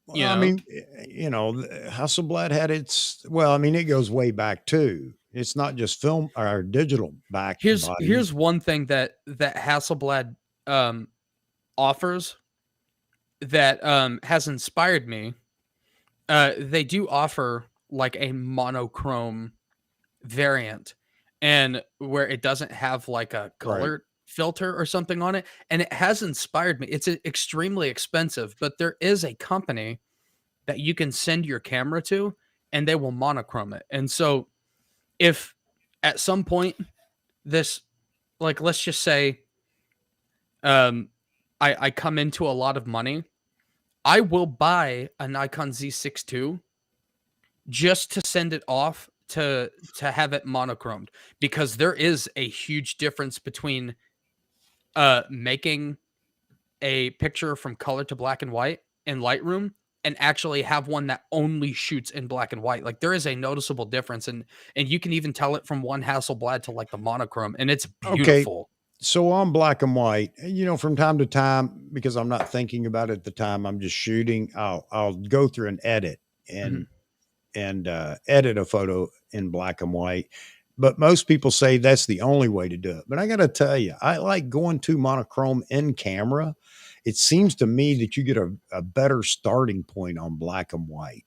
Well, you I know? mean, Hasselblad had well, I mean, it goes way back too. It's not just film or digital back Here's bodies. one thing that Hasselblad um offers that has inspired me. They do offer like a monochrome variant, and where it doesn't have like a Right. color filter or something on it, and it has inspired me. It's extremely expensive, but there is a company that you can send your camera to and they will monochrome it. And so if at some point this, like, let's just say um I come into a lot of money, I will buy a Nikon Z6 II just to send it off to have it monochromed, because there is a huge difference between making a picture from color to black and white in Lightroom and actually have one that only shoots in black and white. Like, there is a noticeable difference, and you can even tell it from one Hasselblad to like the monochrome, and it's Okay. beautiful. So on black and white, from time to time, because I'm not thinking about it at the time, I'm just shooting. I'll go through and edit Mhm. and edit a photo in black and white. But most people say that's the only way to do it. But I got to tell you, I like going to monochrome in camera. It seems to me that you get a better starting point on black and white.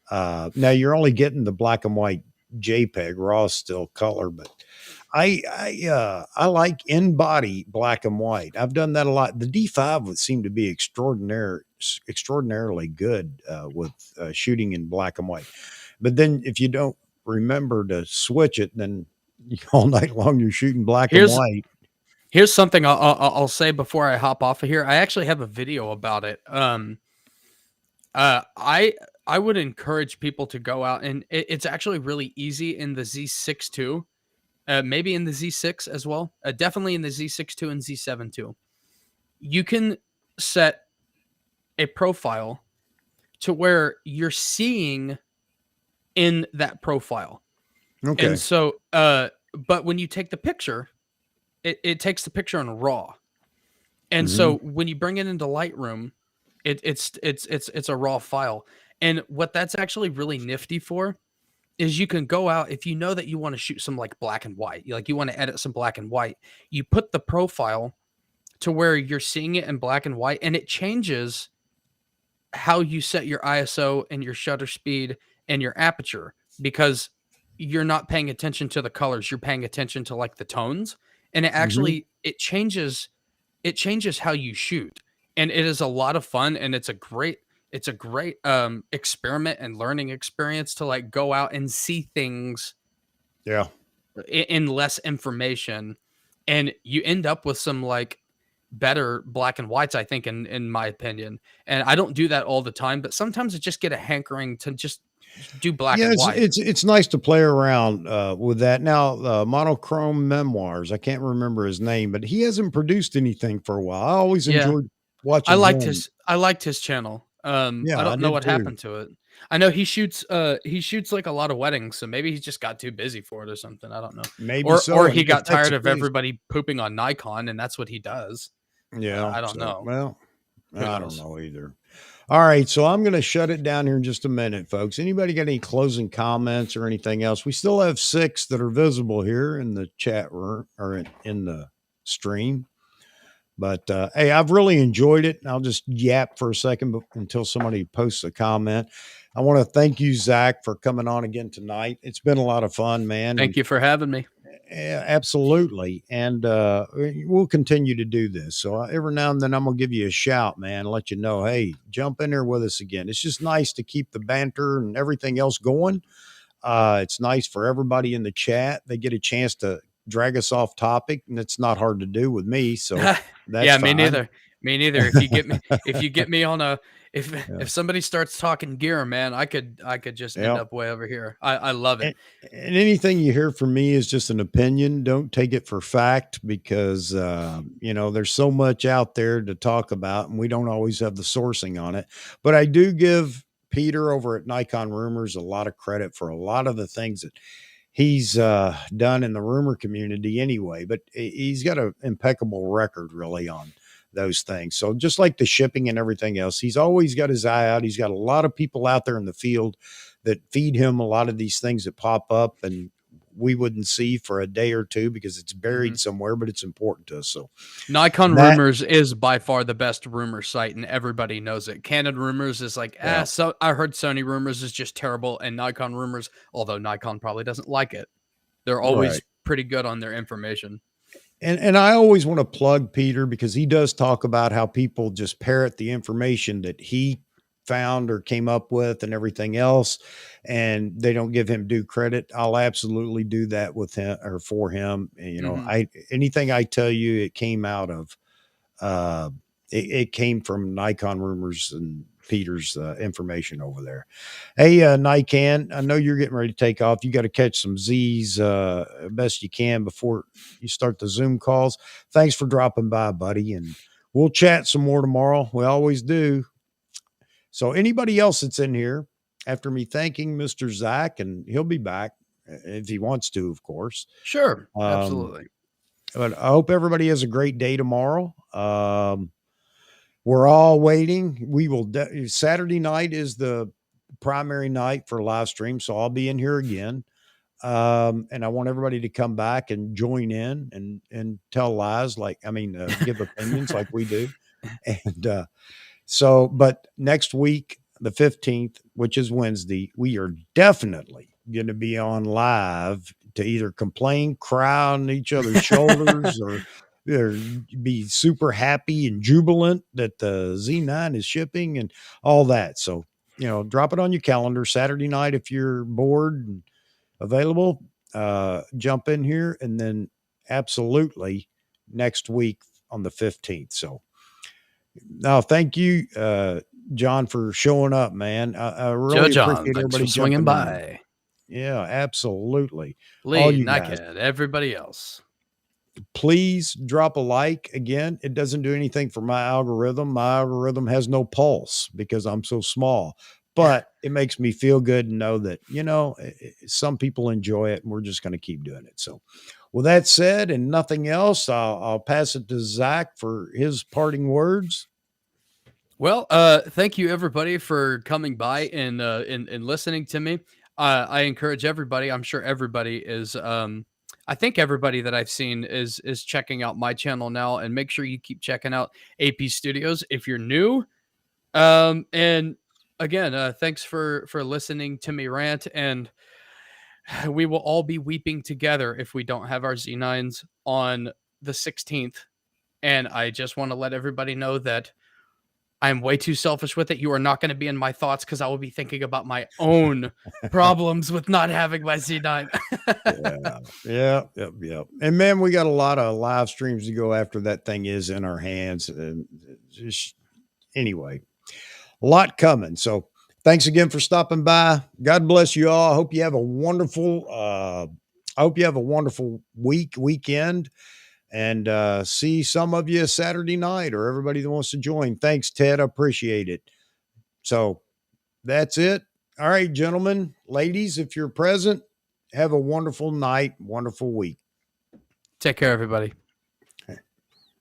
Now you're only getting the black and white JPEG, raw still color, but I like in body black and white. I've done that a lot. The D5 would seem to be extraordinarily good with shooting in black and white. But then if you don't remember to switch it, then all night long you're shooting black and Here's white. here's something I'll say before I hop off of here. I actually have a video about it. Uh, I I would encourage people to go out, and it's actually really easy in the Z6 too. Maybe in the Z6 as well. Definitely in the Z6 too and Z7 too. You can set a profile to where you're seeing in that profile. And Okay. so but when you take the picture, it takes the picture in raw. And Hmm. so when you bring it into Lightroom, it's a raw file. And what that's actually really nifty for is you can go out, if you know that you want to shoot some like black and white, like you want to edit some black and white, you put the profile to where you're seeing it in black and white, and it changes how you set your ISO and your shutter speed and your aperture, because you're not paying attention to the colors, you're paying attention to like the tones, and Hmm. it changes how you shoot. And it is a lot of fun, and it's a great experiment and learning experience to like go out and see things Yeah. in less information, and you end up with some like better black and whites, I think, in my opinion. And I don't do that all the time, but sometimes I just get a hankering to just do black Yeah, and it's white. it's it's nice to play around with that. Now, Monochrome Memoirs. I can't remember his name, but he hasn't produced anything for a while. I always Yeah. enjoyed I watching liked him. his I liked his channel. I Yeah, I don't know did what too. happened to it. I know he shoots like a lot of weddings, so maybe he just got too busy for it or something. I don't know. Maybe Or so. he And if got that's tired the of case, everybody pooping on Nikon and that's what he does. yeah. I don't So, know. well, Who I don't knows? know either. All right, so I'm going to shut it down here in just a minute, folks. Anybody got any closing comments or anything else? We still have 6 that are visible here in the chat room or in the stream. But hey, I've really enjoyed it. I'll just yap for a second until somebody posts a comment. I want to thank you, Zach, for coming on again tonight. It's been a lot of fun, man. Thank And you for having me. yeah, absolutely. And we'll continue to do this. So every now and then I'm going to give you a shout, man, let you know, hey, jump in there with us again. It's just nice to keep the banter and everything else going. It's nice for everybody in the chat. They get a chance to drag us off topic, and it's not hard to do with me. So that's Yeah, me fine. neither. Me neither. If you get me on a Yeah. if somebody starts talking gear, man, I could just end Yeah. up way over here. I love it. And, and anything you hear from me is just an opinion. Don't take it for fact because, there's so much out there to talk about and we don't always have the sourcing on it. But I do give Peter over at Nikon Rumors a lot of credit for a lot of the things that he's done in the rumor community anyway. But he's got an impeccable record really on those things. So just like the shipping and everything else, he's always got his eye out. He's got a lot of people out there in the field that feed him a lot of these things that pop up and we wouldn't see for a day or two because it's buried Mhm. somewhere, but it's important to us. So Nikon that, Rumors is by far the best rumor site, and everybody knows it. Canon Rumors is like, yeah, so I heard Sony Rumors is just terrible, and Nikon Rumors, although Nikon probably doesn't like it, they're always right. pretty good on their information. And I always want to plug Peter because he does talk about how people just parrot the information that he found or came up with and everything else, and they don't give him due credit. I'll absolutely do that with him or for him. Hmm. I anything I tell you, it came out of uh, it came from Nikon Rumors and Peter's information over there. Hey, Nikon, I know you're getting ready to take off. You got to catch some Z's best you can before you start the Zoom calls. Thanks for dropping by, buddy. And we'll chat some more tomorrow. We always do. So, anybody else that's in here, after me thanking Mr. Zach, and he'll be back if he wants to, of course. Sure, Um, absolutely. but I hope everybody has a great day tomorrow. We're all waiting. Saturday night is the primary night for live stream, so I'll be in here again. And I want everybody to come back and join in and tell lies, give opinions like we do. And but next week, the 15th, which is Wednesday, we are definitely going to be on live to either complain, cry on each other's shoulders, or be super happy and jubilant that the Z9 is shipping and all that. So, drop it on your calendar Saturday night if you're bored and available. Jump in here and then absolutely next week on the 15th. So, no, thank you, John, for showing up, man. I Joe really John, appreciate thanks for everybody swinging jumping in. by. Yeah, absolutely. All Lee, you guys, Naked, everybody else. please drop a like. Again, it doesn't do anything for my algorithm. My algorithm has no pulse because I'm so small, but it makes me feel good to know that, some people enjoy it and we're just going to keep doing it. So, with that said and nothing else, I'll pass it to Zach for his parting words. Well, thank you everybody for coming by and listening to me. I encourage everybody. I'm sure everybody is. I think everybody that I've seen is checking out my channel now, and make sure you keep checking out AP Studios if you're new. And again, thanks for listening to me rant, and we will all be weeping together if we don't have our Z9s on the 16th. And I just want to let everybody know that I'm way too selfish with it. You are not going to be in my thoughts because I will be thinking about my own problems with not having my Z9. Yeah, yeah, yep, yep. And man, we got a lot of live streams to go after that thing is in our hands. And just anyway, a lot coming. So thanks again for stopping by. God bless you all. I hope you have a wonderful weekend, and see some of you Saturday night or everybody that wants to join. Thanks, Ted. I appreciate it. So that's it. All right, gentlemen, ladies, if you're present, have a wonderful night, wonderful week. Take care, everybody.